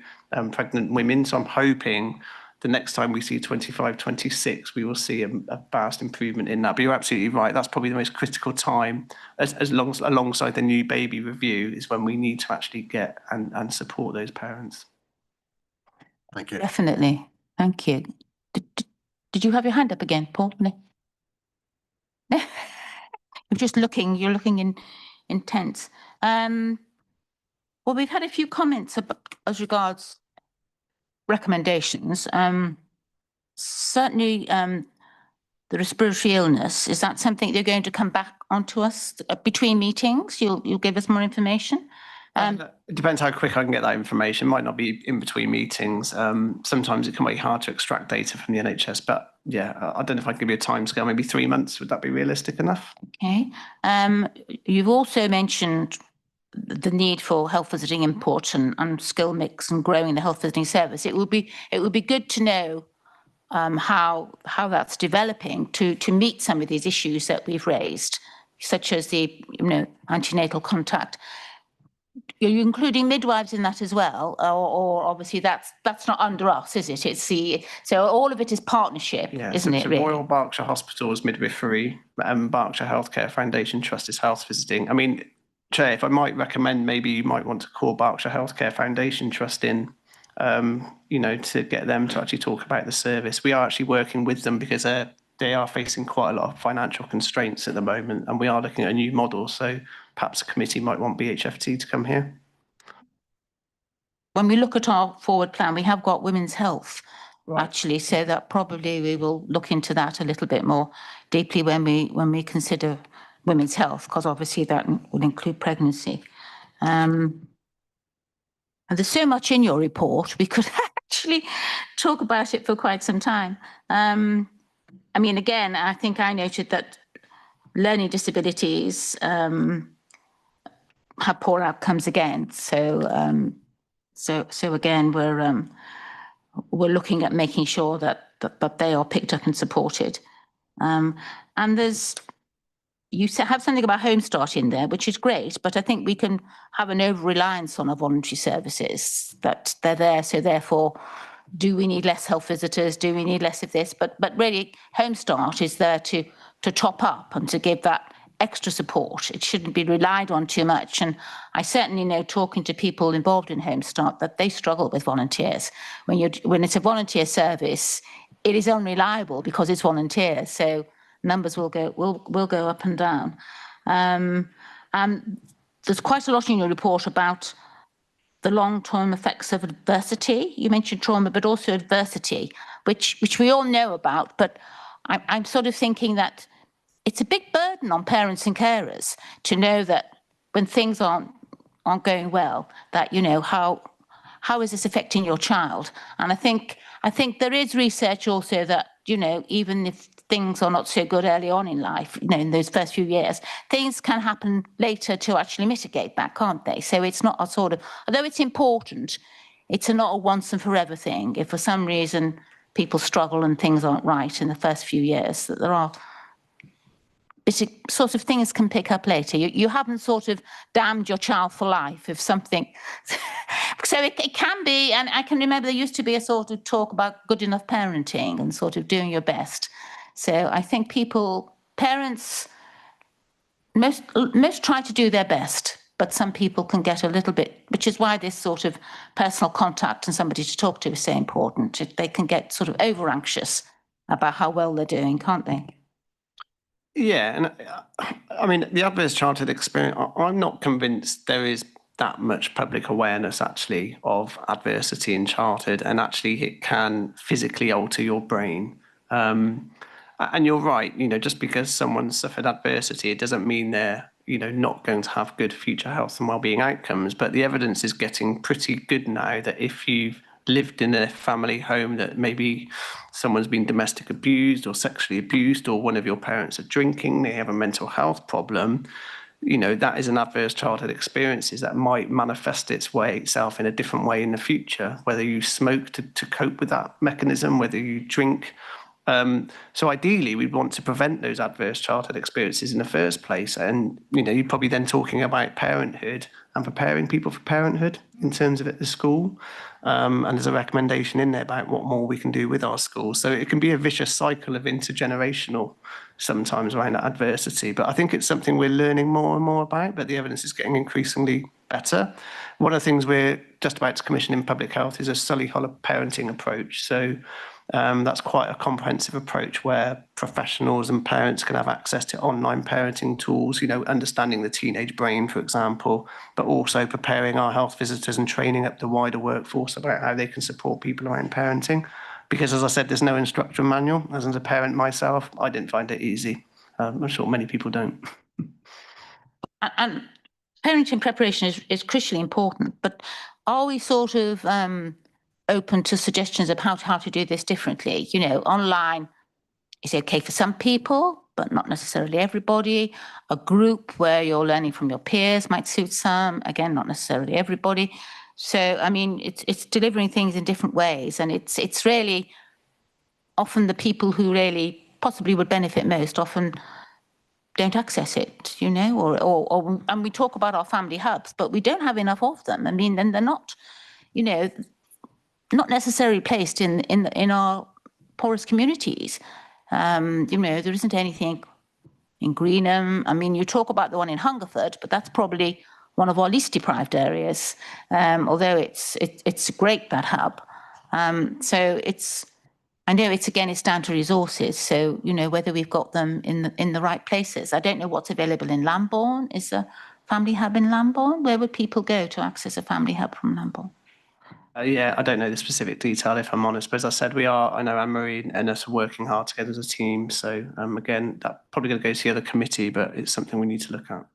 pregnant women. So I'm hoping the next time we see 25, 26, we will see a vast improvement in that. But you're absolutely right. That's probably the most critical time, alongside the new baby review, is when we need to actually get and support those parents. Thank you. Definitely. Thank you. Did you have your hand up again, Paul? No. You're just looking, you're looking intense. Well, we've had a few comments as regards recommendations. Certainly, the respiratory illness, is that something you're going to come back onto us between meetings? You'll give us more information? It depends how quick I can get that information. It might not be in between meetings. Sometimes it can be hard to extract data from the NHS, but yeah, I don't know if I can give you a timescale, maybe 3 months. Would that be realistic enough? Okay. You've also mentioned the need for health visiting input and skill mix and growing the health visiting service. It would be good to know how that's developing to meet some of these issues that we've raised, such as the antenatal contact. Are you including midwives in that as well, or obviously that's not under us, is it? So all of it is partnership, isn't it? Really? Royal Berkshire Hospital's midwifery, Berkshire Healthcare Foundation Trust is health visiting. I mean, Chair, if I might recommend, maybe you might want to call Berkshire Healthcare Foundation Trust in, to get them to actually talk about the service. We are actually working with them because they are facing quite a lot of financial constraints at the moment, and we are looking at a new model. So perhaps a committee might want BHFT to come here. When we look at our forward plan, we have got women's health, actually, so that probably we will look into that a little bit more deeply when we consider women's health, because obviously that will include pregnancy. And there's so much in your report, we could actually talk about it for quite some time. I mean, again, I think I noted that learning disabilities have poor outcomes again. So again, we're looking at making sure that they are picked up and supported. And you have something about Home Start in there, which is great, but I think we can have an over-reliance on our voluntary services, that they're there, so therefore, do we need less health visitors? Do we need less of this? But really, Home Start is there to top up and to give that extra support. It shouldn't be relied on too much. And I certainly know, talking to people involved in Home Start, that they struggle with volunteers. When it's a volunteer service, it is unreliable because it's volunteers. So numbers will go up and down. And there's quite a lot in your report about the long-term effects of adversity. You mentioned trauma, but also adversity, which we all know about. But I'm sort of thinking that it's a big burden on parents and carers to know that when things aren't going well, that how is this affecting your child? And I think there is research also that even if things are not so good early on in life, in those first few years, things can happen later to actually mitigate that, can't they? So it's not a sort of, although it's important, it's not a once and forever thing. If for some reason people struggle and things aren't right in the first few years, that there are sort of things can pick up later. You haven't sort of damned your child for life if something. So it can be, and I can remember there used to be a sort of talk about good enough parenting and sort of doing your best. So I think parents, most try to do their best, but some people can get a little bit, which is why this sort of personal contact and somebody to talk to is so important. They can get sort of over anxious about how well they're doing, can't they? Yeah, and I mean, the adverse childhood experience, I'm not convinced there is that much public awareness actually of adversity in childhood, and actually it can physically alter your brain. And you're right, just because someone suffered adversity, it doesn't mean they're, not going to have good future health and wellbeing outcomes. But the evidence is getting pretty good now that if you've lived in a family home that maybe someone's been domestic abused or sexually abused, or one of your parents are drinking, they have a mental health problem, that is an adverse childhood experiences that might manifest itself in a different way in the future, whether you smoke to cope with that mechanism, whether you drink. So ideally, we'd want to prevent those adverse childhood experiences in the first place. And, you're probably then talking about parenthood and preparing people for parenthood in terms of at the school. And there's a recommendation in there about what more we can do with our schools. So it can be a vicious cycle of intergenerational sometimes around that adversity. But I think it's something we're learning more and more about, but the evidence is getting increasingly better. One of the things we're just about to commission in public health is a Solihull parenting approach. So that's quite a comprehensive approach where professionals and parents can have access to online parenting tools, understanding the teenage brain, for example, but also preparing our health visitors and training up the wider workforce about how they can support people around parenting. Because as I said, there's no instruction manual. As a parent myself, I didn't find it easy. I'm sure many people don't. And parenting preparation is crucially important, but are we sort of open to suggestions of how to do this differently? Online is okay for some people, but not necessarily everybody. A group where you're learning from your peers might suit some, again, not necessarily everybody. So, I mean, it's delivering things in different ways, and it's really often the people who really possibly would benefit most often don't access it, or and we talk about our family hubs, but we don't have enough of them. I mean, then they're not, not necessarily placed in our poorest communities. There isn't anything in Greenham. I mean, you talk about the one in Hungerford, but that's probably one of our least deprived areas, although it's great, that hub. So I know it's down to resources. So, whether we've got them in the right places. I don't know what's available in Lambourne. Is a family hub in Lambourne? Where would people go to access a family hub from Lambourne? Yeah, I don't know the specific detail, if I'm honest, but as I said, I know Anne-Marie and us are working hard together as a team. So again, that's probably going to go to the other committee, but it's something we need to look at.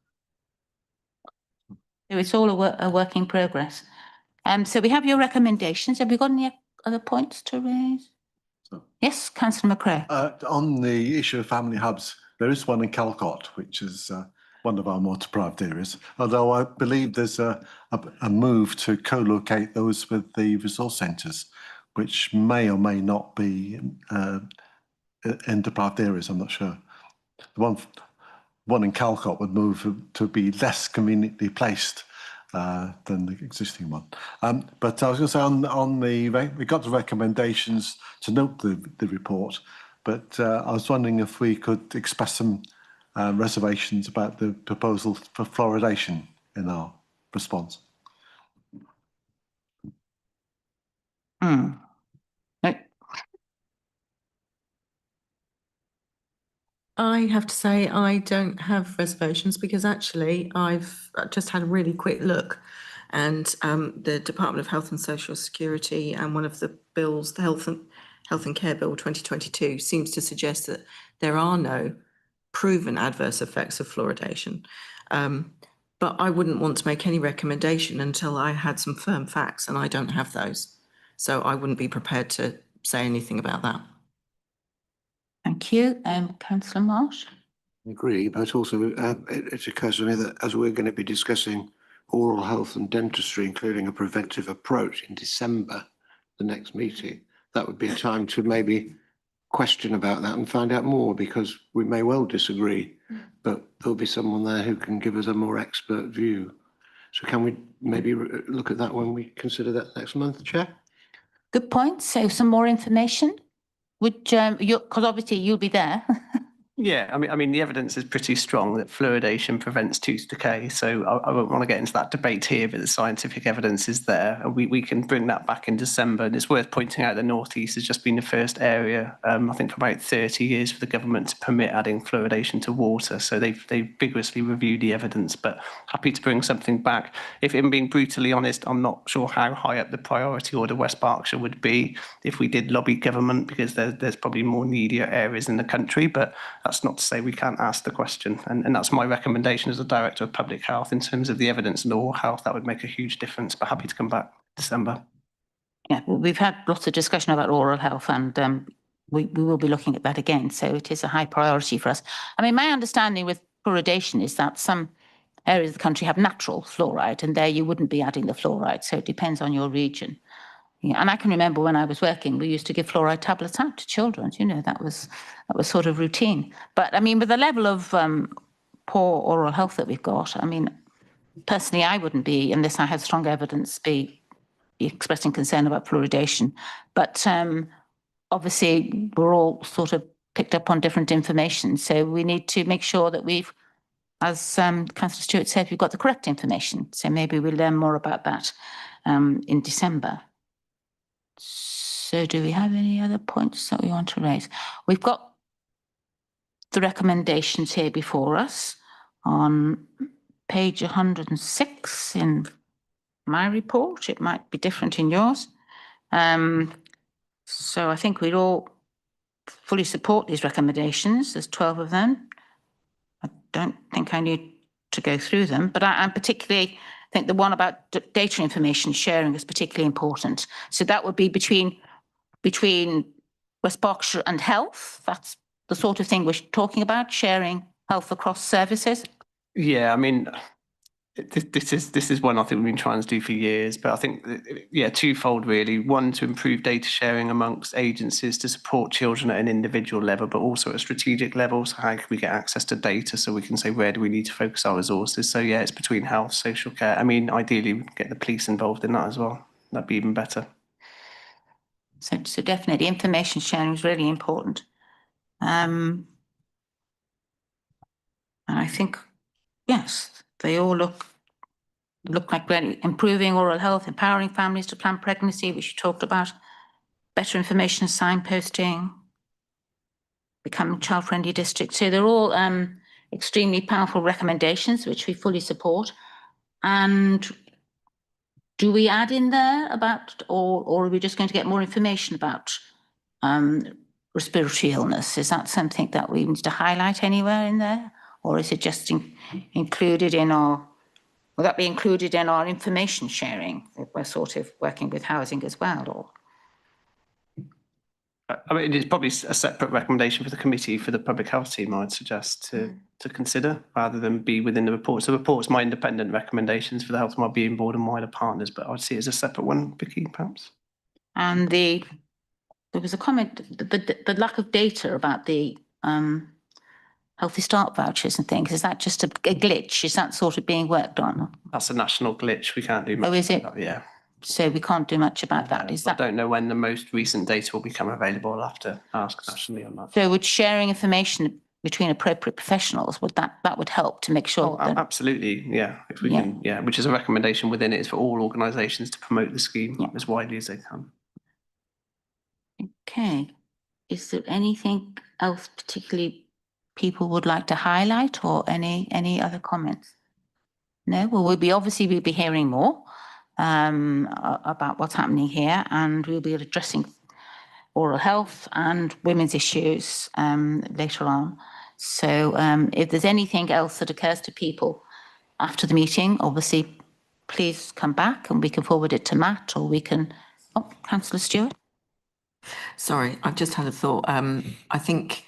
So it's all a work in progress. So we have your recommendations. Have we got any other points to raise? Yes, Councillor McCrae. On the issue of family hubs, there is one in Calcott, which is one of our more deprived areas, although I believe there's a move to co-locate those with the resource centres, which may or may not be in deprived areas, I'm not sure. The one in Calcott would move to be less conveniently placed than the existing one. But I was going to say we got the recommendations to note the report, but I was wondering if we could express some reservations about the proposal for fluoridation in our response. I have to say I don't have reservations because actually I've just had a really quick look, and the Department of Health and Social Security and one of the bills, the Health and Care Bill 2022, seems to suggest that there are no proven adverse effects of fluoridation. But I wouldn't want to make any recommendation until I had some firm facts, and I don't have those. So I wouldn't be prepared to say anything about that. Thank you. Councillor Marsh? I agree, but also it occurs to me that as we're going to be discussing oral health and dentistry, including a preventive approach in December, the next meeting, that would be a time to maybe question about that and find out more, because we may well disagree, but there'll be someone there who can give us a more expert view. So can we maybe look at that when we consider that next month, Chair? Good point. So some more information. Would because obviously you'll be there. Yeah, I mean, the evidence is pretty strong that fluoridation prevents tooth decay. So I won't want to get into that debate here, but the scientific evidence is there. And we can bring that back in December. And it's worth pointing out the North East has just been the first area, I think, for about 30 years for the government to permit adding fluoridation to water. So they've vigorously reviewed the evidence, but happy to bring something back. If I'm being brutally honest, I'm not sure how high up the priority order West Berkshire would be if we did lobby government, because there's probably more needier areas in the country, but that's not to say we can't ask the question. And that's my recommendation as a Director of Public Health in terms of the evidence and oral health. That would make a huge difference, but happy to come back December. Yeah, well, we've had lots of discussion about oral health, and we will be looking at that again. So it is a high priority for us. I mean, my understanding with fluoridation is that some areas of the country have natural fluoride, and there you wouldn't be adding the fluoride. So it depends on your region. Yeah, and I can remember when I was working, we used to give fluoride tablets out to children. You know, that was sort of routine. But I mean, with the level of poor oral health that we've got, I mean, personally, I wouldn't be, unless I had strong evidence, be expressing concern about fluoridation. But obviously, we're all sort of picked up on different information. So we need to make sure that we've, as Councillor Stewart said, we've got the correct information. So maybe we'll learn more about that in December. So do we have any other points that we want to raise? We've got the recommendations here before us on page 106 in my report. It might be different in yours. So I think we'd all fully support these recommendations. There's 12 of them. I don't think I need to go through them, but I'm particularly, I think the one about data information sharing is particularly important. So that would be between West Berkshire and health. That's the sort of thing we're talking about, sharing health across services. Yeah, I mean, this is one I think we've been trying to do for years, but I think, yeah, twofold really. One, to improve data sharing amongst agencies to support children at an individual level, but also at a strategic level. So how can we get access to data so we can say, where do we need to focus our resources? So yeah, it's between health, social care. I mean, ideally, we get the police involved in that as well. That'd be even better. So definitely information sharing is really important. And I think, yes, they all look like really improving oral health, empowering families to plan pregnancy, which you talked about, better information signposting, becoming child-friendly district. So they're all extremely powerful recommendations, which we fully support. And do we add in there about, or are we just going to get more information about respiratory illness? Is that something that we need to highlight anywhere in there? Or is it just included in our, will that be included in our information sharing if we're sort of working with housing as well? Or? I mean, it's probably a separate recommendation for the committee for the public health team, I'd suggest to consider, rather than be within the report. So the report's my independent recommendations for the Health and Wellbeing Board and wider partners, but I'd see it as a separate one, Vicky, perhaps. And there was a comment, the lack of data about the Healthy Start vouchers and things. Is that just a glitch? Is that sort of being worked on? That's a national glitch. We can't do much. Oh, is it? About that, yeah. So we can't do much about that. Is that? I don't know when the most recent data will become available. I'll have to ask nationally on that. So would sharing information between appropriate professionals, would that would help to make sure? Oh, absolutely, yeah. If we can, yeah, which is a recommendation within it, is for all organisations to promote the scheme as widely as they can. Okay. Is there anything else particularly people would like to highlight, or any other comments? No. Well, we'll be hearing more about what's happening here, and we'll be addressing oral health and women's issues later on. So if there's anything else that occurs to people after the meeting, obviously, please come back and we can forward it to Matt, or we can, Councillor Stewart. Sorry, I've just had a thought. I think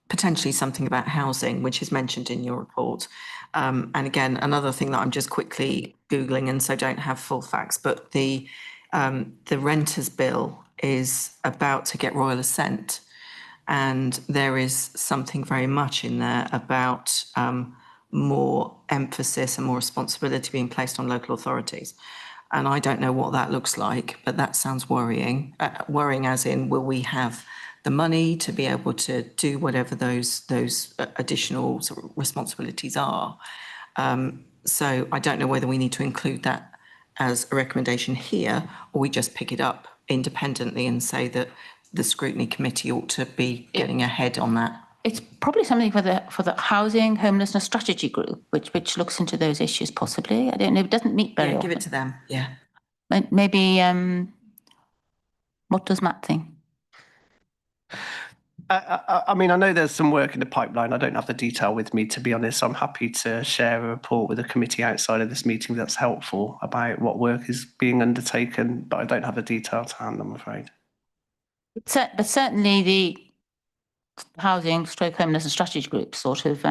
potentially something about housing, which is mentioned in your report. And again, another thing that I'm just quickly Googling, and so don't have full facts, but the renters bill is about to get royal assent. And there is something very much in there about more emphasis and more responsibility being placed on local authorities. And I don't know what that looks like, but that sounds worrying. Worrying as in, will we have the money to be able to do whatever those additional sort of responsibilities are? So I don't know whether we need to include that as a recommendation here, or we just pick it up independently and say that the scrutiny committee ought to be getting ahead on that. It's probably something for the housing homelessness strategy group, which looks into those issues possibly. I don't know. It doesn't meet very often. Give it to them. Yeah. Maybe. What does Matt think? I mean, I know there's some work in the pipeline. I don't have the detail with me, to be honest. I'm happy to share a report with the committee outside of this meeting that's helpful about what work is being undertaken, but I don't have the detail to hand, I'm afraid. But certainly the housing stroke homelessness strategy group sort of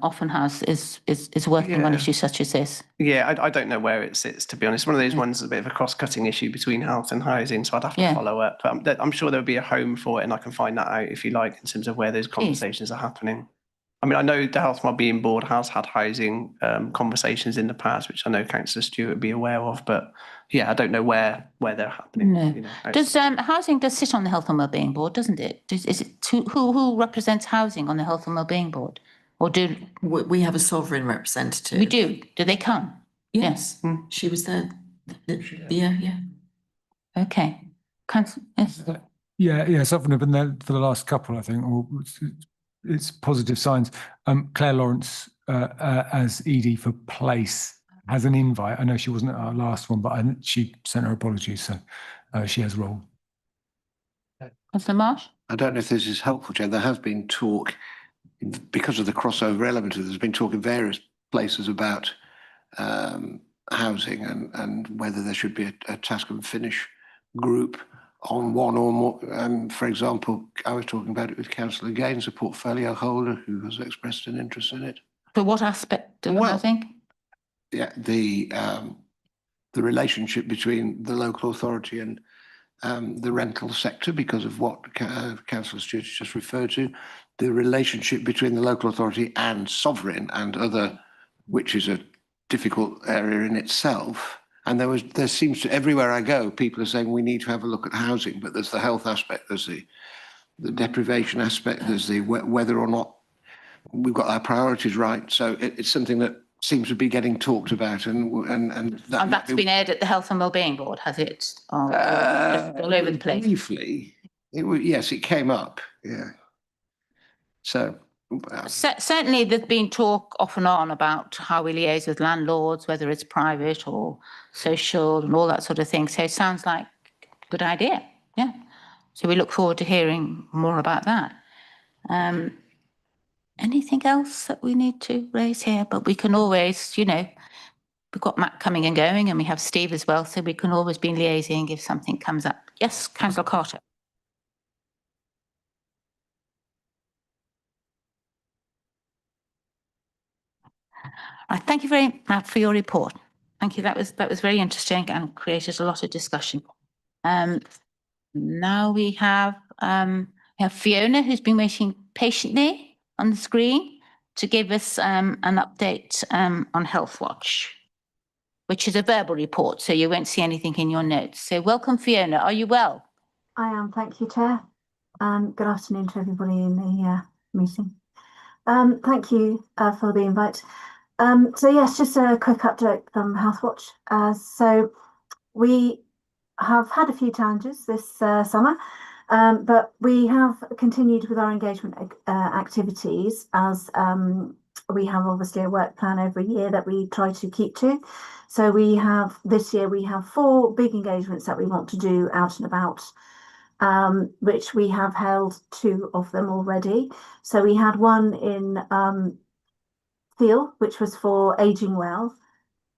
often is working on issues such as this. Yeah, I don't know where it sits, to be honest. One of those ones that's a bit of a cross-cutting issue between health and housing, so I'd have to follow up. But I'm sure there'll be a home for it, and I can find that out if you like, in terms of where those conversations are happening. I mean, I know the Health Wellbeing Board has had housing conversations in the past, which I know Councillor Stewart would be aware of, but yeah, I don't know where they're happening. No. You know, housing does sit on the Health and Wellbeing Board, doesn't it? Is it who represents housing on the Health and Wellbeing Board? Or do we have a sovereign representative? We do. Do they come? Yes. She was there. Yeah. Okay. Yes. Yeah. Sovereign have been there for the last couple, I think. Or it's positive signs. Claire Lawrence as ED for Place has an invite. I know she wasn't at our last one, but she sent her apologies, so she has a role. Councillor Marsh? I don't know if this is helpful, Chair. There has been talk, because of the crossover element, there's been talk in various places about housing and whether there should be a task and finish group on one or more. For example, I was talking about it with Councillor Gaines, a portfolio holder who has expressed an interest in it. For what aspect of housing? Yeah, the relationship between the local authority and the rental sector, because of what Councillor Stewart just referred to, the relationship between the local authority and sovereign and other, which is a difficult area in itself. And there seems to, everywhere I go, people are saying we need to have a look at housing, but there's the health aspect, there's the deprivation aspect, there's the whether or not we've got our priorities right. So it's something that seems to be getting talked about, and that's been aired at the Health and Wellbeing Board, has it? Just all over the place. Briefly, yes, it came up. Yeah. So certainly, there's been talk off and on about how we liaise with landlords, whether it's private or social, and all that sort of thing. So it sounds like a good idea. Yeah. So we look forward to hearing more about that. Anything else that we need to raise here? But we can always, we've got Matt coming and going, and we have Steve as well, so we can always be liaising if something comes up. Yes, Councillor Carter. Thank you very much for your report. Thank you. That was very interesting and created a lot of discussion. Now we have Fiona, who's been waiting patiently on the screen to give us an update on Health Watch, which is a verbal report, so you won't see anything in your notes. So welcome, Fiona. Are you well? I am, thank you, Chair. Good afternoon to everybody in the meeting. Thank you for the invite. So yes, just a quick update from Health Watch. So we have had a few challenges this summer, but we have continued with our engagement activities as we have obviously a work plan every year that we try to keep to. So this year we have 4 big engagements that we want to do out and about, which we have held 2 of them already. So we had one in Thiel, which was for Ageing Well,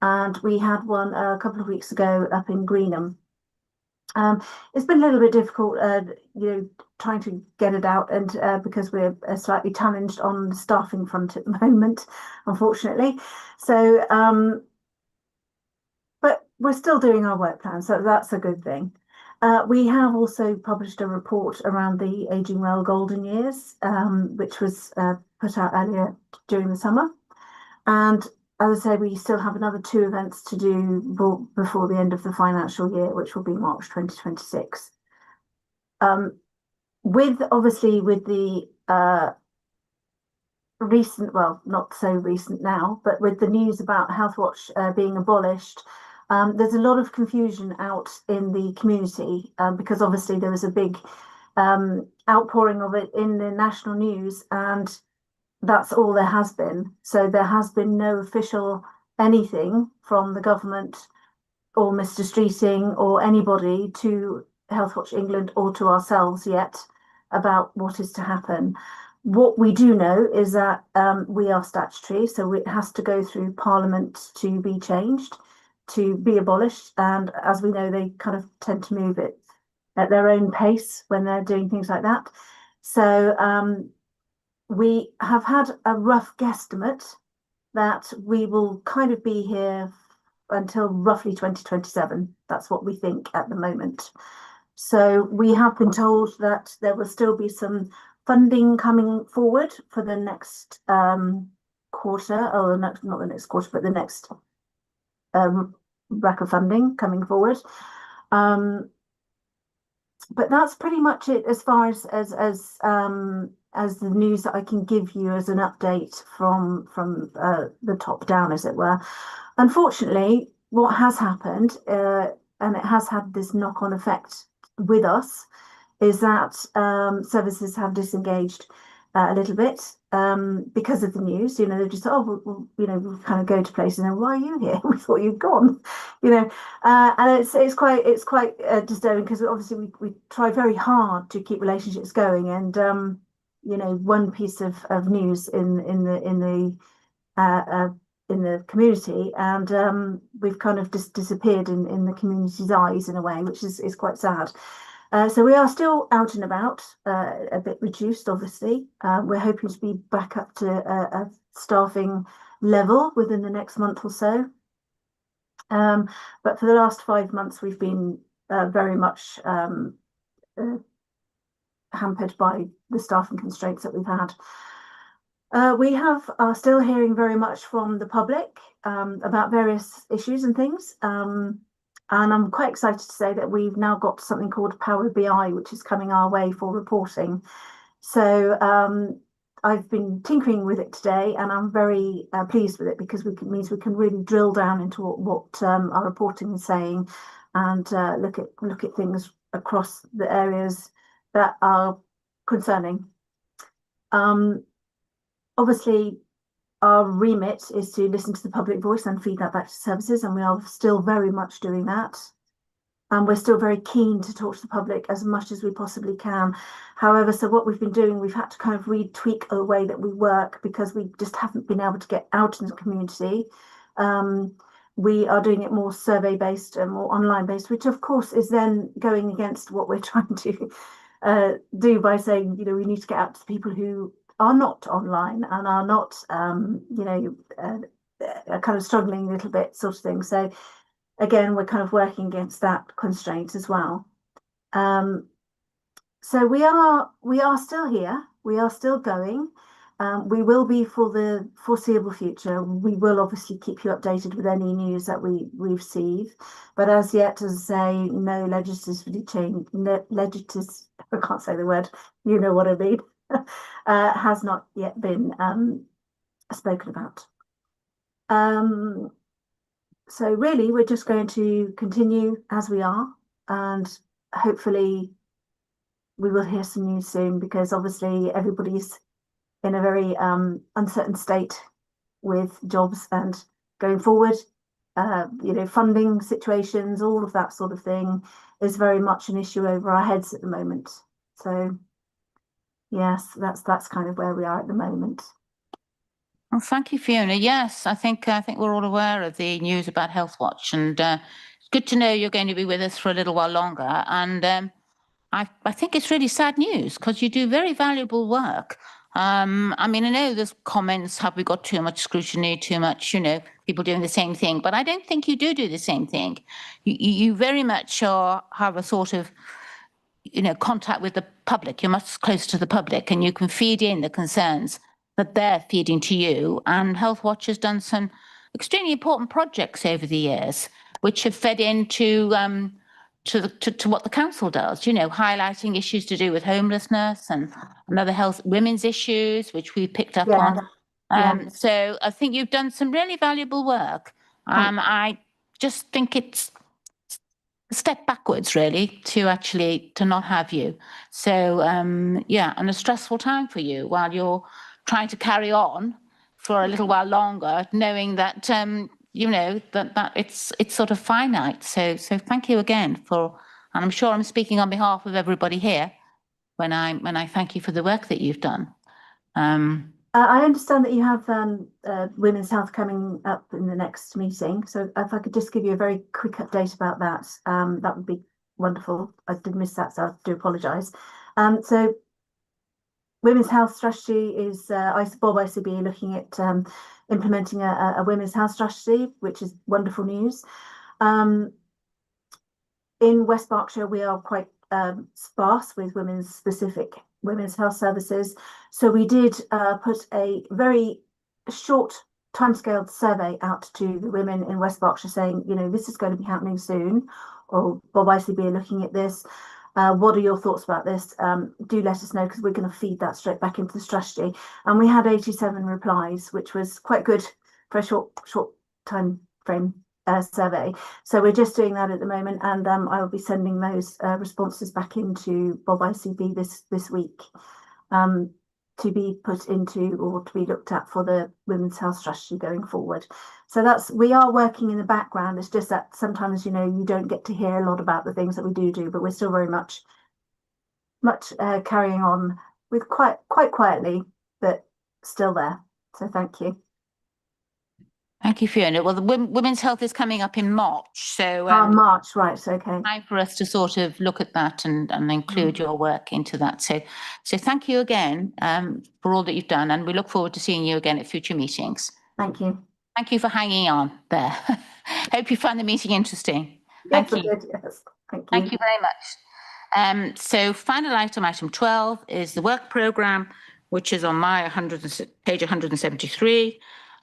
and we had one a couple of weeks ago up in Greenham. It's been a little bit difficult, trying to get it out, and because we're slightly challenged on the staffing front at the moment, unfortunately. So, but we're still doing our work plan, so that's a good thing. We have also published a report around the Ageing Well Golden Years, which was put out earlier during the summer. And as I say, we still have another 2 events to do before the end of the financial year, which will be March 2026. With the recent, well, not so recent now, but with the news about Healthwatch being abolished, there's a lot of confusion out in the community because obviously there was a big outpouring of it in the national news, and that's all there has been. So there has been no official anything from the government or Mr. Streeting or anybody to Healthwatch England or to ourselves yet about what is to happen. What we do know is that we are statutory, so it has to go through Parliament to be changed, to be abolished. And as we know, they kind of tend to move it at their own pace when they're doing things like that. So we have had a rough guesstimate that we will kind of be here until roughly 2027. That's what we think at the moment. So we have been told that there will still be some funding coming forward for the next quarter, or not the next quarter, but the next rack of funding coming forward. But that's pretty much it as far as the news that I can give you as an update from the top down, as it were. Unfortunately, what has happened, and it has had this knock-on effect with us, is that services have disengaged a little bit because of the news. You know, they're just, we'll kind of go to places and why are you here? We thought you'd gone, and it's quite disturbing because obviously we try very hard to keep relationships going, and one piece of news in the community, and we've kind of just disappeared in the community's eyes in a way, which is quite sad. So we are still out and about, a bit reduced, obviously. We're hoping to be back up to a staffing level within the next month or so. But for the last 5 months, we've been very much hampered by the staffing constraints that we've had. We are still hearing very much from the public about various issues and things. And I'm quite excited to say that we've now got something called Power BI, which is coming our way for reporting. So I've been tinkering with it today, and I'm very pleased with it because it means we can really drill down into what our reporting is saying, and look at things across the areas that are concerning. Obviously, our remit is to listen to the public voice and feed that back to services, and we are still very much doing that. And we're still very keen to talk to the public as much as we possibly can. However, so what we've been doing, we've had to kind of retweak the way that we work because we just haven't been able to get out in the community. We are doing it more survey-based and more online-based, which of course is then going against what we're trying to do by saying, we need to get out to the people who are not online and are not, kind of struggling a little bit, sort of thing. So again, we're kind of working against that constraint as well. So we are still here. We are still going. We will be for the foreseeable future. We will obviously keep you updated with any news that we receive. But as yet, as I say, no legislative change, I can't say the word, you know what I mean, has not yet been spoken about. So really, we're just going to continue as we are, and hopefully we will hear some news soon, because obviously everybody's in a very uncertain state with jobs and going forward. Funding situations, all of that sort of thing is very much an issue over our heads at the moment. So yes, that's kind of where we are at the moment. Well, thank you, Fiona. Yes, I think we're all aware of the news about Healthwatch, and it's good to know you're going to be with us for a little while longer. And I think it's really sad news because you do very valuable work. I mean, I know there's comments, have we got too much scrutiny, too much, people doing the same thing, but I don't think you do the same thing. You very much have a sort of, contact with the public. You're much closer to the public and you can feed in the concerns that they're feeding to you. And Health Watch has done some extremely important projects over the years, which have fed into to what the council does, highlighting issues to do with homelessness and other women's issues, which we picked up on. So I think you've done some really valuable work. I just think it's a step backwards, really, to not have you. So and a stressful time for you while you're trying to carry on for a little while longer, knowing that that it's sort of finite. So thank you again and I'm sure I'm speaking on behalf of everybody here when I thank you for the work that you've done. I understand that you have women's health coming up in the next meeting. So if I could just give you a very quick update about that, that would be wonderful. I did miss that, so I do apologise. So women's health strategy is Bob ICB looking at implementing a women's health strategy, which is wonderful news. In West Berkshire, we are quite sparse with specific women's health services. So we did put a very short timescaled survey out to the women in West Berkshire saying, this is going to be happening soon, or Bob ICB are looking at this. What are your thoughts about this? Do let us know, because we're going to feed that straight back into the strategy. And we had 87 replies, which was quite good for a short time frame survey. So we're just doing that at the moment, and I will be sending those responses back into Bob ICB this week to be put into or to be looked at for the women's health strategy going forward. So we are working in the background. It's just that sometimes you don't get to hear a lot about the things that we do, but we're still very much carrying on with quite quietly, but still there. So thank you. Thank you, Fiona. Well, the women's health is coming up in March, so March, right? Okay. Time for us to sort of look at that and include your work into that. So thank you again for all that you've done, and we look forward to seeing you again at future meetings. Thank you. Thank you for hanging on there. Hope you found the meeting interesting. Yes, Thank you. I did, yes. Thank you. Thank you very much. So final item 12, is the work programme, which is on my page 173.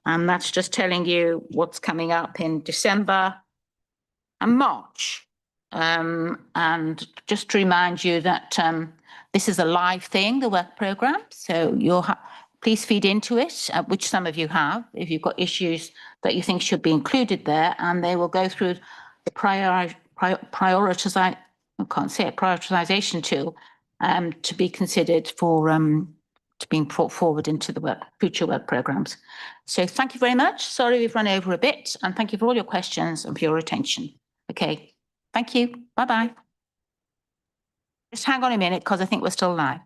And that's just telling you what's coming up in December and March. And just to remind you that this is a live thing, the work programme. So please feed into it, which some of you have, if you've got issues that you think should be included there, and they will go through the prioritization tool to be considered for to being brought forward into the future work programmes. So thank you very much. Sorry we've run over a bit, and thank you for all your questions and for your attention. Okay, thank you. Bye-bye. Just hang on a minute, because I think we're still live.